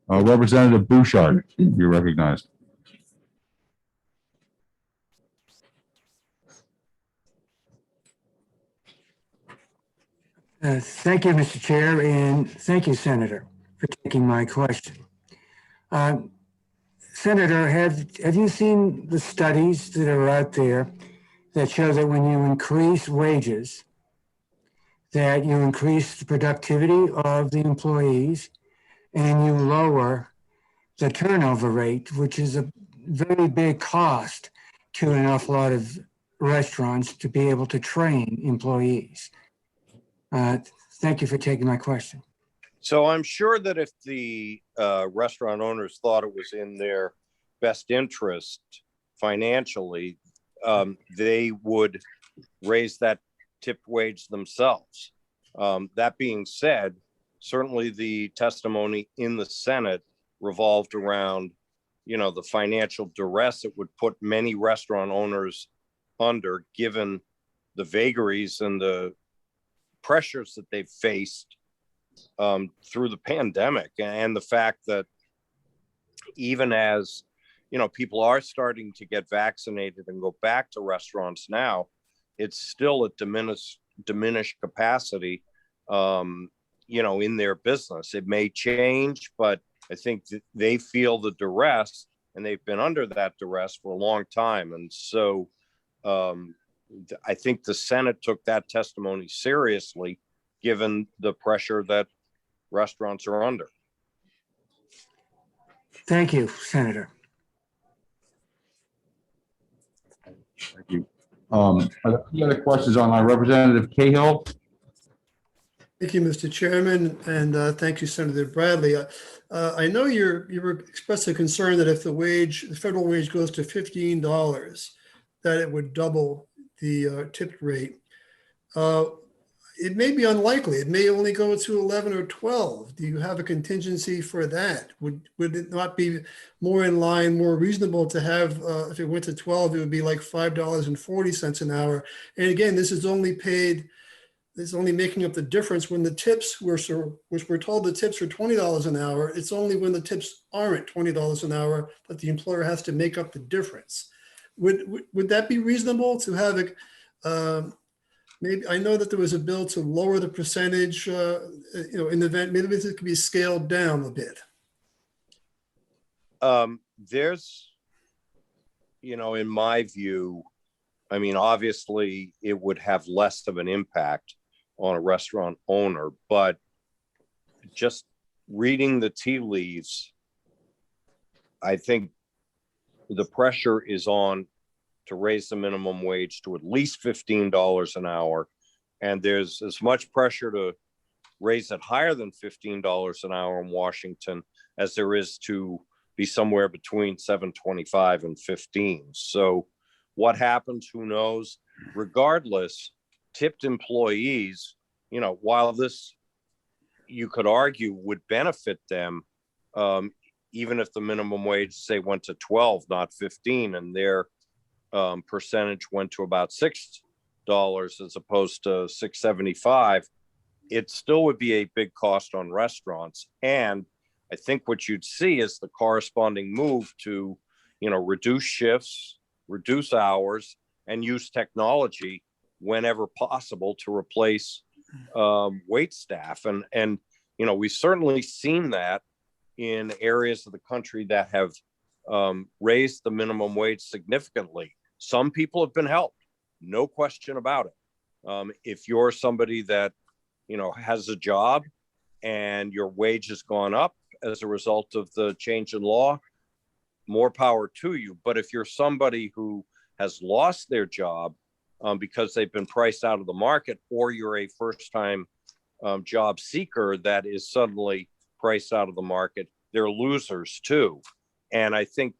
Representative Bouchard, you're recognized. Thank you, Mr. Chair, and thank you, Senator, for taking my question. Senator, have you seen the studies that are out there that show that when you increase wages, that you increase the productivity of the employees and you lower the turnover rate, which is a very big cost to an awful lot of restaurants to be able to train employees? Thank you for taking my question. So I'm sure that if the restaurant owners thought it was in their best interest financially, they would raise that tipped wage themselves. That being said, certainly the testimony in the Senate revolved around, the financial duress it would put many restaurant owners under, given the vagaries and the pressures that they've faced through the pandemic, and the fact that even as people are starting to get vaccinated and go back to restaurants now, it's still at diminished capacity in their business. It may change, but I think that they feel the duress, and they've been under that duress for a long time. And so I think the Senate took that testimony seriously, given the pressure that restaurants are under. Thank you, Senator. Thank you. Are there any other questions on our Representative Cahill? Thank you, Mr. Chairman, and thank you, Senator Bradley. I know you were expressing concern that if the federal wage goes to $15, that it would double the tip rate. It may be unlikely. It may only go to 11 or 12. Do you have a contingency for that? Would it not be more in line, more reasonable to have, if it went to 12, it would be like $5.40 an hour. And again, this is only paid, it's only making up the difference when the tips which we're told the tips are $20 an hour. It's only when the tips aren't $20 an hour that the employer has to make up the difference. Would that be reasonable to have it? Maybe I know that there was a bill to lower the percentage, in the event, maybe it could be scaled down a bit. There's, in my view, I mean, obviously it would have less of an impact on a restaurant owner, but just reading the tea leaves, I think the pressure is on to raise the minimum wage to at least $15 an hour. And there's as much pressure to raise it higher than $15 an hour in Washington as there is to be somewhere between $7.25 and $15. So what happens, who knows? Regardless, tipped employees, while this, you could argue, would benefit them, even if the minimum wage, say, went to 12, not 15, and their percentage went to about $6 as opposed to $6.75, it still would be a big cost on restaurants. And I think what you'd see is the corresponding move to, reduce shifts, reduce hours, and use technology whenever possible to replace wait staff. And we've certainly seen that in areas of the country that have raised the minimum wage significantly. Some people have been helped, no question about it. If you're somebody that, has a job and your wage has gone up as a result of the change in law, more power to you. But if you're somebody who has lost their job because they've been priced out of the market, or you're a first-time job seeker that is suddenly priced out of the market, they're losers too. And I think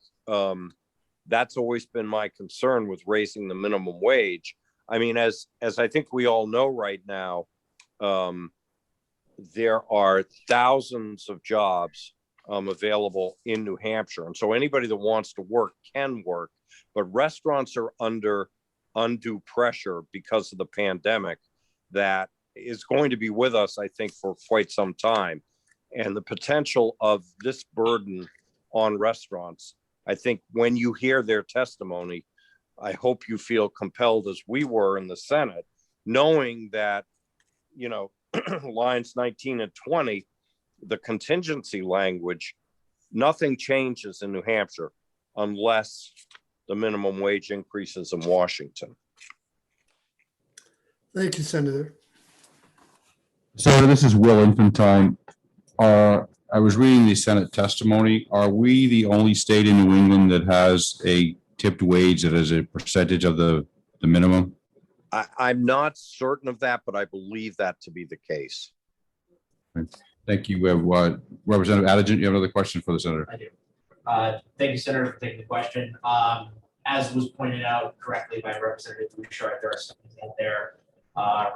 that's always been my concern with raising the minimum wage. I mean, as I think we all know right now, there are thousands of jobs available in New Hampshire. And so anybody that wants to work can work, but restaurants are under undue pressure because of the pandemic that is going to be with us, I think, for quite some time. And the potential of this burden on restaurants, I think when you hear their testimony, I hope you feel compelled, as we were in the Senate, knowing that, lines 19 and 20, the contingency language, nothing changes in New Hampshire unless the minimum wage increases in Washington. Thank you, Senator. So this is Will Infantine. I was reading the Senate testimony. Are we the only state in New England that has a tipped wage that is a percentage of the minimum? I'm not certain of that, but I believe that to be the case. Thank you. We have Representative Adigent. You have another question for the senator? I do. Thank you, Senator, for taking the question. As was pointed out correctly by Representative Bouchard, there are studies out there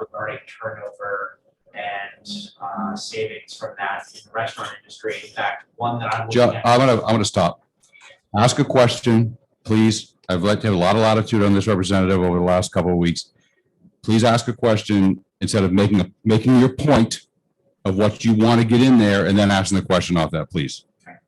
regarding turnover and savings from that in the restaurant industry. In fact, one that I'm looking at. I'm gonna stop. Ask a question, please. I've let you have a lot of latitude on this representative over the last couple of weeks. Please ask a question instead of making your point of what you want to get in there and then asking the question off that, please. Okay.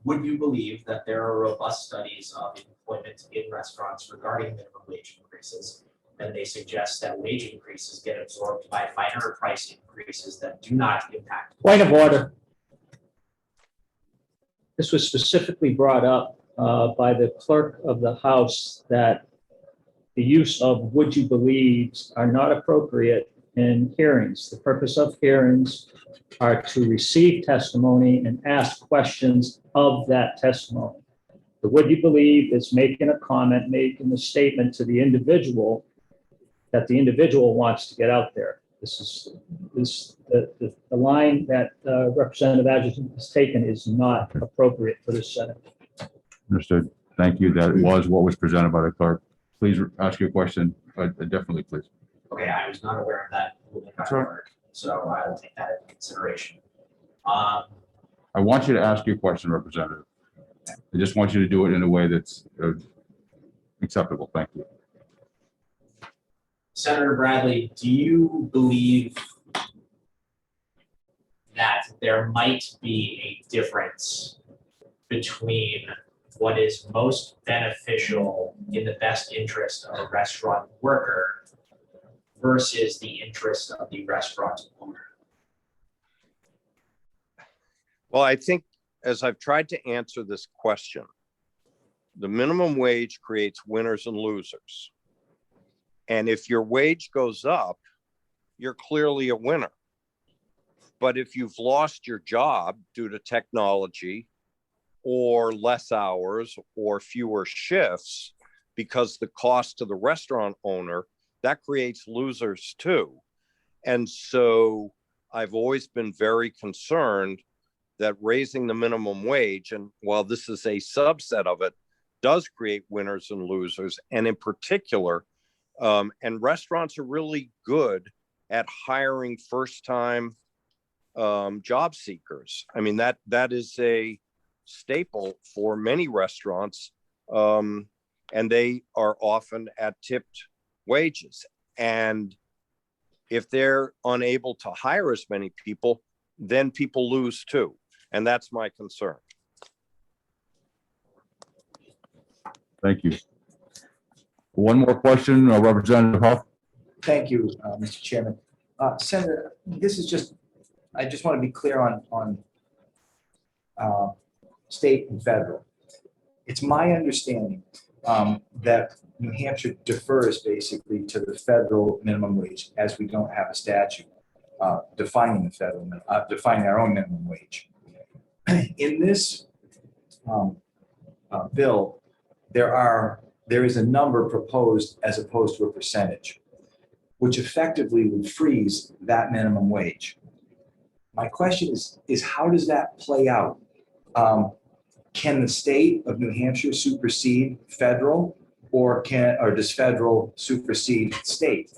Would you believe that there are robust studies of employment in restaurants regarding minimum wage increases? And they suggest that wage increases get absorbed by minor price increases that do not impact. Point of order. This was specifically brought up by the clerk of the House that the use of would you believes are not appropriate in hearings. The purpose of hearings are to receive testimony and ask questions of that testimony. The would you believe is making a comment, making a statement to the individual that the individual wants to get out there. This is the line that Representative Atchison has taken is not appropriate for this Senate. Understood. Thank you. That was what was presented by the clerk. Please ask your question. Definitely, please. Okay, I was not aware of that. That's right. So I will take that into consideration. I want you to ask your question, Representative. I just want you to do it in a way that's acceptable. Thank you. Senator Bradley, do you believe that there might be a difference between what is most beneficial in the best interest of a restaurant worker versus the interest of the restaurant owner? Well, I think as I've tried to answer this question, the minimum wage creates winners and losers. And if your wage goes up, you're clearly a winner. But if you've lost your job due to technology or less hours or fewer shifts because the cost to the restaurant owner, that creates losers too. And so I've always been very concerned that raising the minimum wage, and while this is a subset of it, does create winners and losers. And in particular, and restaurants are really good at hiring first-time job seekers. I mean, that is a staple for many restaurants, and they are often at tipped wages. And if they're unable to hire as many people, then people lose too. And that's my concern. Thank you. One more question, Representative Huff. Thank you, Mr. Chairman. Senator, this is just, I just want to be clear on state and federal. It's my understanding that New Hampshire defers basically to the federal minimum wage, as we don't have a statute defining the federal, defining our own minimum wage. In this bill, there is a number proposed as opposed to a percentage, which effectively would freeze that minimum wage. My question is how does that play out? Can the state of New Hampshire supersede federal, or does federal supersede state?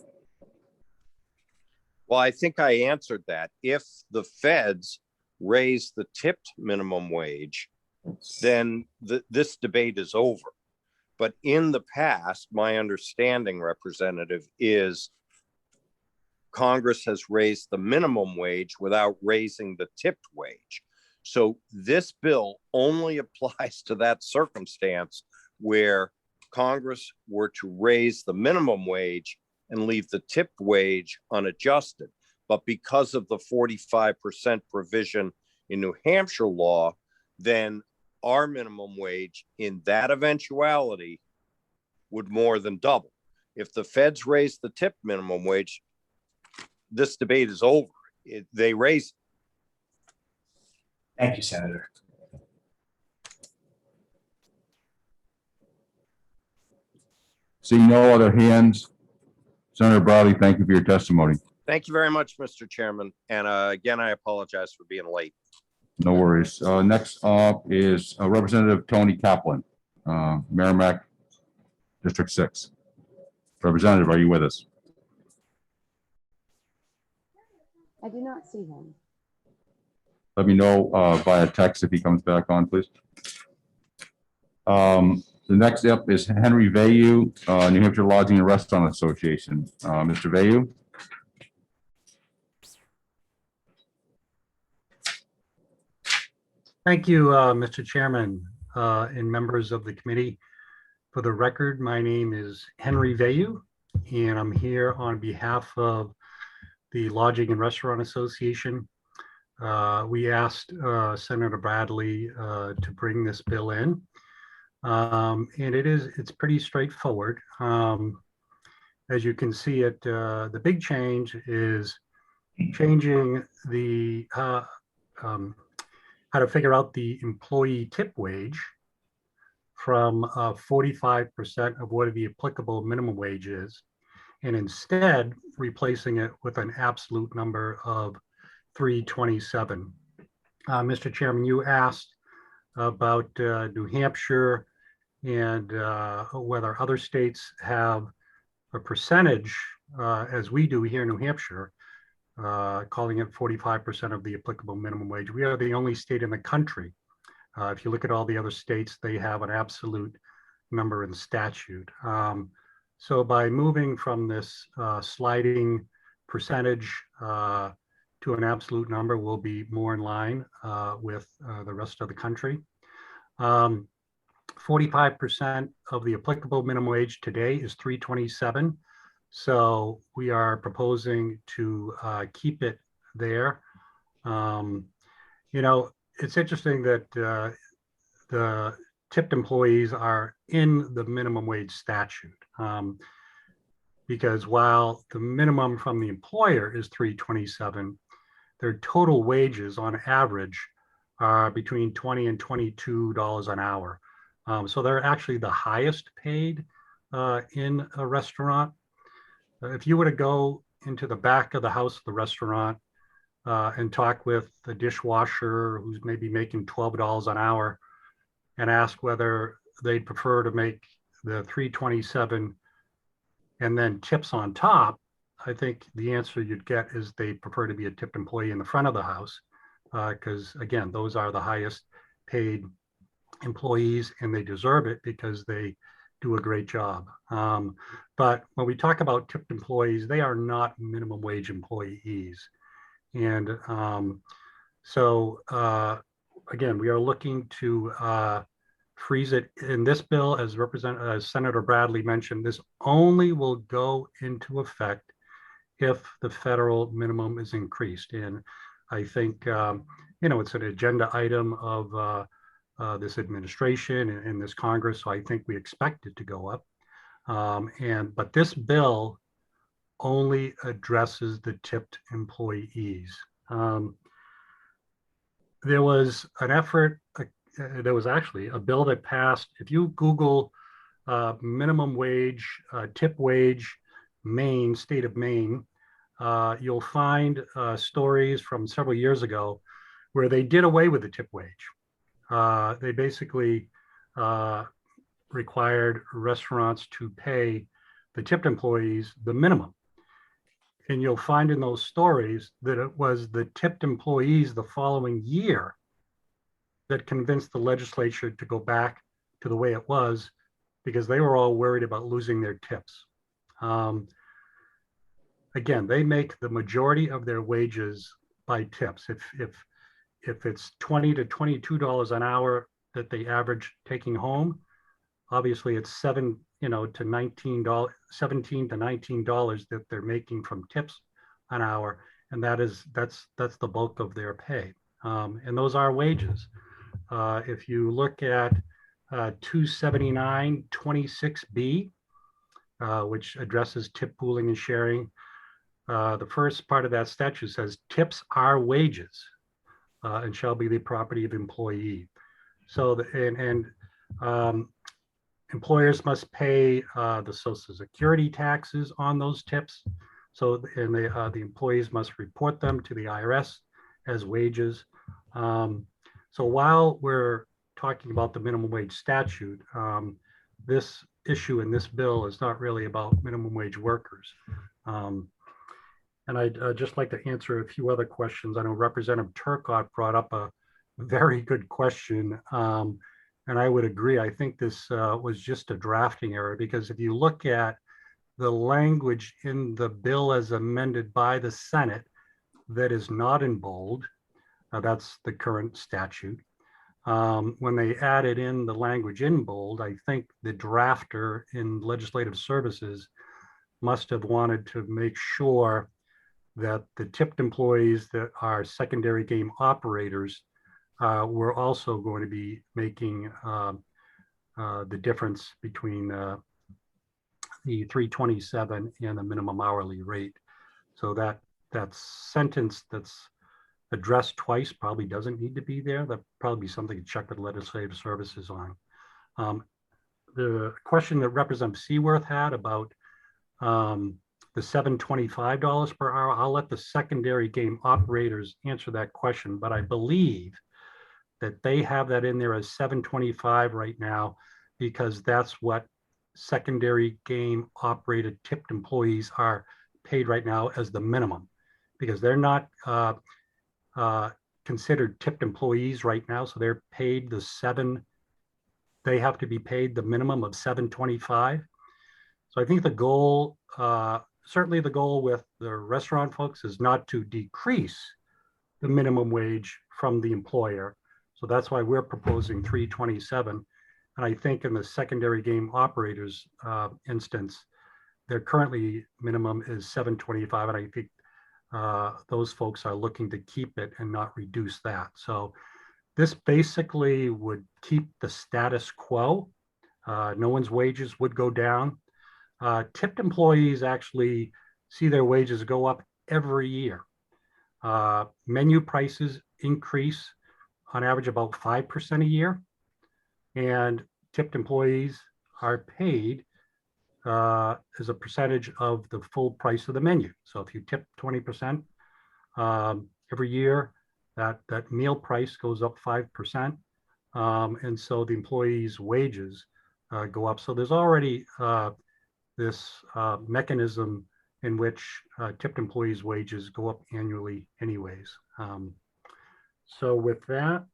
Well, I think I answered that. If the feds raise the tipped minimum wage, then this debate is over. But in the past, my understanding, Representative, is Congress has raised the minimum wage without raising the tipped wage. So this bill only applies to that circumstance where Congress were to raise the minimum wage and leave the tipped wage unadjusted. But because of the 45% provision in New Hampshire law, then our minimum wage in that eventuality would more than double. If the feds raise the tip minimum wage, this debate is over. They raise it. Thank you, Senator. Seeing no other hands, Senator Bradley, thank you for your testimony. Thank you very much, Mr. Chairman. And again, I apologize for being late. No worries. Next up is Representative Tony Kaplan, Merrimack District 6. Representative, are you with us? I do not see him. Let me know via text if he comes back on, please. The next up is Henry Vayu, New Hampshire Lodging and Restaurant Association. Mr. Vayu. Thank you, Mr. Chairman and members of the committee. For the record, my name is Henry Vayu, and I'm here on behalf of the Lodging and Restaurant Association. We asked Senator Bradley to bring this bill in, and it's pretty straightforward. as you can see it, the big change is changing the how to figure out the employee tip wage from 45% of what the applicable minimum wage is, and instead replacing it with an absolute number of $3.27. Mr. Chairman, you asked about New Hampshire and whether other states have a percentage, as we do here in New Hampshire, calling it 45% of the applicable minimum wage. We are the only state in the country. If you look at all the other states, they have an absolute number in statute. So by moving from this sliding percentage to an absolute number, we'll be more in line with the rest of the country. 45% of the applicable minimum wage today is $3.27. So we are proposing to keep it there. You know, it's interesting that the tipped employees are in the minimum wage statute, because while the minimum from the employer is $3.27, their total wages on average are between $20 and $22 an hour. So they're actually the highest paid in a restaurant. If you were to go into the back of the house of the restaurant and talk with the dishwasher who's maybe making $12 an hour and ask whether they'd prefer to make the $3.27 and then tips on top, I think the answer you'd get is they prefer to be a tipped employee in the front of the house, because again, those are the highest paid employees and they deserve it because they do a great job. But when we talk about tipped employees, they are not minimum wage employees. And again, we are looking to freeze it in this bill. As Senator Bradley mentioned, this only will go into effect if the federal minimum is increased. And I think, you know, it's an agenda item of this administration and this Congress, so I think we expect it to go up. But this bill only addresses the tipped employees. There was an effort, there was actually a bill that passed. If you Google minimum wage, tip wage, Maine, state of Maine, you'll find stories from several years ago where they did away with the tip wage. They basically required restaurants to pay the tipped employees the minimum. And you'll find in those stories that it was the tipped employees the following year that convinced the legislature to go back to the way it was, because they were all worried about losing their tips. Again, they make the majority of their wages by tips. If it's $20 to $22 an hour that they average taking home, obviously it's $17 to $19 that they're making from tips an hour, and that's the bulk of their pay, and those are wages. If you look at 279.26B, which addresses tip pooling and sharing, the first part of that statute says tips are wages and shall be the property of employee. So employers must pay the Social Security taxes on those tips. So the employees must report them to the IRS as wages. So while we're talking about the minimum wage statute, this issue in this bill is not really about minimum wage workers. And I'd just like to answer a few other questions. I know Representative Turcott brought up a very good question. And I would agree. I think this was just a drafting error, because if you look at the language in the bill as amended by the Senate that is not in bold, that's the current statute. When they added in the language in bold, I think the drafter in Legislative Services must have wanted to make sure that the tipped employees that are secondary game operators we're also going to be making the difference between the 327 and the minimum hourly rate. So that sentence that's addressed twice probably doesn't need to be there. That probably be something to check with legislative services on. The question that Representative Seaworth had about the $725 per hour, I'll let the secondary game operators answer that question, but I believe that they have that in there as $725 right now because that's what secondary game operated tipped employees are paid right now as the minimum, because they're not considered tipped employees right now. So they're paid they have to be paid the minimum of $725. So I think the goal, certainly the goal with the restaurant folks is not to decrease the minimum wage from the employer. So that's why we're proposing 327. And I think in the secondary game operators instance, their currently minimum is 725. And I think those folks are looking to keep it and not reduce that. So this basically would keep the status quo. No one's wages would go down. Tipped employees actually see their wages go up every year. Menu prices increase on average about 5% a year, and tipped employees are paid as a percentage of the full price of the menu. So if you tip 20% every year, that meal price goes up 5%. And so the employees' wages go up. So there's already this mechanism in which tipped employees' wages go up annually anyways. So with that,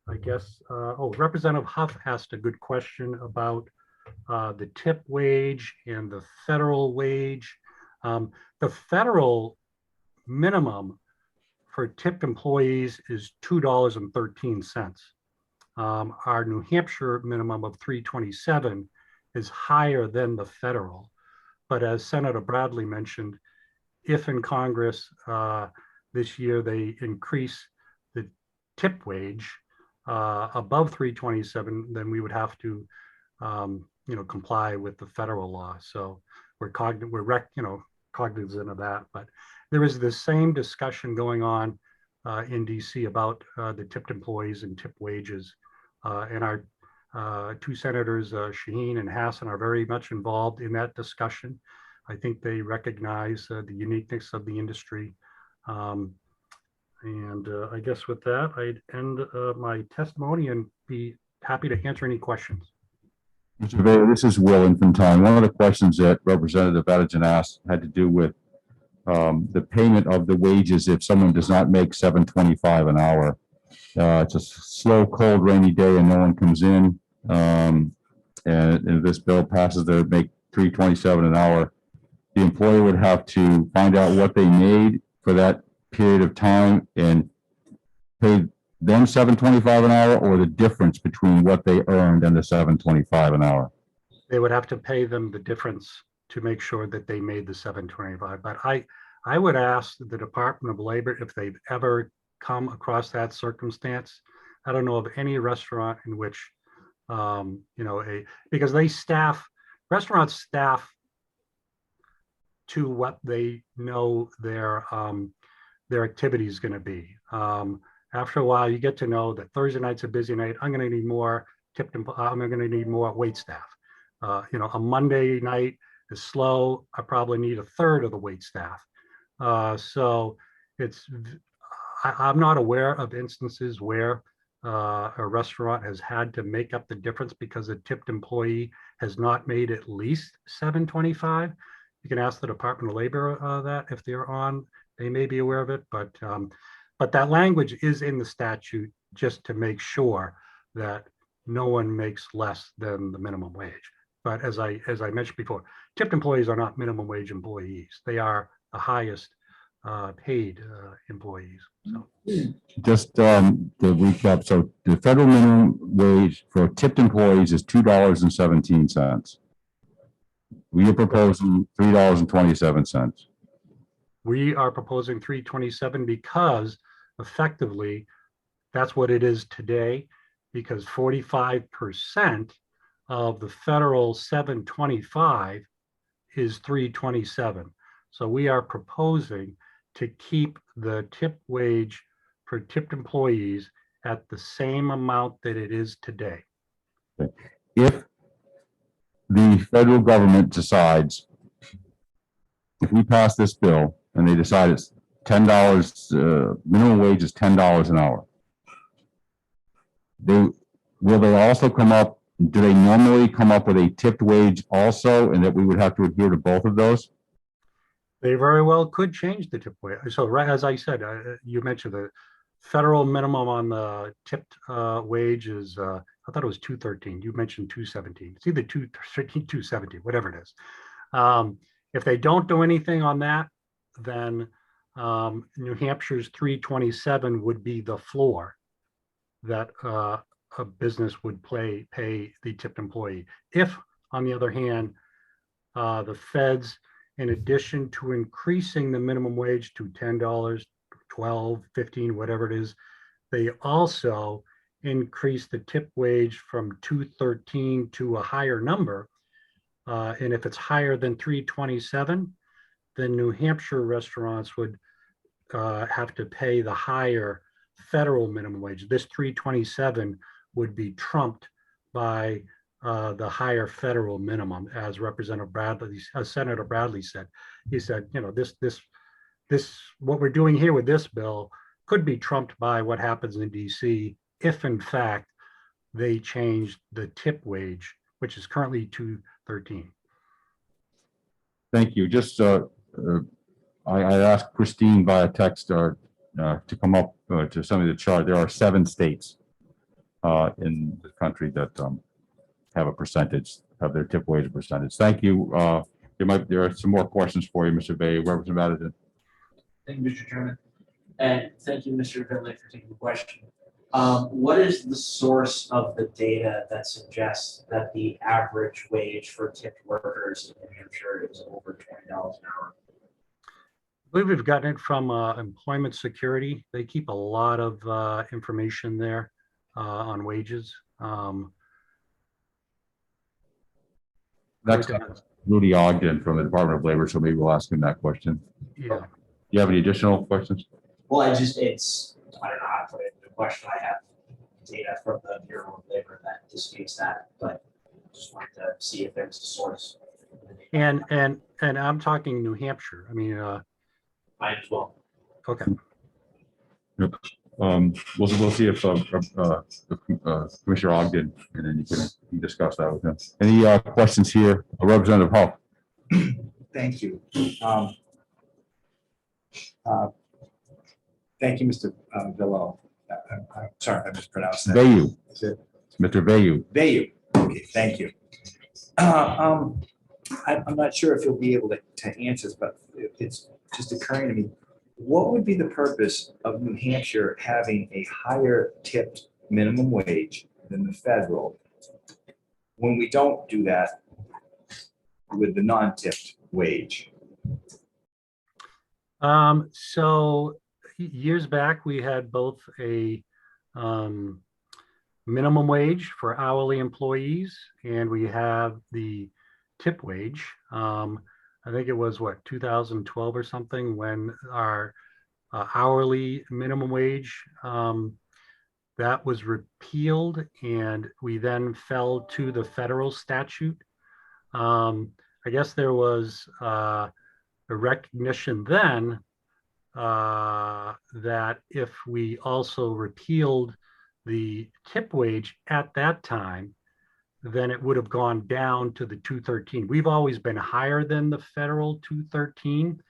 I guess, Representative Huff asked a good question about the tip wage and the federal wage. The federal minimum for tipped employees is $2.13. Our New Hampshire minimum of $3.27 is higher than the federal. But as Senator Bradley mentioned, if in Congress this year they increase the tip wage above $3.27, then we would have to comply with the federal law. So we're cognizant of that. But there is the same discussion going on in DC about the tipped employees and tip wages. And our two senators, Shaheen and Hassan, are very much involved in that discussion. I think they recognize the uniqueness of the industry. And I guess with that, I'd end my testimony and be happy to answer any questions. Mr. Vader, this is Will Infantine. One of the questions that Representative Adejan asked had to do with the payment of the wages if someone does not make $7.25 an hour. It's a slow, cold, rainy day and no one comes in. And if this bill passes, they make $3.27 an hour. The employer would have to find out what they made for that period of time and pay them $7.25 an hour, or the difference between what they earned and the $7.25 an hour. They would have to pay them the difference to make sure that they made the $7.25. But I would ask the Department of Labor if they've ever come across that circumstance. I don't know of any restaurant in which, because restaurants staff to what they know their activity is going to be. After a while, you get to know that Thursday night's a busy night. I'm going to need more I'm going to need more wait staff. A Monday night is slow. I probably need a third of the wait staff. So I'm not aware of instances where a restaurant has had to make up the difference because a tipped employee has not made at least $7.25. You can ask the Department of Labor that if they're on, they may be aware of it, but that language is in the statute just to make sure that no one makes less than the minimum wage. But as I mentioned before, tipped employees are not minimum wage employees. They are the highest paid employees. So. Just to recap, so the federal minimum wage for tipped employees is $2.17. We are proposing $3.27. We are proposing $3.27 because effectively that's what it is today, because 45% of the federal 725 is 327. So we are proposing to keep the tip wage for tipped employees at the same amount that it is today. If the federal government decides, if we pass this bill and they decide it's $10, minimum wage is $10 an hour, will they also come up, do they normally come up with a tipped wage also, and that we would have to adhere to both of those? They very well could change the tip wage. So right, as I said, you mentioned the federal minimum on the tipped wage is, I thought it was 213. You mentioned 217. It's either 213, 217, whatever it is. If they don't do anything on that, then New Hampshire's 327 would be the floor that a business would pay the tipped employee. If, on the other hand, the feds, in addition to increasing the minimum wage to $10, 12, 15, whatever it is, they also increase the tip wage from 213 to a higher number. And if it's higher than 327, then New Hampshire restaurants would have to pay the higher federal minimum wage. This 327 would be trumped by the higher federal minimum, as Representative Bradley, Senator Bradley said. He said, you know, this what we're doing here with this bill could be trumped by what happens in DC if, in fact, they change the tip wage, which is currently $213. Thank you. Just I asked Christine via text to come up to some of the chart. There are 7 states in the country that have a percentage of their tip wage percentage. Thank you. There are some more questions for you, Mr. Bay. Representative Addison. Thank you, Mr. Chairman. And thank you, Mr. Finley, for taking the question. What is the source of the data that suggests that the average wage for tipped workers in New Hampshire is over $20 an hour? I believe we've gotten it from Employment Security. They keep a lot of information there on wages. Next up is Rudy Ogden from the Department of Labor, so maybe we'll ask him that question. Yeah. Do you have any additional questions? Well, I don't know how to put it into a question. I have data from the Bureau of Labor that disputes that, but just wanted to see if there's a source. And I'm talking New Hampshire. I mean, I as well. Okay. Yep. We'll see if Commissioner Ogden, and then you can discuss that with him. Any questions here? Representative Hull. Thank you. Thank you, Mr. Villo. I'm sorry, I mispronounced that. Vayu. Is it Mr. Vayu. Vayu? Okay, thank you. I'm not sure if you'll be able to answer this, but it's just occurring to me. What would be the purpose of New Hampshire having a higher tipped minimum wage than the federal when we don't do that with the non-tipped wage? So years back, we had both a minimum wage for hourly employees, and we have the tip wage. I think it was 2012 or something, when our hourly minimum wage that was repealed, and we then fell to the federal statute. I guess there was a recognition then that if we also repealed the tip wage at that time, then it would have gone down to the 213. We've always been higher than the federal 213.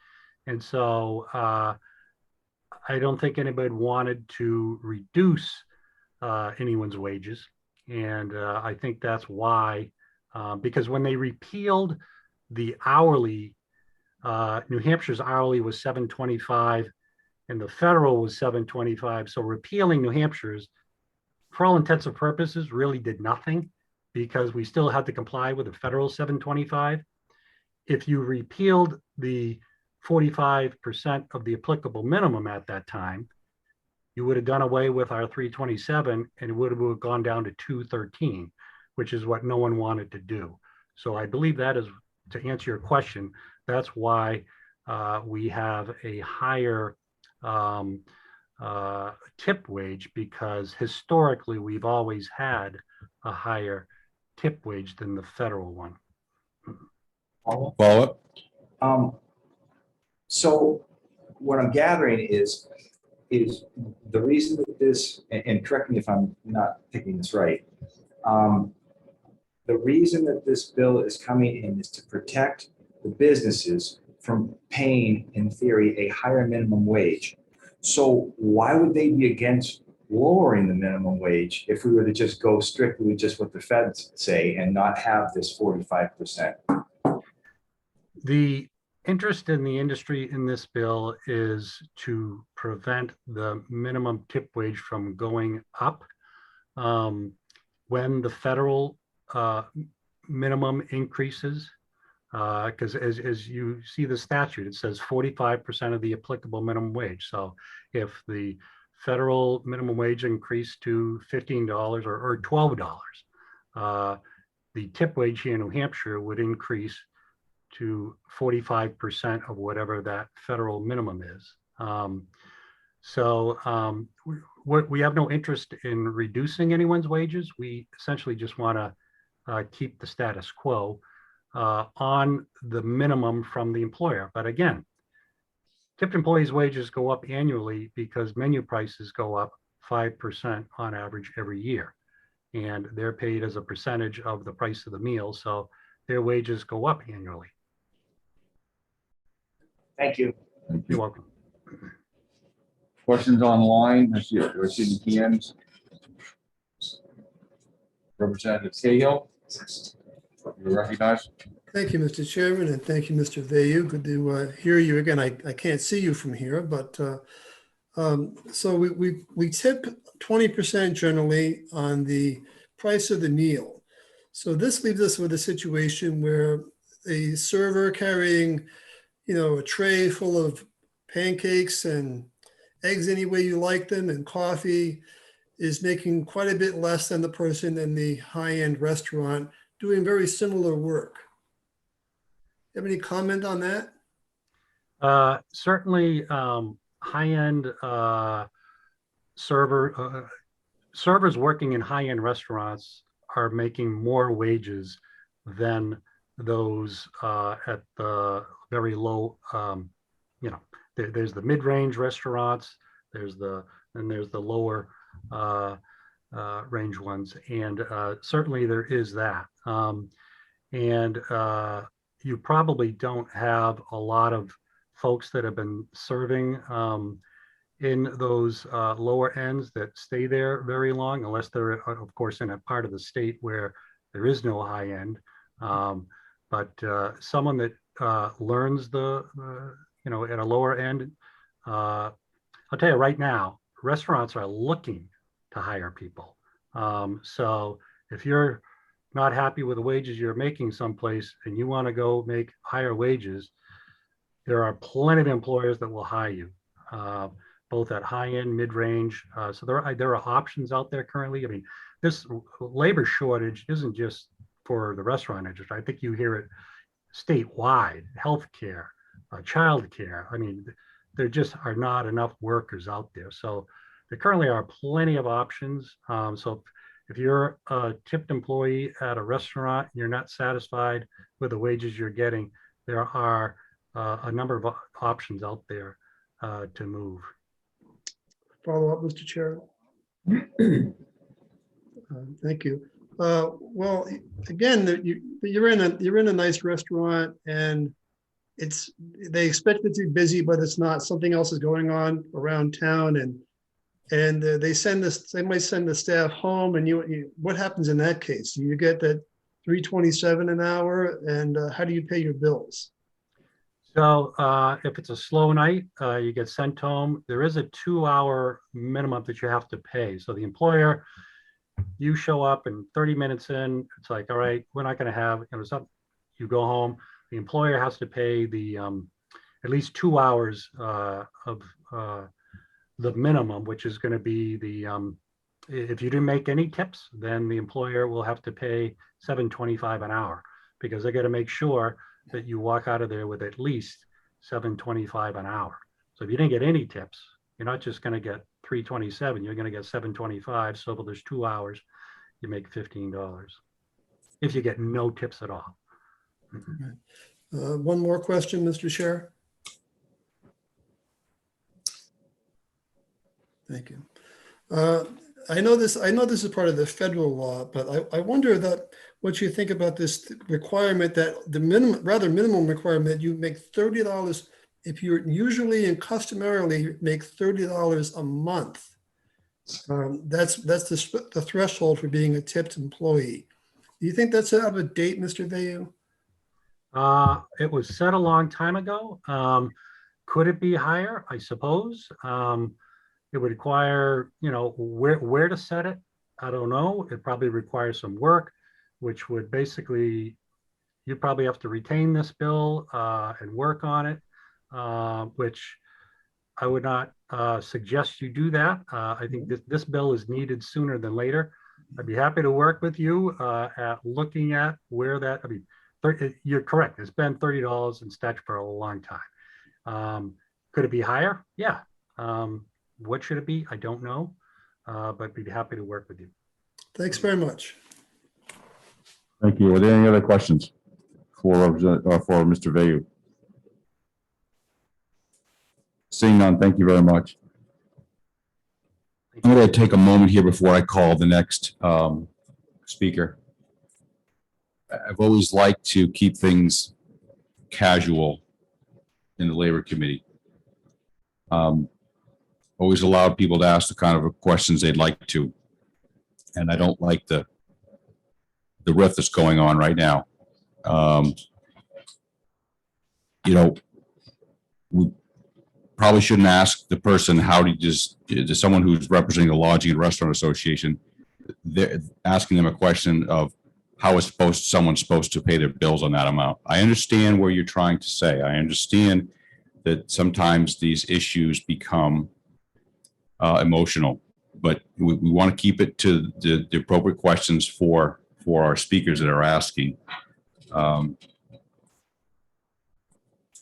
And so I don't think anybody wanted to reduce anyone's wages. And I think that's why, because when they repealed the hourly, New Hampshire's hourly was $7.25 and the federal was $7.25. So repealing New Hampshire's, for all intents and purposes, really did nothing, because we still had to comply with the federal $7.25. If you repealed the 45% of the applicable minimum at that time, you would have done away with our 327 and it would have gone down to 213. which is what no one wanted to do. So I believe that is, to answer your question, that's why we have a higher tip wage, because historically we've always had a higher tip wage than the federal one. Follow up? So what I'm gathering is the reason that this, and correct me if I'm not picking this right, the reason that this bill is coming in is to protect the businesses from paying, in theory, a higher minimum wage. So why would they be against lowering the minimum wage if we were to just go strictly with just what the feds say and not have this 45%? The interest in the industry in this bill is to prevent the minimum tip wage from going up. When the federal minimum increases, because as you see the statute, it says 45% of the applicable minimum wage. So if the federal minimum wage increased to $15 or $12, the tip wage here in New Hampshire would increase to 45% of whatever that federal minimum is. We have no interest in reducing anyone's wages. We essentially just want to keep the status quo on the minimum from the employer. But again, tipped employees' wages go up annually because menu prices go up 5% on average every year. And they're paid as a percentage of the price of the meal. So their wages go up annually. Thank you. You're welcome. Questions online? I see the hands. Representative Cahill, you're recognized. Thank you, Mr. Chairman, and thank you, Mr. Vayu. Good to hear you again. I can't see you from here, but so we tip 20% generally on the price of the meal. So this leaves us with a situation where a server carrying, a tray full of pancakes and eggs any way you like them and coffee is making quite a bit less than the person in the high-end restaurant doing very similar work. Have any comment on that? Certainly, high-end servers working in high-end restaurants are making more wages than those at the very low. There's the mid-range restaurants. There's the lower range ones, and certainly there is that. You probably don't have a lot of folks that have been serving in those lower ends that stay there very long, unless they're, of course, in a part of the state where there is no high end. But someone that learns at a lower end, I'll tell you right now, restaurants are looking to hire people. So if you're not happy with the wages you're making someplace and you want to go make higher wages, there are plenty of employers that will hire you, both at high end, mid range. So there are options out there currently. I mean, this labor shortage isn't just for the restaurant industry. I think you hear it statewide, healthcare, childcare. I mean, there just are not enough workers out there. So there currently are plenty of options. So if you're a tipped employee at a restaurant, you're not satisfied with the wages you're getting, there are a number of options out there to move. Follow up, Mr. Chair. Thank you. Well, again, you're in a nice restaurant, and they expect it to be busy, but it's not. Something else is going on around town, and they might send the staff home, and what happens in that case? You get that $3.27 an hour, and how do you pay your bills? So if it's a slow night, you get sent home. There is a 2-hour minimum that you have to pay. So the employer, you show up and 30 minutes in, it's like, all right, we're not going to have, something. You go home. The employer has to pay the at least 2 hours of the minimum, which is going to be the If you didn't make any tips, then the employer will have to pay $7.25 an hour because they got to make sure that you walk out of there with at least $7.25 an hour. So if you didn't get any tips, you're not just going to get $3.27, you're going to get $7.25. So there's 2 hours, you make $15 if you get no tips at all. One more question, Mr. Chair. Thank you. I know this is part of the federal law, but I wonder that what you think about this requirement that the minimum requirement, you make $30 if you're usually and customarily make $30 a month. That's the threshold for being a tipped employee. Do you think that's out of date, Mr. Vayu? It was set a long time ago. Could it be higher? I suppose. It would require, where to set it. I don't know. It probably requires some work, which would basically, you probably have to retain this bill and work on it, which I would not suggest you do that. I think this bill is needed sooner than later. I'd be happy to work with you at looking at where that, you're correct. It's been $30 in statute for a long time. Could it be higher? Yeah. What should it be? I don't know, but be happy to work with you. Thanks very much. Thank you. Are there any other questions for Mr. Vayu? Seeing none, thank you very much. I'm going to take a moment here before I call the next speaker. I've always liked to keep things casual in the Labor Committee. Always allowed people to ask the kind of questions they'd like to. And I don't like the riff that's going on right now. We probably shouldn't ask the person how does someone who's representing the Lodging and Restaurant Association, they're asking them a question of how is someone supposed to pay their bills on that amount. I understand where you're trying to say. I understand that sometimes these issues become emotional, but we want to keep it to the appropriate questions for our speakers that are asking. And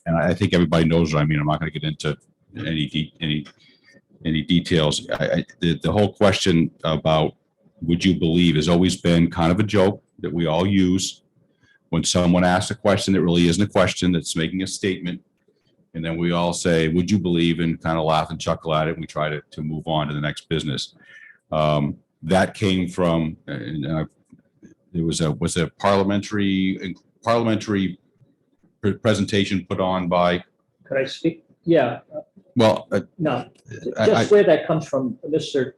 I think everybody knows what I mean. I'm not going to get into any details. The whole question about would you believe has always been kind of a joke that we all use when someone asks a question that really isn't a question, that's making a statement. And then we all say, would you believe, and kind of laugh and chuckle at it. And we try to move on to the next business. That came from, there was a parliamentary presentation put on by. Could I speak? Yeah. Well, no, just where that comes from, Mr.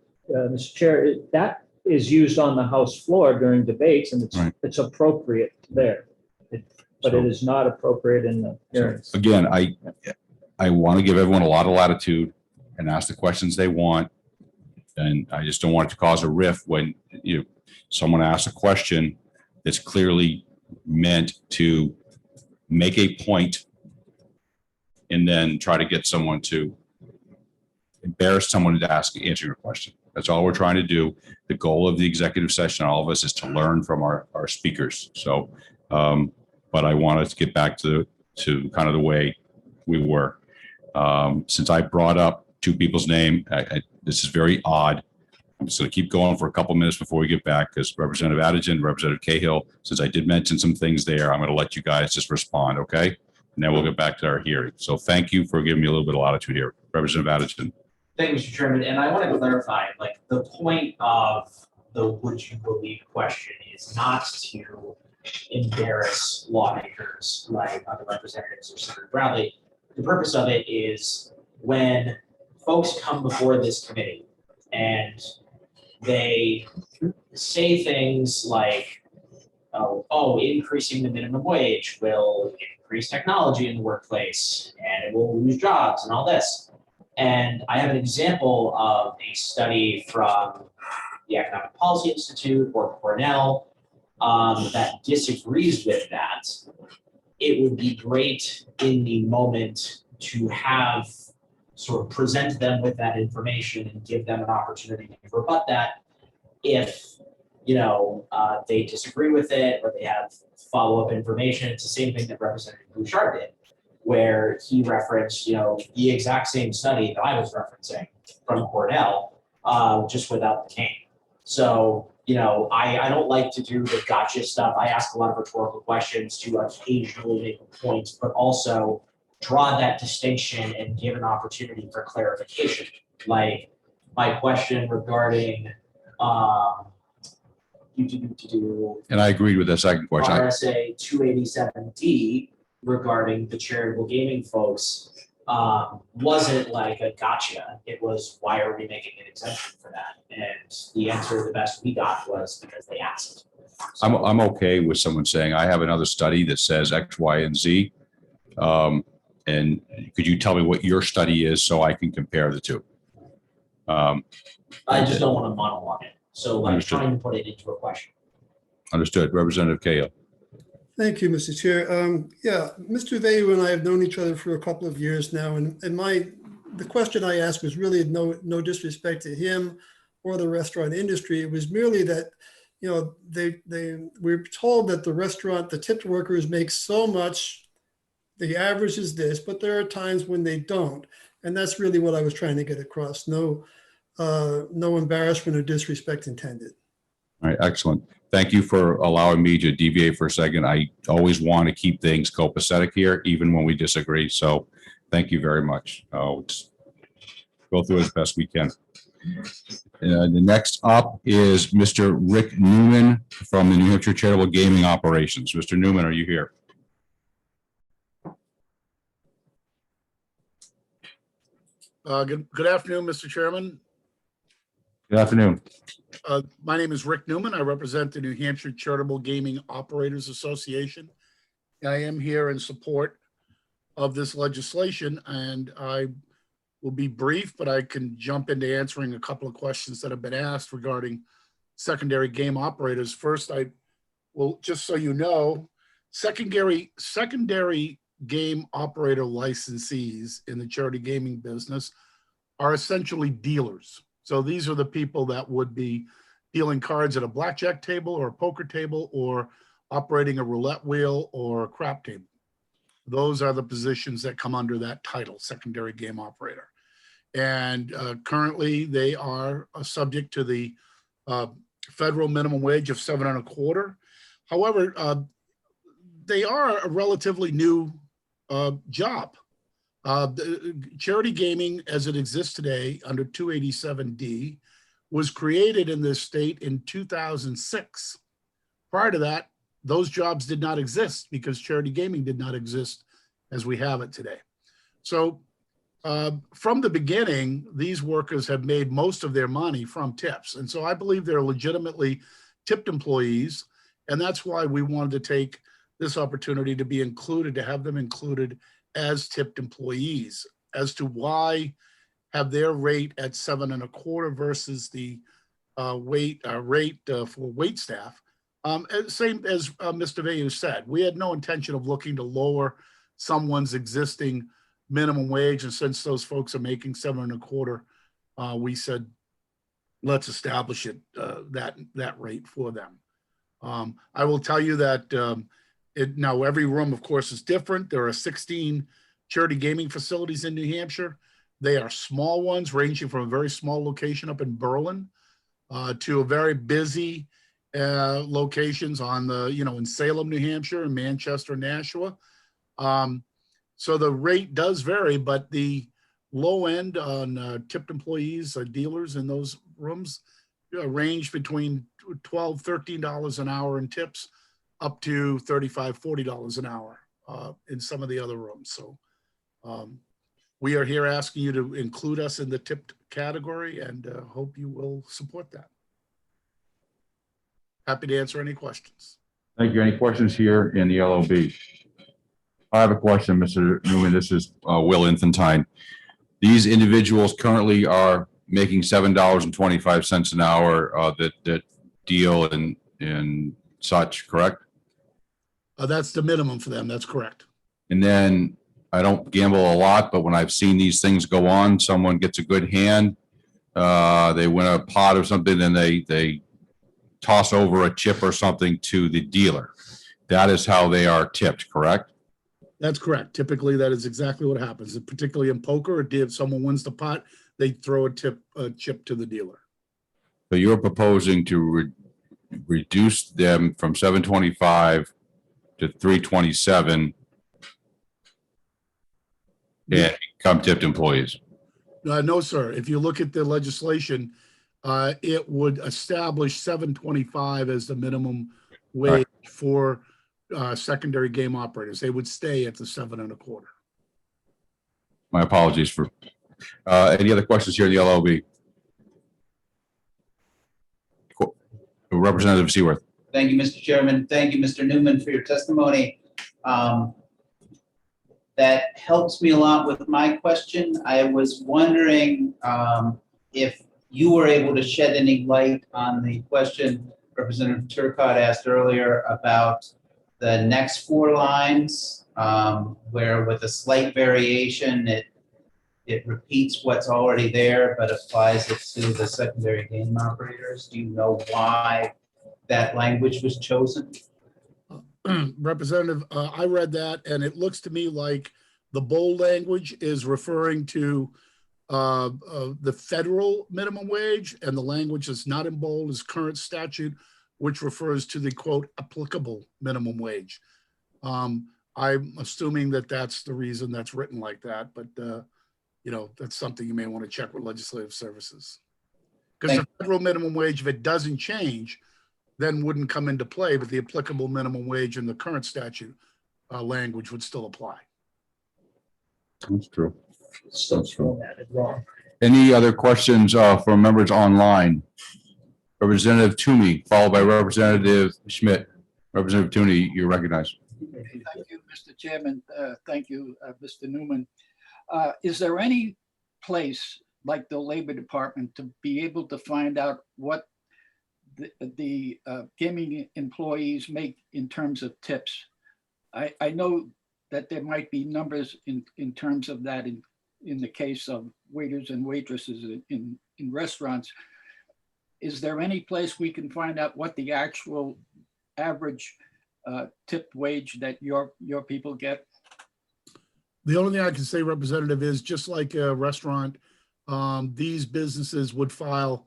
Chair, that is used on the House floor during debates, and it's appropriate there. But it is not appropriate in the hearings. So again, I want to give everyone a lot of latitude and ask the questions they want. And I just don't want it to cause a rift when someone asks a question that's clearly meant to make a point and then try to get someone to embarrass someone to answer your question. That's all we're trying to do. The goal of the executive session, all of us, is to learn from our speakers. So, but I wanted to get back to kind of the way we were. Since I brought up two people's name, this is very odd. I'm just going to keep going for a couple minutes before we get back, because Representative Addison, Representative Cahill, since I did mention some things there, I'm going to let you guys just respond, okay? And then we'll get back to our hearing. So thank you for giving me a little bit of latitude here. Representative Addison. Thank you, Mr. Chairman. And I want to clarify, like, the point of the would you believe question is not to embarrass lawmakers like other representatives or Senator Bradley. The purpose of it is when folks come before this committee and they say things like, oh, increasing the minimum wage will increase technology in the workplace and it will lose jobs and all this. And I have an example of a study from the Economic Policy Institute or Cornell that disagrees with that. It would be great in the moment to have sort of present them with that information and give them an opportunity to rebut that. if, they disagree with it or they have follow-up information. It's the same thing that Representative Bouchard did, where he referenced, the exact same study that I was referencing from Cornell, just without the cane. So, I don't like to do the gotcha stuff. I ask a lot of rhetorical questions to occasionally make points, but also draw that distinction and give an opportunity for clarification. Like my question regarding And I agreed with the second question. RSA 287D regarding the charitable gaming folks wasn't like a gotcha. It was, why are we making an exemption for that? And the answer, the best we got, was because they asked. I'm okay with someone saying, I have another study that says X, Y, and Z. And could you tell me what your study is so I can compare the two? I just don't want to monologue it. So like Understood. trying to put it into a question. Understood. Representative Cahill. Thank you, Mr. Chair. Yeah, Mr. Vayu and I have known each other for a couple of years now, and the question I asked was really no disrespect to him or the restaurant industry. It was merely that, we're told that the tipped workers make so much, the average is this, but there are times when they don't, and that's really what I was trying to get across. No embarrassment or disrespect intended. All right, excellent. Thank you for allowing me to deviate for a second. I always want to keep things copacetic here, even when we disagree. So thank you very much. Let's go through as best we can. The next up is Mr. Rick Newman from the New Hampshire Charitable Gaming Operations. Mr. Newman, are you here? Good afternoon, Mr. Chairman. Good afternoon. My name is Rick Newman. I represent the New Hampshire Charitable Gaming Operators Association. I am here in support of this legislation, and I will be brief, but I can jump into answering a couple of questions that have been asked regarding secondary game operators. First, I will, just so you know, secondary game operator licensees in the charity gaming business are essentially dealers. So these are the people that would be dealing cards at a blackjack table or a poker table or operating a roulette wheel or a crap table. Those are the positions that come under that title, secondary game operator. And currently they are subject to the federal minimum wage of $7.25. However, they are a relatively new job. Charity gaming as it exists today under 287D was created in this state in 2006. Prior to that, those jobs did not exist because charity gaming did not exist as we have it today. So from the beginning, these workers have made most of their money from tips. And so I believe they're legitimately tipped employees. And that's why we wanted to take this opportunity to be included, to have them included as tipped employees. As to why have their rate at $7.25 versus the rate for wait staff. Same as Mr. Vayu said, we had no intention of looking to lower someone's existing minimum wage. And since those folks are making $7.25, we said, let's establish it, that rate for them. I will tell you that now every room, of course, is different. There are 16 charity gaming facilities in New Hampshire. They are small ones, ranging from a very small location up in Berlin to a very busy locations on the, in Salem, New Hampshire, and Manchester, Nashua. So the rate does vary, but the low end on tipped employees, dealers in those rooms range between $12, $13 an hour in tips, up to $35, $40 an hour in some of the other rooms. So we are here asking you to include us in the tipped category, and hope you will support that. Happy to answer any questions. Thank you. Any questions here in the LOB? I have a question, Mr. Newman. This is Will Infantine. These individuals currently are making $7.25 an hour that deal and such, correct? That's the minimum for them. That's correct. And then I don't gamble a lot, but when I've seen these things go on, someone gets a good hand, they win a pot or something, and they toss over a chip or something to the dealer. That is how they are tipped, correct? That's correct. Typically, that is exactly what happens. Particularly in poker, if someone wins the pot, they throw a chip to the dealer. So you're proposing to reduce them from 725 to 327 and become tipped employees. No, sir. If you look at the legislation, it would establish 725 as the minimum wage for secondary game operators. They would stay at the 7.25. My apologies for any other questions here in the LLB? Representative Seaworth. Thank you, Mr. Chairman. Thank you, Mr. Newman, for your testimony. That helps me a lot with my question. I was wondering if you were able to shed any light on the question Representative Turcotte asked earlier about the next 4 lines, where with a slight variation, it repeats what's already there, but applies it to the secondary game operators. Do you know why that language was chosen? Representative, I read that and it looks to me like the bold language is referring to the federal minimum wage, and the language that's not in bold is current statute, which refers to the quote applicable minimum wage. I'm assuming that that's the reason that's written like that, but you know, that's something you may want to check with Legislative Services. Because the federal minimum wage, if it doesn't change, then wouldn't come into play, but the applicable minimum wage in the current statute language would still apply. That's true. Still formatted wrong. Any other questions from members online? Representative Toomey, followed by Representative Schmidt. Representative Toomey, you're recognized. Thank you, Mr. Chairman. Thank you, Mr. Newman. Is there any place like the Labor Department to be able to find out what the gaming employees make in terms of tips? I know that there might be numbers in terms of that in the case of waiters and waitresses in restaurants. Is there any place we can find out what the actual average tipped wage that your people get? The only thing I can say, Representative, is just like a restaurant, these businesses would file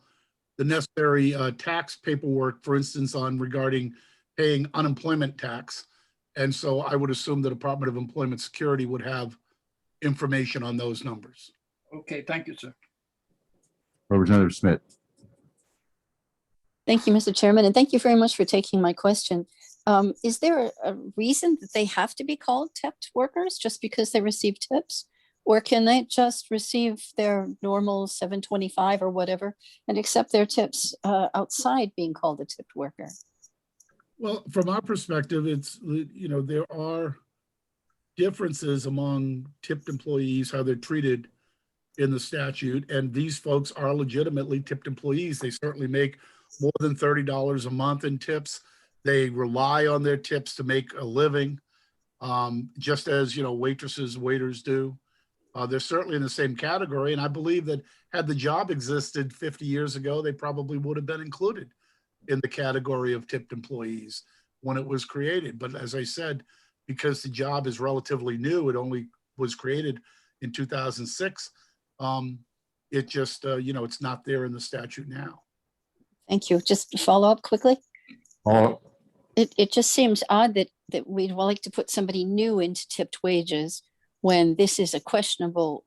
the necessary tax paperwork, for instance, regarding paying unemployment tax. And so I would assume the Department of Employment Security would have information on those numbers. Okay, thank you, sir. Representative Schmidt. Thank you, Mr. Chairman, and thank you very much for taking my question. Is there a reason that they have to be called tipped workers just because they receive tips? Or can they just receive their normal 725 or whatever and accept their tips outside being called a tipped worker? Well, from our perspective, it's, you know, there are differences among tipped employees, how they're treated in the statute. And these folks are legitimately tipped employees. They certainly make more than $30 a month in tips. They rely on their tips to make a living, just as, you know, waitresses, waiters do. They're certainly in the same category. And I believe that had the job existed 50 years ago, they probably would have been included in the category of tipped employees when it was created. But as I said, because the job is relatively new, it only was created in 2006. It just, you know, it's not there in the statute now. Thank you. Just to follow up quickly. Oh. It just seems odd that we'd like to put somebody new into tipped wages when this is a questionable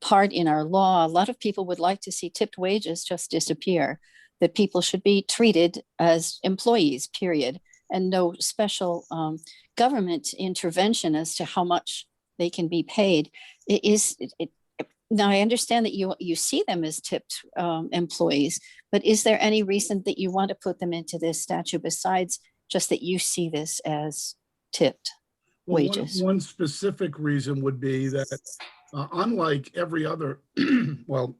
part in our law. A lot of people would like to see tipped wages just disappear, that people should be treated as employees, period, and no special government intervention as to how much they can be paid. Now, I understand that you see them as tipped employees, but is there any reason that you want to put them into this statute besides just that you see this as tipped wages? One specific reason would be that unlike every other, well,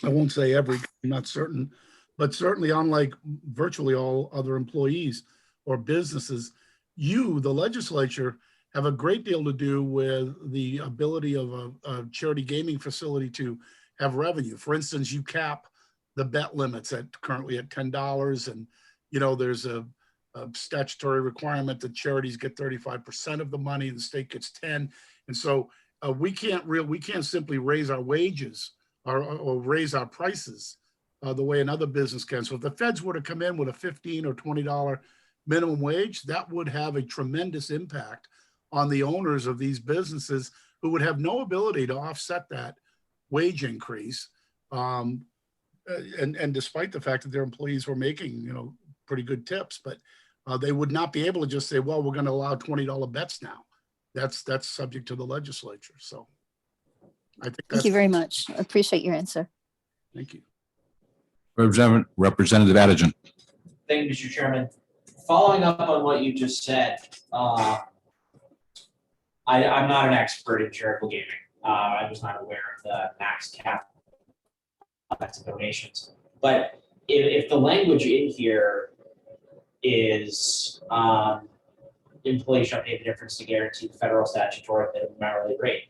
I won't say every, I'm not certain, but certainly unlike virtually all other employees or businesses, you, the legislature, have a great deal to do with the ability of a charity gaming facility to have revenue. For instance, you cap the bet limits at currently at $10. And, there's a statutory requirement that charities get 35% of the money and the state gets 10. And so we can't simply raise our wages or raise our prices the way another business can. So if the feds were to come in with a $15 or $20 minimum wage, that would have a tremendous impact on the owners of these businesses who would have no ability to offset that wage increase. And despite the fact that their employees were making, pretty good tips, but they would not be able to just say, well, we're going to allow $20 bets now. That's subject to the legislature. So I think Thank you very much. I appreciate your answer. Thank you. Representative Adigent. Thank you, Mr. Chairman. Following up on what you just said, I'm not an expert in charitable gaming. I was not aware of the max cap of donations. But if the language in here is employees shall pay the difference to guarantee the federal statutory minimum hourly rate.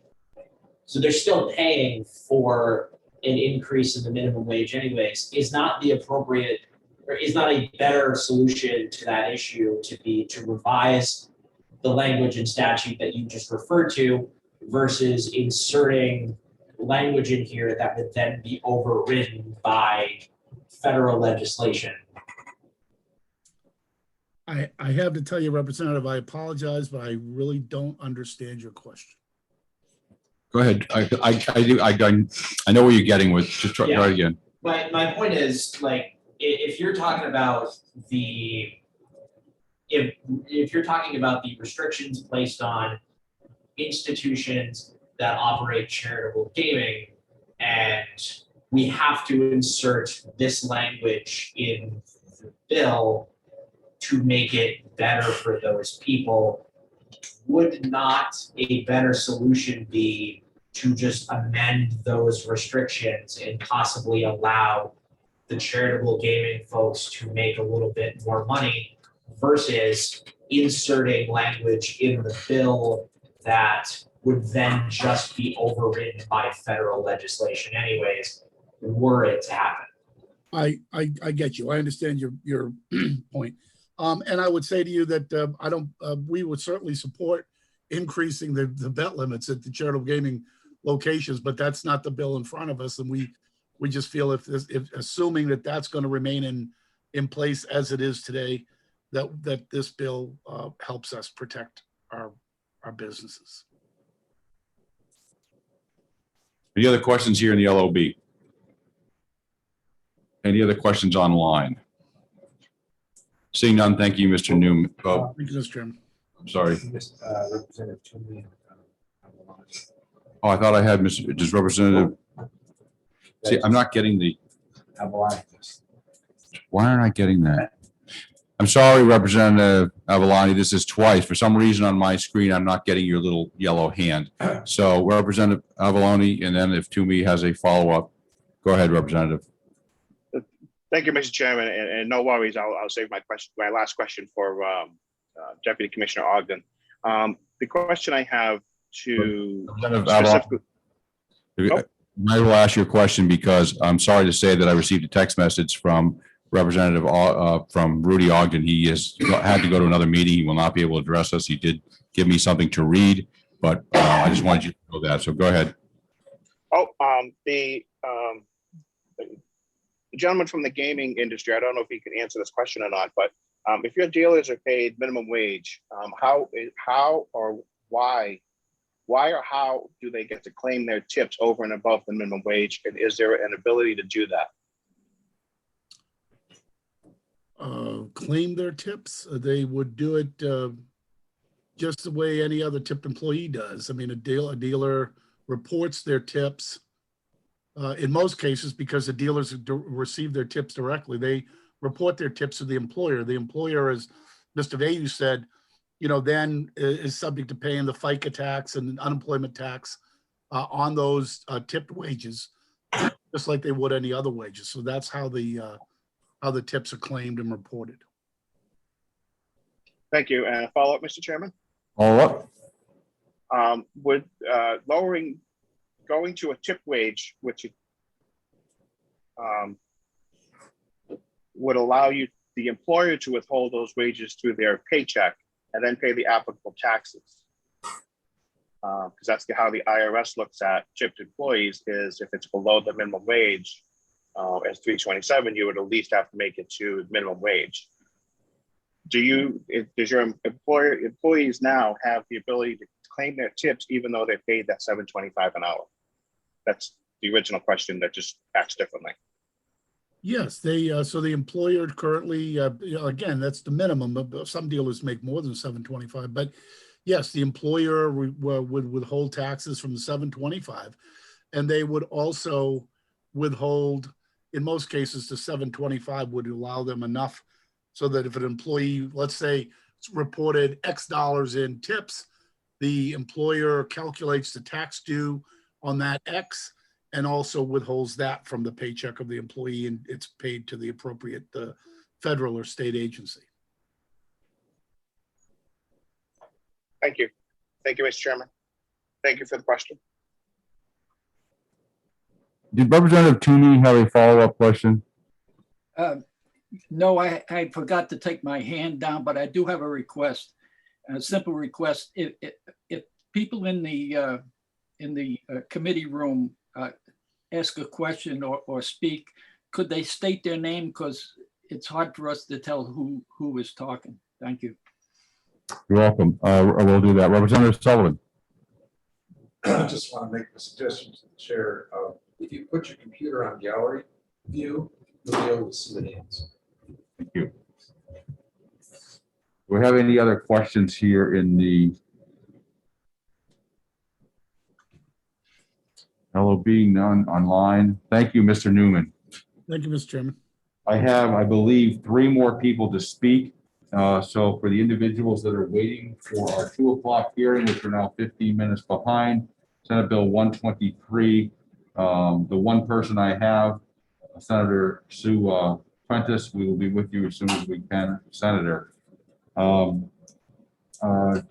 So they're still paying for an increase in the minimum wage anyways, is not the appropriate, or is not a better solution to that issue to revise the language and statute that you just referred to versus inserting language in here that would then be overridden by federal legislation. I have to tell you, Representative, I apologize, but I really don't understand your question. Go ahead. I know where you're getting with. Just try again. My point is, like, if you're talking about the if you're talking about the restrictions placed on institutions that operate charitable gaming, and we have to insert this language in the bill to make it better for those people, would not a better solution be to just amend those restrictions and possibly allow the charitable gaming folks to make a little bit more money versus inserting language in the bill that would then just be overridden by federal legislation anyways, were it to happen? I get you. I understand your point. And I would say to you that we would certainly support increasing the bet limits at the charitable gaming locations, but that's not the bill in front of us. And we just feel if assuming that that's going to remain in place as it is today, that this bill helps us protect our businesses. Any other questions here in the LOB? Any other questions online? Seeing none, thank you, Mr. Newman. Thank you, Mr. Chairman. I'm sorry. Representative Toomey. Oh, I thought I had just Representative. See, I'm not getting the. Why aren't I getting that? I'm sorry, Representative Avalani. This is twice. For some reason on my screen, I'm not getting your little yellow hand. So Representative Avalani, and then if Toomey has a follow-up, go ahead, Representative. Thank you, Mr. Chairman, and no worries. I'll save my last question for Deputy Commissioner Ogden. The question I have to specifically. I will ask you a question because I'm sorry to say that I received a text message from Representative from Rudy Ogden. He had to go to another meeting. He will not be able to address us. He did give me something to read, but I just wanted you to know that. So go ahead. Oh, the gentleman from the gaming industry, I don't know if he can answer this question or not, but if your dealers are paid minimum wage, how or why or how do they get to claim their tips over and above the minimum wage? And is there an ability to do that? Claim their tips? They would do it just the way any other tipped employee does. I mean, a dealer reports their tips. In most cases, because the dealers receive their tips directly, they report their tips to the employer. The employer, as Mr. Vayu said, then is subject to paying the FICA tax and unemployment tax on those tipped wages, just like they would any other wages. So that's how the tips are claimed and reported. Thank you. And a follow-up, Mr. Chairman? Follow up. Would going to a tip wage, which would allow the employer to withhold those wages through their paycheck and then pay the applicable taxes. Because that's how the IRS looks at tipped employees, is if it's below the minimum wage, as $3.27, you would at least have to make it to minimum wage. Does your employees now have the ability to claim their tips even though they paid that $7.25 an hour? That's the original question that just acts differently. Yes, so the employer currently, again, that's the minimum. Some dealers make more than $7.25, but yes, the employer would withhold taxes from the $7.25, and they would also withhold, in most cases, the $7.25 would allow them enough so that if an employee, let's say, reported X dollars in tips, the employer calculates the tax due on that X and also withholds that from the paycheck of the employee, and it's paid to the appropriate federal or state agency. Thank you. Thank you, Mr. Chairman. Thank you for the question. Did Representative Toomey have a follow-up question? No, I forgot to take my hand down, but I do have a request, a simple request. If people in the committee room ask a question or speak, could they state their name? Because it's hard for us to tell who is talking. Thank you. You're welcome. We'll do that. Representative Sullivan. I just want to make a suggestion to the chair. If you put your computer on gallery view, you'll be able to see the names. Thank you. Do we have any other questions here in the hello, being none online? Thank you, Mr. Newman. Thank you, Mr. Chairman. I have, I believe, 3 more people to speak. So for the individuals that are waiting for our 2 o'clock hearing, which are now 15 minutes behind, Senate Bill 123, the one person I have, Senator Sue Prentice, we will be with you as soon as we can, Senator.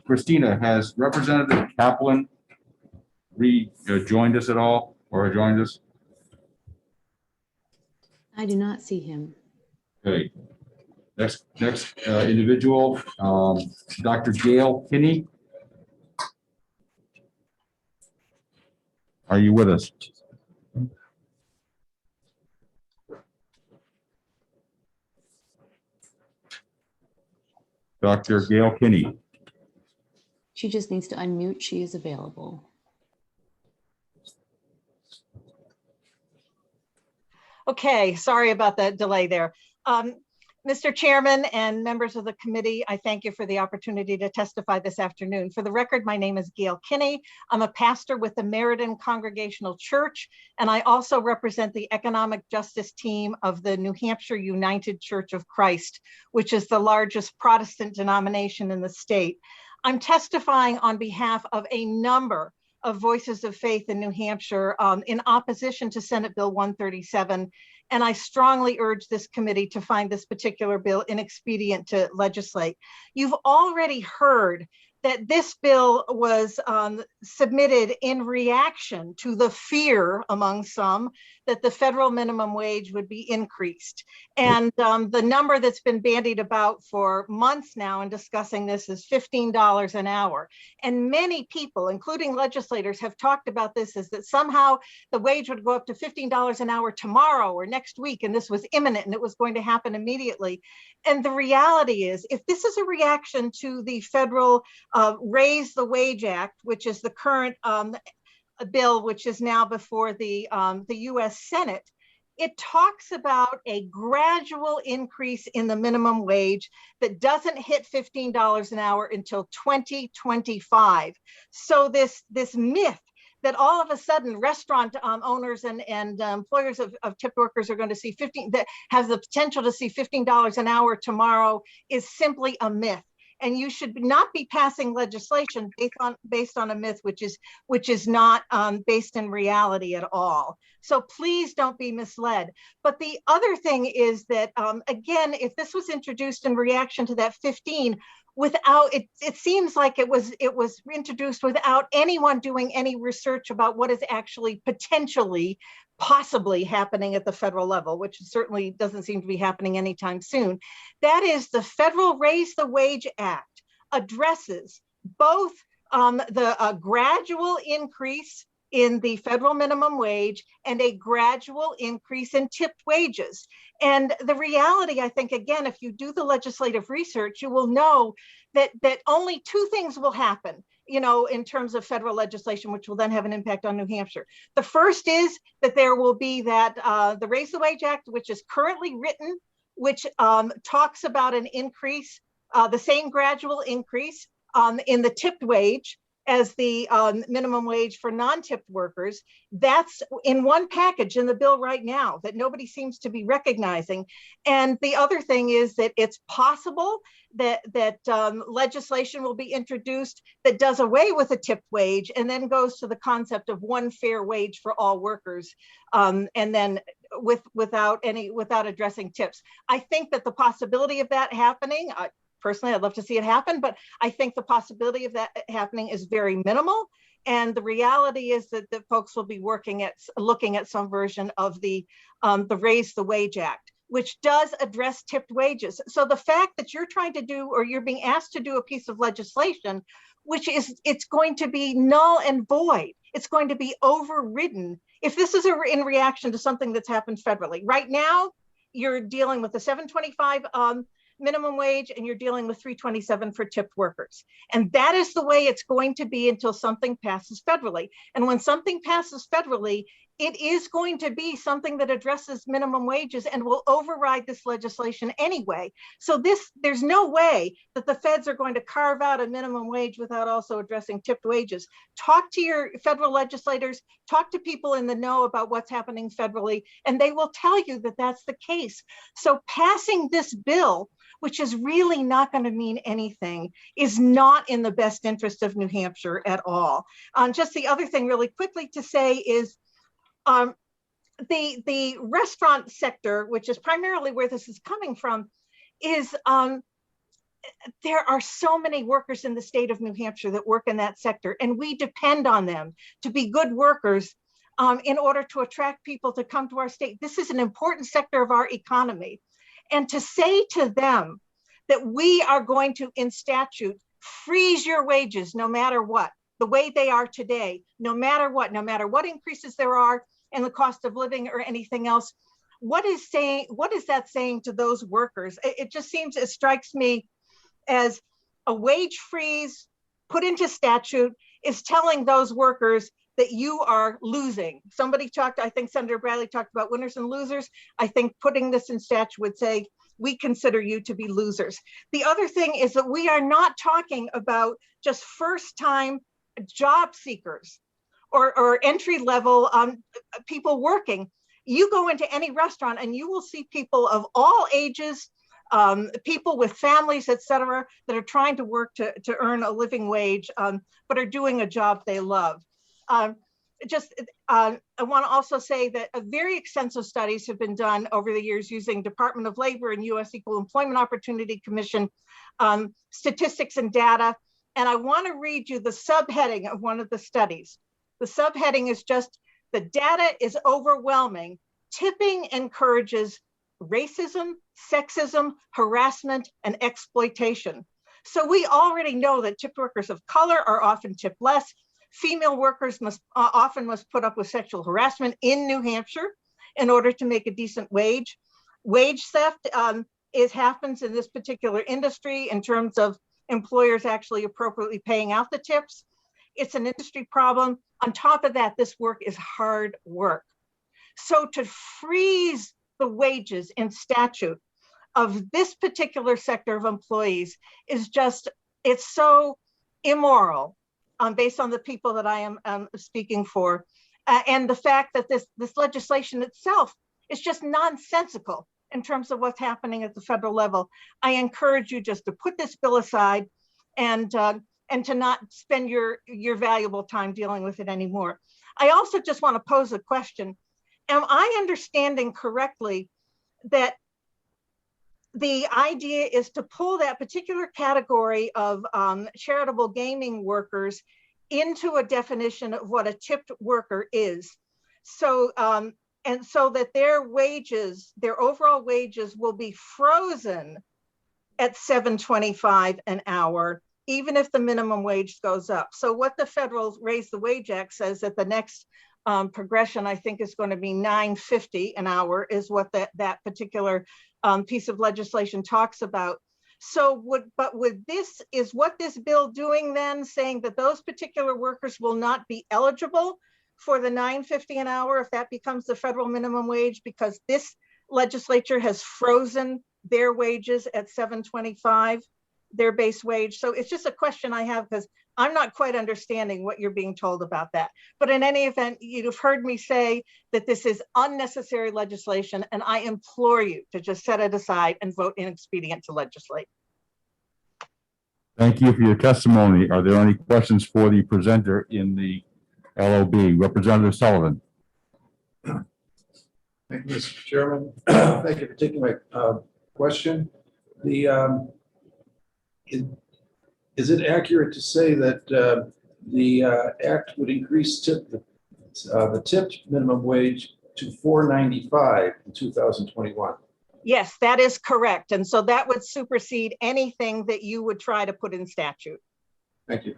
Christina, has Representative Kaplan joined us at all, or joined us? I do not see him. Okay. Next individual, Dr. Gail Kinney. Are you with us? Dr. Gail Kinney. She just needs to unmute. She is available. Okay, sorry about the delay there. Mr. Chairman and members of the committee, I thank you for the opportunity to testify this afternoon. For the record, my name is Gail Kinney. I'm a pastor with the Meriden Congregational Church, and I also represent the economic justice team of the New Hampshire United Church of Christ, which is the largest Protestant denomination in the state. I'm testifying on behalf of a number of voices of faith in New Hampshire in opposition to Senate Bill 137. And I strongly urge this committee to find this particular bill inexpedient to legislate. You've already heard that this bill was submitted in reaction to the fear among some that the federal minimum wage would be increased. And the number that's been bandied about for months now in discussing this is $15 an hour. And many people, including legislators, have talked about this as that somehow the wage would go up to $15 an hour tomorrow or next week, and this was imminent and it was going to happen immediately. And the reality is, if this is a reaction to the federal Raise the Wage Act, which is the current bill, which is now before the US Senate, it talks about a gradual increase in the minimum wage that doesn't hit $15 an hour until 2025. So this myth that all of a sudden restaurant owners and employers of tipped workers are going to see that has the potential to see $15 an hour tomorrow is simply a myth. And you should not be passing legislation based on a myth, which is not based in reality at all. So please don't be misled. But the other thing is that, again, if this was introduced in reaction to that 15, without it seems like it was introduced without anyone doing any research about what is actually potentially possibly happening at the federal level, which certainly doesn't seem to be happening anytime soon. That is, the Federal Raise the Wage Act addresses both the gradual increase in the federal minimum wage and a gradual increase in tipped wages. And the reality, I think, again, if you do the legislative research, you will know that only two things will happen, you know, in terms of federal legislation, which will then have an impact on New Hampshire. The first is that there will be that the Raise the Wage Act, which is currently written, which talks about an increase, the same gradual increase in the tipped wage as the minimum wage for non-tipped workers. That's in one package in the bill right now that nobody seems to be recognizing. And the other thing is that it's possible that legislation will be introduced that does away with a tipped wage and then goes to the concept of one fair wage for all workers, and then without addressing tips. I think that the possibility of that happening, personally, I'd love to see it happen, but I think the possibility of that happening is very minimal. And the reality is that the folks will be looking at some version of the Raise the Wage Act, which does address tipped wages. So the fact that you're trying to do, or you're being asked to do a piece of legislation, it's going to be null and void. It's going to be overridden if this is in reaction to something that's happened federally. Right now, you're dealing with the $7.25 minimum wage, and you're dealing with $3.27 for tipped workers. And that is the way it's going to be until something passes federally. And when something passes federally, it is going to be something that addresses minimum wages and will override this legislation anyway. So there's no way that the feds are going to carve out a minimum wage without also addressing tipped wages. Talk to your federal legislators, talk to people in the know about what's happening federally, and they will tell you that that's the case. So passing this bill, which is really not going to mean anything, is not in the best interest of New Hampshire at all. Just the other thing really quickly to say is the restaurant sector, which is primarily where this is coming from, is there are so many workers in the state of New Hampshire that work in that sector, and we depend on them to be good workers in order to attract people to come to our state. This is an important sector of our economy. And to say to them that we are going to, in statute, freeze your wages no matter what, the way they are today, no matter what increases there are in the cost of living or anything else, what is that saying to those workers? It just strikes me as a wage freeze put into statute is telling those workers that you are losing. I think Senator Bradley talked about winners and losers. I think putting this in statute would say, we consider you to be losers. The other thing is that we are not talking about just first-time job seekers or entry-level people working. You go into any restaurant and you will see people of all ages, people with families, et cetera, that are trying to work to earn a living wage, but are doing a job they love. I want to also say that very extensive studies have been done over the years using Department of Labor and U.S. Equal Employment Opportunity Commission statistics and data. And I want to read you the subheading of one of the studies. The subheading is just, the data is overwhelming. Tipping encourages racism, sexism, harassment, and exploitation. So we already know that tipped workers of color are often tipped less. Female workers often must put up with sexual harassment in New Hampshire in order to make a decent wage. Wage theft happens in this particular industry in terms of employers actually appropriately paying out the tips. It's an industry problem. On top of that, this work is hard work. So to freeze the wages in statute of this particular sector of employees is it's so immoral. Based on the people that I am speaking for, and the fact that this legislation itself is just nonsensical in terms of what's happening at the federal level. I encourage you just to put this bill aside and to not spend your valuable time dealing with it anymore. I also just want to pose a question. Am I understanding correctly that the idea is to pull that particular category of charitable gaming workers into a definition of what a tipped worker is? So And so that their wages, their overall wages will be frozen at $7.25 an hour, even if the minimum wage goes up. So what the federal Raise the Wage Act says that the next progression, I think, is going to be $9.50 an hour, is what that particular piece of legislation talks about. So is what this bill doing then, saying that those particular workers will not be eligible for the $9.50 an hour if that becomes the federal minimum wage, because this legislature has frozen their wages at $7.25, their base wage? So it's just a question I have, because I'm not quite understanding what you're being told about that. But in any event, you've heard me say that this is unnecessary legislation, and I implore you to just set it aside and vote inexpedient to legislate. Thank you for your testimony. Are there any questions for the presenter in the LOB? Representative Sullivan. Thank you, Mr. Chairman. Thank you for taking my question. Is it accurate to say that the act would increase the tipped minimum wage to $4.95 in 2021? Yes, that is correct. And so that would supersede anything that you would try to put in statute. Thank you.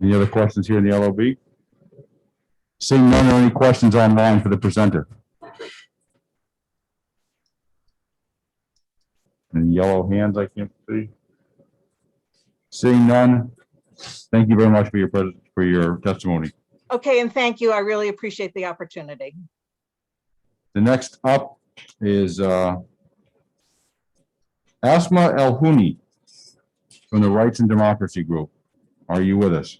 Any other questions here in the LOB? Seeing none, are any questions online for the presenter? Any yellow hands I can't see? Seeing none, thank you very much for your testimony. Okay, and thank you. I really appreciate the opportunity. The next up is Asma El-Huni from the Rights and Democracy Group. Are you with us?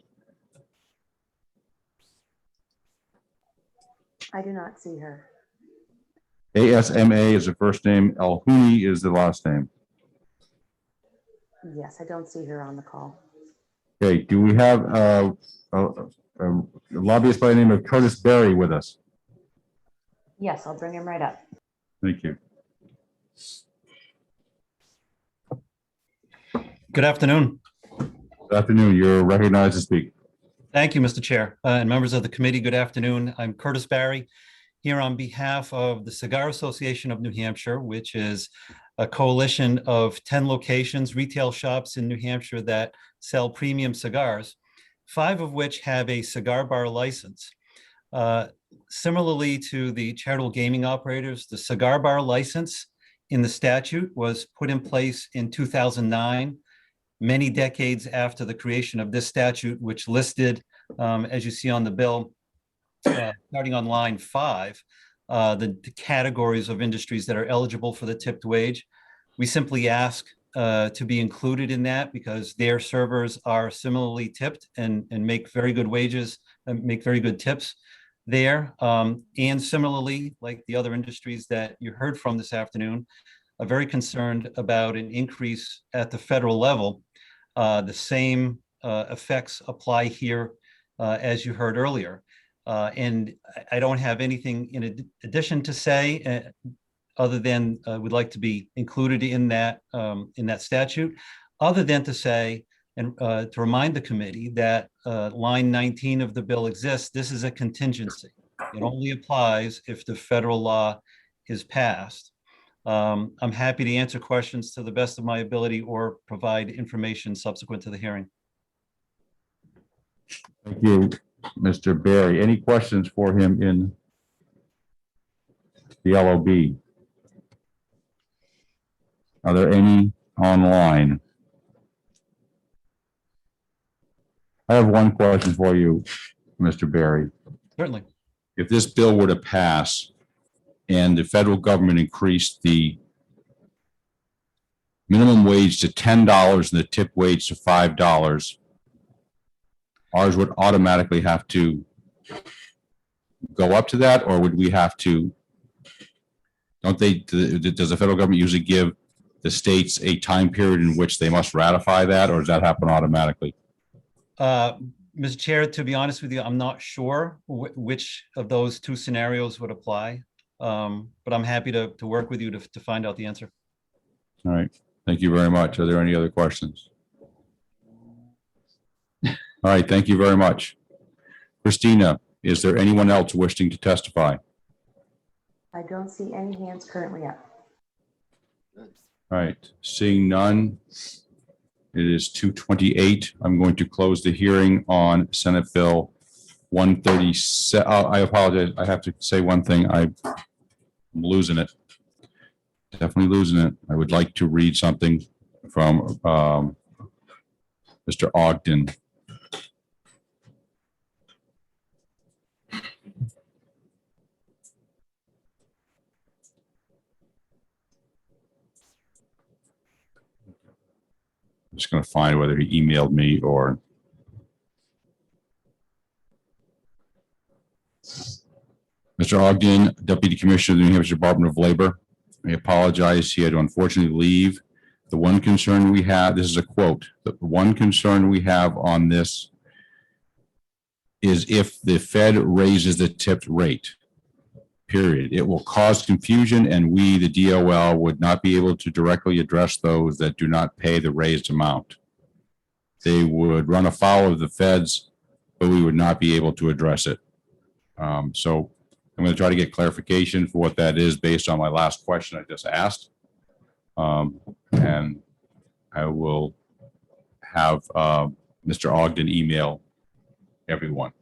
I do not see her. ASMA is the first name, El-Huni is the last name. Yes, I don't see her on the call. Okay, do we have a lobbyist by the name of Curtis Berry with us? Yes, I'll bring him right up. Thank you. Good afternoon. Good afternoon. You're recognized to speak. Thank you, Mr. Chair. And members of the committee, good afternoon. I'm Curtis Barry, here on behalf of the Cigar Association of New Hampshire, which is a coalition of 10 locations, retail shops in New Hampshire that sell premium cigars, 5 of which have a cigar bar license. Similarly to the charitable gaming operators, the cigar bar license in the statute was put in place in 2009, many decades after the creation of this statute, which listed, as you see on the bill, starting on line 5, the categories of industries that are eligible for the tipped wage. We simply ask to be included in that because their servers are similarly tipped and make very good wages and make very good tips there. And similarly, like the other industries that you heard from this afternoon, are very concerned about an increase at the federal level. The same effects apply here as you heard earlier. And I don't have anything in addition to say other than we'd like to be included in that statute, other than to say and to remind the committee that line 19 of the bill exists. This is a contingency. It only applies if the federal law is passed. I'm happy to answer questions to the best of my ability or provide information subsequent to the hearing. Thank you, Mr. Barry. Any questions for him in the LOB? Are there any online? I have one question for you, Mr. Barry. Certainly. If this bill were to pass and the federal government increased the minimum wage to $10 and the tip wage to $5, ours would automatically have to go up to that, or would we have to, does the federal government usually give the states a time period in which they must ratify that, or does that happen automatically? Mr. Chair, to be honest with you, I'm not sure which of those two scenarios would apply, but I'm happy to work with you to find out the answer. All right. Thank you very much. Are there any other questions? All right. Thank you very much. Christina, Is there anyone else wishing to testify? I don't see any hands currently up. All right, seeing none, it is 2:28. I'm going to close the hearing on Senate Bill 137. I apologize. I have to say one thing. I'm losing it. Definitely losing it. I would like to read something from Mr. Ogden. I'm just going to find whether he emailed me or. Mr. Ogden, Deputy Commissioner of the New Hampshire Department of Labor. I apologize. He had to unfortunately leave. The one concern we have, this is a quote, the one concern we have on this is if the Fed raises the tipped rate, period. It will cause confusion, and we, the DOL, would not be able to directly address those that do not pay the raised amount. They would run afoul of the feds, but we would not be able to address it. So I'm going to try to get clarification for what that is based on my last question I just asked. And I will have Mr. Ogden email everyone.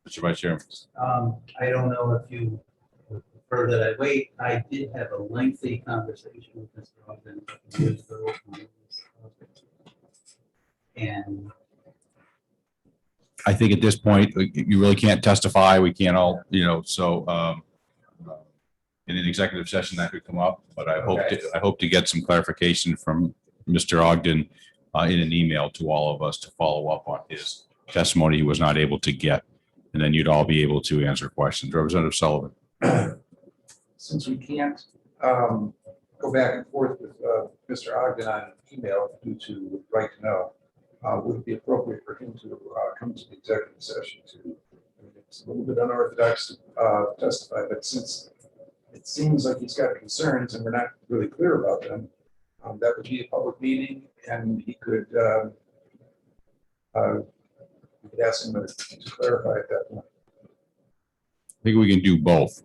Mr. Vice Chairman. I don't know if you would prefer that I wait. I did have a lengthy conversation with Mr. Ogden a couple years ago on this topic. And I think at this point, you really can't testify. We can't all, so in an executive session that could come up, but I hope to get some clarification from Mr. Ogden in an email to all of us to follow up on his testimony he was not able to get. And then you'd all be able to answer questions. Representative Sullivan. Since we can't go back and forth with Mr. Ogden on email due to right to know, would it be appropriate for him to come to the executive session it's a little bit unorthodox to testify, but since it seems like he's got concerns and we're not really clear about them, that would be a public meeting, and he could we could ask him to clarify at that point. I think we can do both.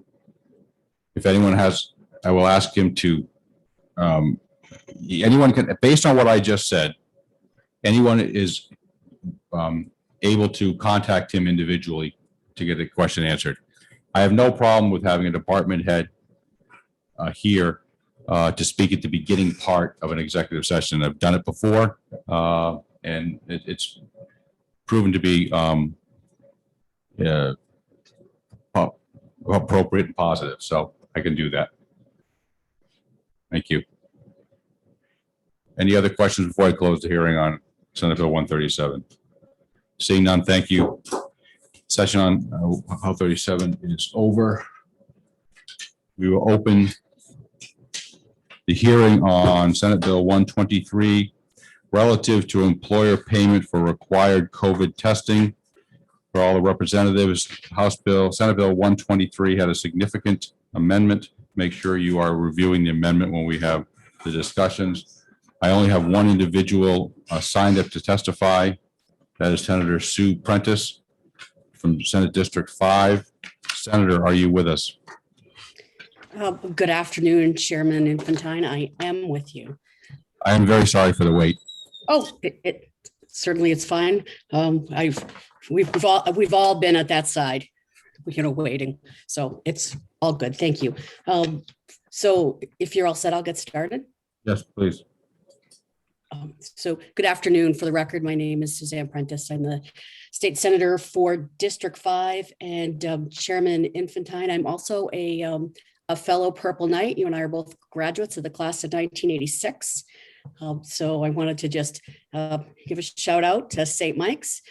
If anyone has, I will ask him to, anyone can, based on what I just said, anyone is able to contact him individually to get a question answered. I have no problem with having a department head here to speak at the beginning part of an executive session. I've done it before, and it's proven to be appropriate and positive, so I can do that. Thank you. Any other questions before I close the hearing on Senate Bill 137? Seeing none, thank you. Session on 137 is over. We will open the hearing on Senate Bill 123 relative to employer payment for required COVID testing. For all the representatives, Senate Bill 123 had a significant amendment. Make sure you are reviewing the amendment when we have the discussions. I only have one individual signed up to testify. That is Senator Sue Prentice from Senate District 5. Senator, are you with us? Good afternoon, Chairman Infantine. I am with you. I am very sorry for the wait. Oh, it certainly it's fine. We've all been at that side, waiting. So it's all good. Thank you. So if you're all set, I'll get started. Yes, please. So good afternoon. For the record, my name is Suzanne Prentice. I'm the state senator for District 5 and Chairman Infantine. I'm also a fellow Purple Knight. You and I are both graduates of the class of 1986. So I wanted to just give a shout out to St. Mike's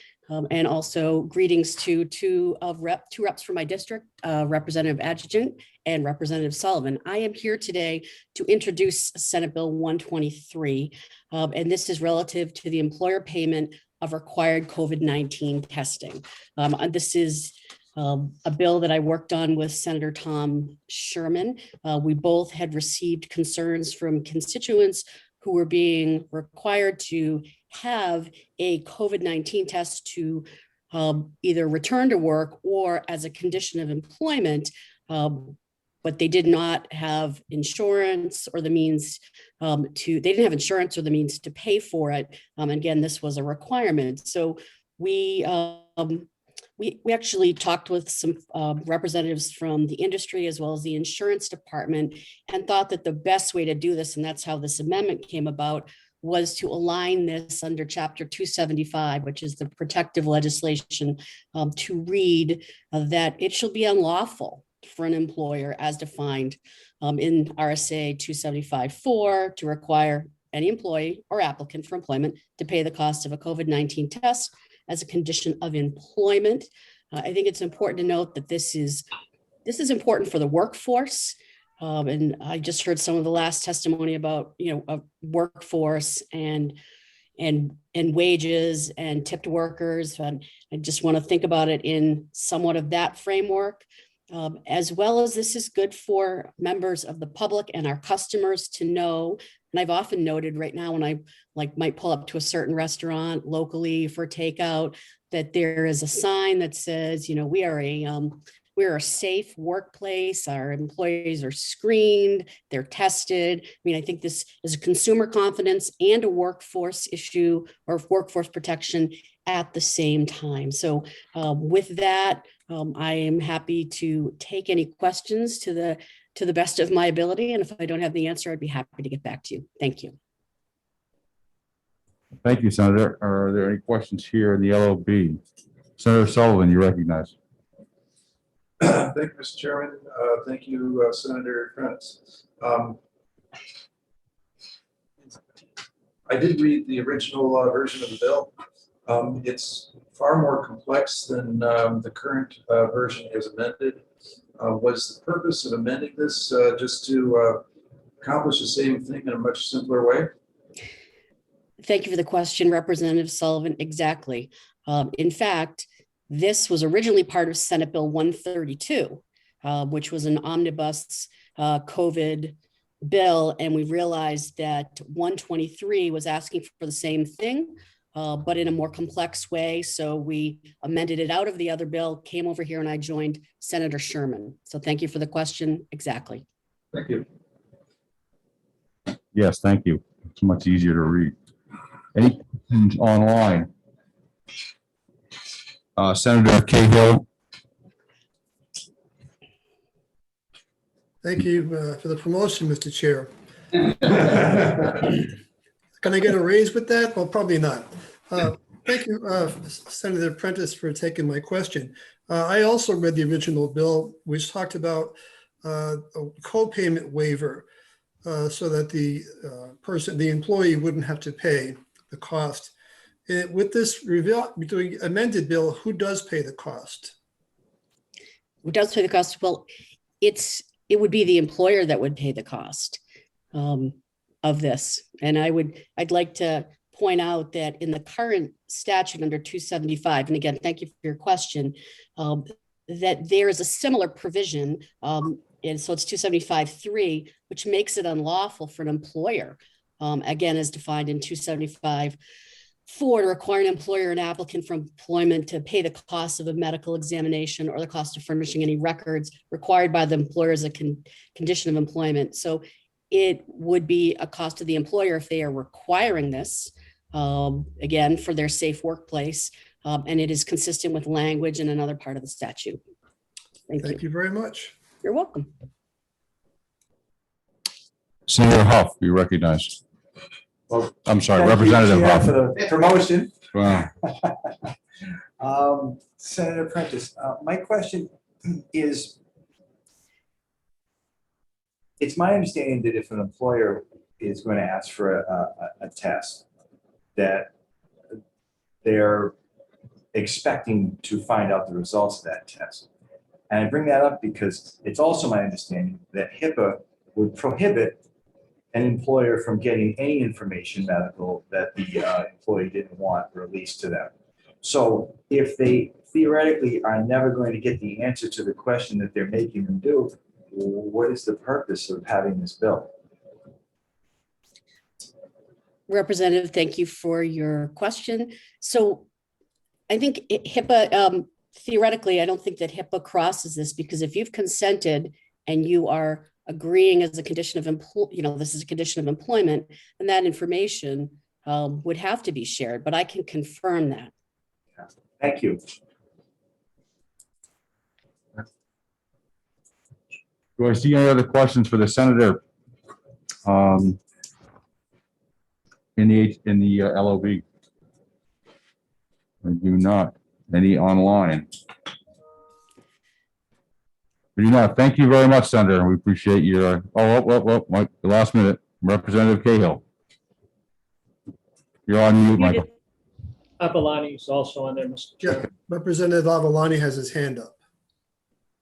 and also greetings to two reps from my district, Representative Adjutant and Representative Sullivan. I am here today to introduce Senate Bill 123, and this is relative to the employer payment of required COVID-19 testing. This is a bill that I worked on with Senator Tom Sherman. We both had received concerns from constituents who were being required to have a COVID-19 test to either return to work or as a condition of employment, but they did not have insurance or the means they didn't have insurance or the means to pay for it. Again, this was a requirement. So we actually talked with some representatives from the industry as well as the insurance department and thought that the best way to do this, and that's how this amendment came about, was to align this under Chapter 275, which is the protective legislation, to read that it shall be unlawful for an employer as defined in RSA 275-4 to require any employee or applicant for employment to pay the cost of a COVID-19 test as a condition of employment. I think it's important to note that this is important for the workforce. And I just heard some of the last testimony about, a workforce and wages and tipped workers. And I just want to think about it in somewhat of that framework, as well as this is good for members of the public and our customers to know. And I've often noted right now when I might pull up to a certain restaurant locally for takeout, that there is a sign that says, we are a safe workplace. Our employees are screened, they're tested. I think this is a consumer confidence and a workforce issue or workforce protection at the same time. So with that, I am happy to take any questions to the best of my ability. And if I don't have the answer, I'd be happy to get back to you. Thank you. Thank you, Senator. Are there any questions here in the LOB? Senator Sullivan, you recognize. Thank you, Mr. Chairman. Thank you, Senator Prentice. I did read the original version of the bill. It's far more complex than the current version as amended. Was the purpose of amending this just to accomplish the same thing in a much simpler way? Thank you for the question, Representative Sullivan. Exactly. In fact, this was originally part of Senate Bill 132, which was an omnibus COVID bill. And we realized that 123 was asking for the same thing, but in a more complex way. So we amended it out of the other bill, came over here, and I joined Senator Sherman. So thank you for the question. Exactly. Thank you. Yes, thank you. It's much easier to read. Any questions online? Senator Cahill. Thank you for the promotion, Mr. Chair. Can I get a raise with that? Well, probably not. Thank you, Senator Prentice, for taking my question. I also read the original bill, which talked about a co-payment waiver so that the employee wouldn't have to pay the cost. With this amended bill, who does pay the cost? Who does pay the cost? Well, it would be the employer that would pay the cost of this. And I'd like to point out that in the current statute under 275, and again, thank you for your question, that there is a similar provision, and so it's 275-3, which makes it unlawful for an employer, again, as defined in 275-4, to require an employer and applicant for employment to pay the cost of a medical examination or the cost of furnishing any records required by the employer as a condition of employment. So it would be a cost to the employer if they are requiring this, again, for their safe workplace, and it is consistent with language in another part of the statute. Thank you very much. You're welcome. Senator Huff, you recognize. Well, I'm sorry, thank you, Representative Chair, Huff. for the promotion. Wow. Senator Prentice, my question is, it's my understanding that if an employer is going to ask for a test, that they're expecting to find out the results of that test. And I bring that up because it's also my understanding that HIPAA would prohibit an employer from getting any information medical that the employee didn't want released to them. So if they theoretically are never going to get the answer to the question that they're making them do, what is the purpose of having this bill? Representative, thank you for your question. So I think HIPAA, theoretically, I don't think that HIPAA crosses this, because if you've consented and you are agreeing as a condition of this is a condition of employment, and that information would have to be shared, but I can confirm that. Thank you. Do I see any other questions for the senator? In the LOB? I do not. Any online? We do not. Thank you very much, Senator. We appreciate your, the last minute. Representative Cahill. You're on mute, Michael. Avalani is also on there, Mr. Yeah, Chairman. Representative Avalani has his hand up.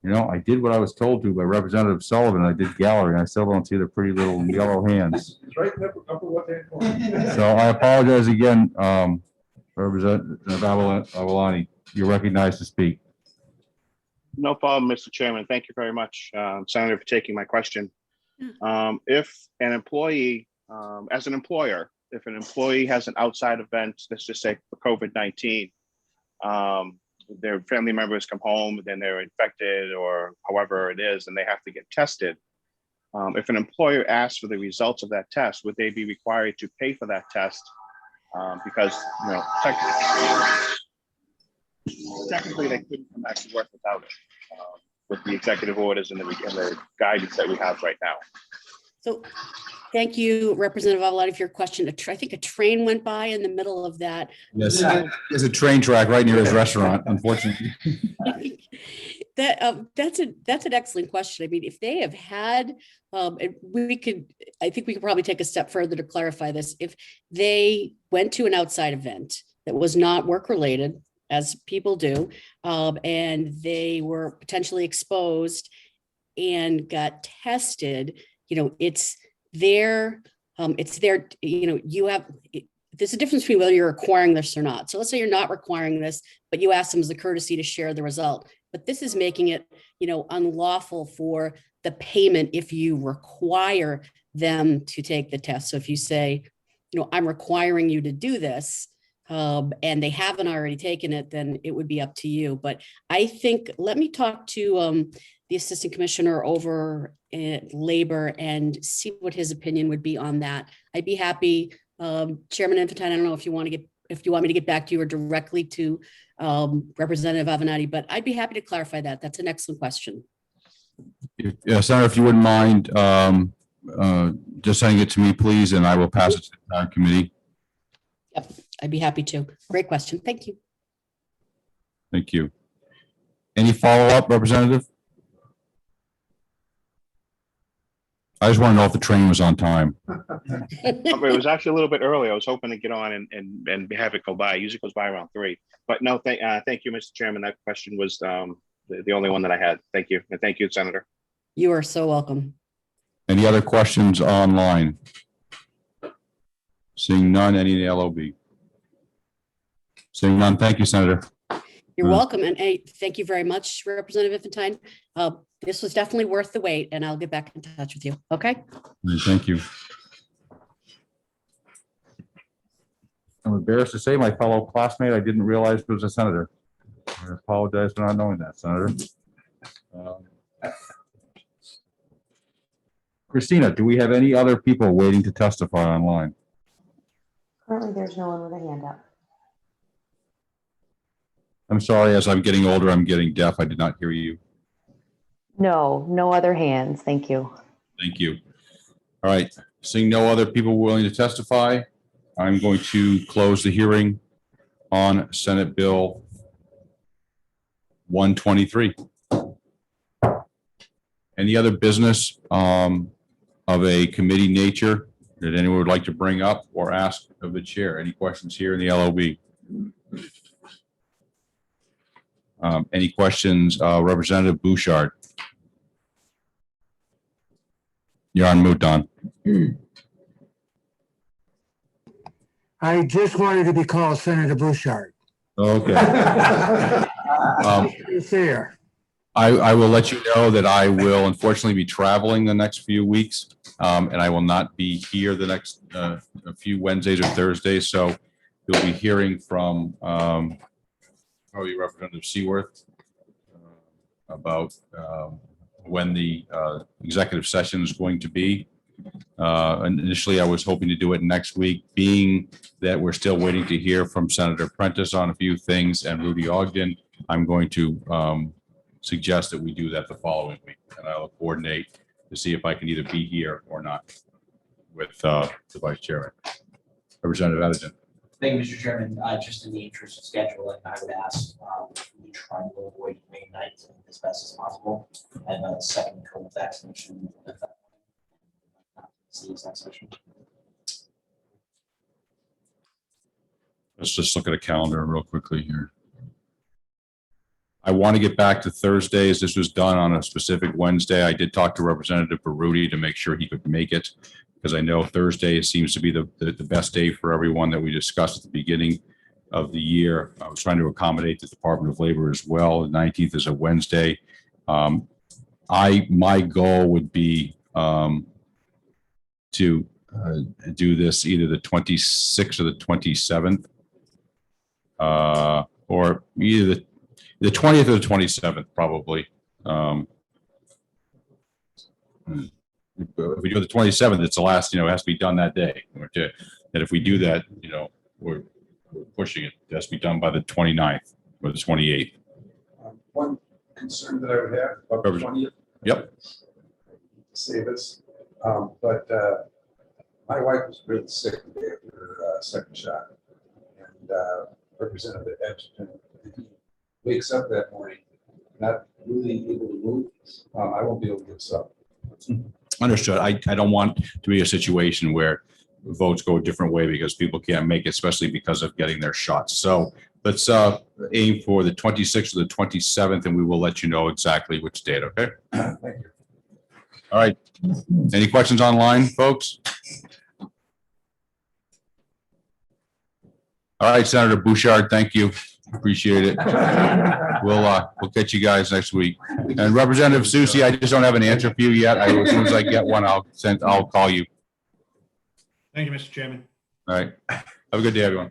You know, I did what I was told to by Representative Sullivan. I did gallery, and I still don't see the pretty little yellow hands. It's right in the upper left-hand corner. So I apologize again, Representative Avalani. You're recognized to speak. No problem, Mr. Chairman. Thank you very much, Senator, for taking my question. If an employee, as an employer, if an employee has an outside event, let's just say for COVID-19, their family members come home, then they're infected or however it is, and they have to get tested. If an employer asks for the results of that test, would they be required to pay for that test? Because, you know, technically they couldn't come back to work without it, with the executive orders and the guidance that we have right now. So thank you, Representative Avalani, for your question. I think a train went by in the middle of that. Yes, there's a train track right near his restaurant, unfortunately. That's an excellent question. I mean, if they have had, I think we could probably take a step further to clarify this. If they went to an outside event that was not work-related, as people do, and they were potentially exposed and got tested, it's their, there's a difference between whether you're requiring this or not. So let's say you're not requiring this, but you ask them as a courtesy to share the result. But this is making it, unlawful for the payment if you require them to take the test. So if you say, I'm requiring you to do this, and they haven't already taken it, then it would be up to you. But I think, let me talk to the Assistant Commissioner over at Labor and see what his opinion would be on that. I'd be happy, Chairman Infantine, I don't know if you want me to get back to you or directly to Representative Avenatti, but I'd be happy to clarify that. That's an excellent question. Yeah, Senator, if you wouldn't mind just sending it to me, please, and I will pass it to the committee. Yep, I'd be happy to. Great question. Thank you. Thank you. Any follow-up, Representative? I just want to know if the train was on time. It was actually a little bit early. I was hoping to get on and have it go by. It usually goes by around 3. But no, thank you, Mr. Chairman. That question was the only one that I had. Thank you. And thank you, Senator. You are so welcome. Any other questions online? Seeing none, any in the LOB? Seeing none, thank you, Senator. You're welcome. And thank you very much, Representative Infantine. This was definitely worth the wait, and I'll get back in touch with you. Okay. Thank you. I'm embarrassed to say, my fellow classmate, I didn't realize it was a senator. I apologize for not knowing that, Senator. Christina, do we have any other people waiting to testify online? Currently, there's no one with a hand up. I'm sorry, as I'm getting older, I'm getting deaf. I did not hear you. No other hands. Thank you. Thank you. All right, seeing no other people willing to testify, I'm going to close the hearing on Senate Bill 123. Any other business of a committee nature that anyone would like to bring up or ask of the chair? Any questions here in the LOB? Any questions, Representative Bouchard? You're on mute, Don. I just wanted to be called Senator Bouchard. Okay. There. I will let you know that I will unfortunately be traveling the next few weeks, and I will not be here the next a few Wednesdays or Thursdays. So you'll be hearing from probably Representative Seaworth about when the executive session is going to be. Initially, I was hoping to do it next week, being that we're still waiting to hear from Senator Prentice on a few things and Rudy Ogden. I'm going to suggest that we do that the following week, and I'll coordinate to see if I can either be here or not with the Vice Chairman. Representative Addison. Thank you, Mr. Chairman. Just in the interest of scheduling, I would ask we try to avoid May 9th as best as possible, and a second COVID vaccination. Let's just look at a calendar real quickly here. I want to get back to Thursdays. This was done on a specific Wednesday. I did talk to Representative Baruti to make sure he could make it, because I know Thursday seems to be the best day for everyone that we discussed at the beginning of the year. I was trying to accommodate the Department of Labor as well. The 19th is a Wednesday. My goal would be to do this either the 26th or the 27th, or either the 20th or the 27th, probably. If we do the 27th, it's the last, it has to be done that day. That if we do that, we're pushing it. It has to be done by the 29th or the 28th. One concern that I would have about the 20th. Yep. Say this, but my wife was really sick the day after her second shot, and Representative Edgerton, he wakes up that morning not really able to move. I won't be able to get up. Understood. I don't want to be a situation where votes go a different way because people can't make it, especially because of getting their shots. So let's aim for the 26th or the 27th, and we will let you know exactly which date, okay? Thank you. All right. Any questions online, folks? All right, Senator Bouchard, thank you. Appreciate it. We'll catch you guys next week. And Representative Susie, I just don't have an answer for you yet. As soon as I get one, I'll call you. Thank you, Mr. Chairman. All right. Have a good day, everyone.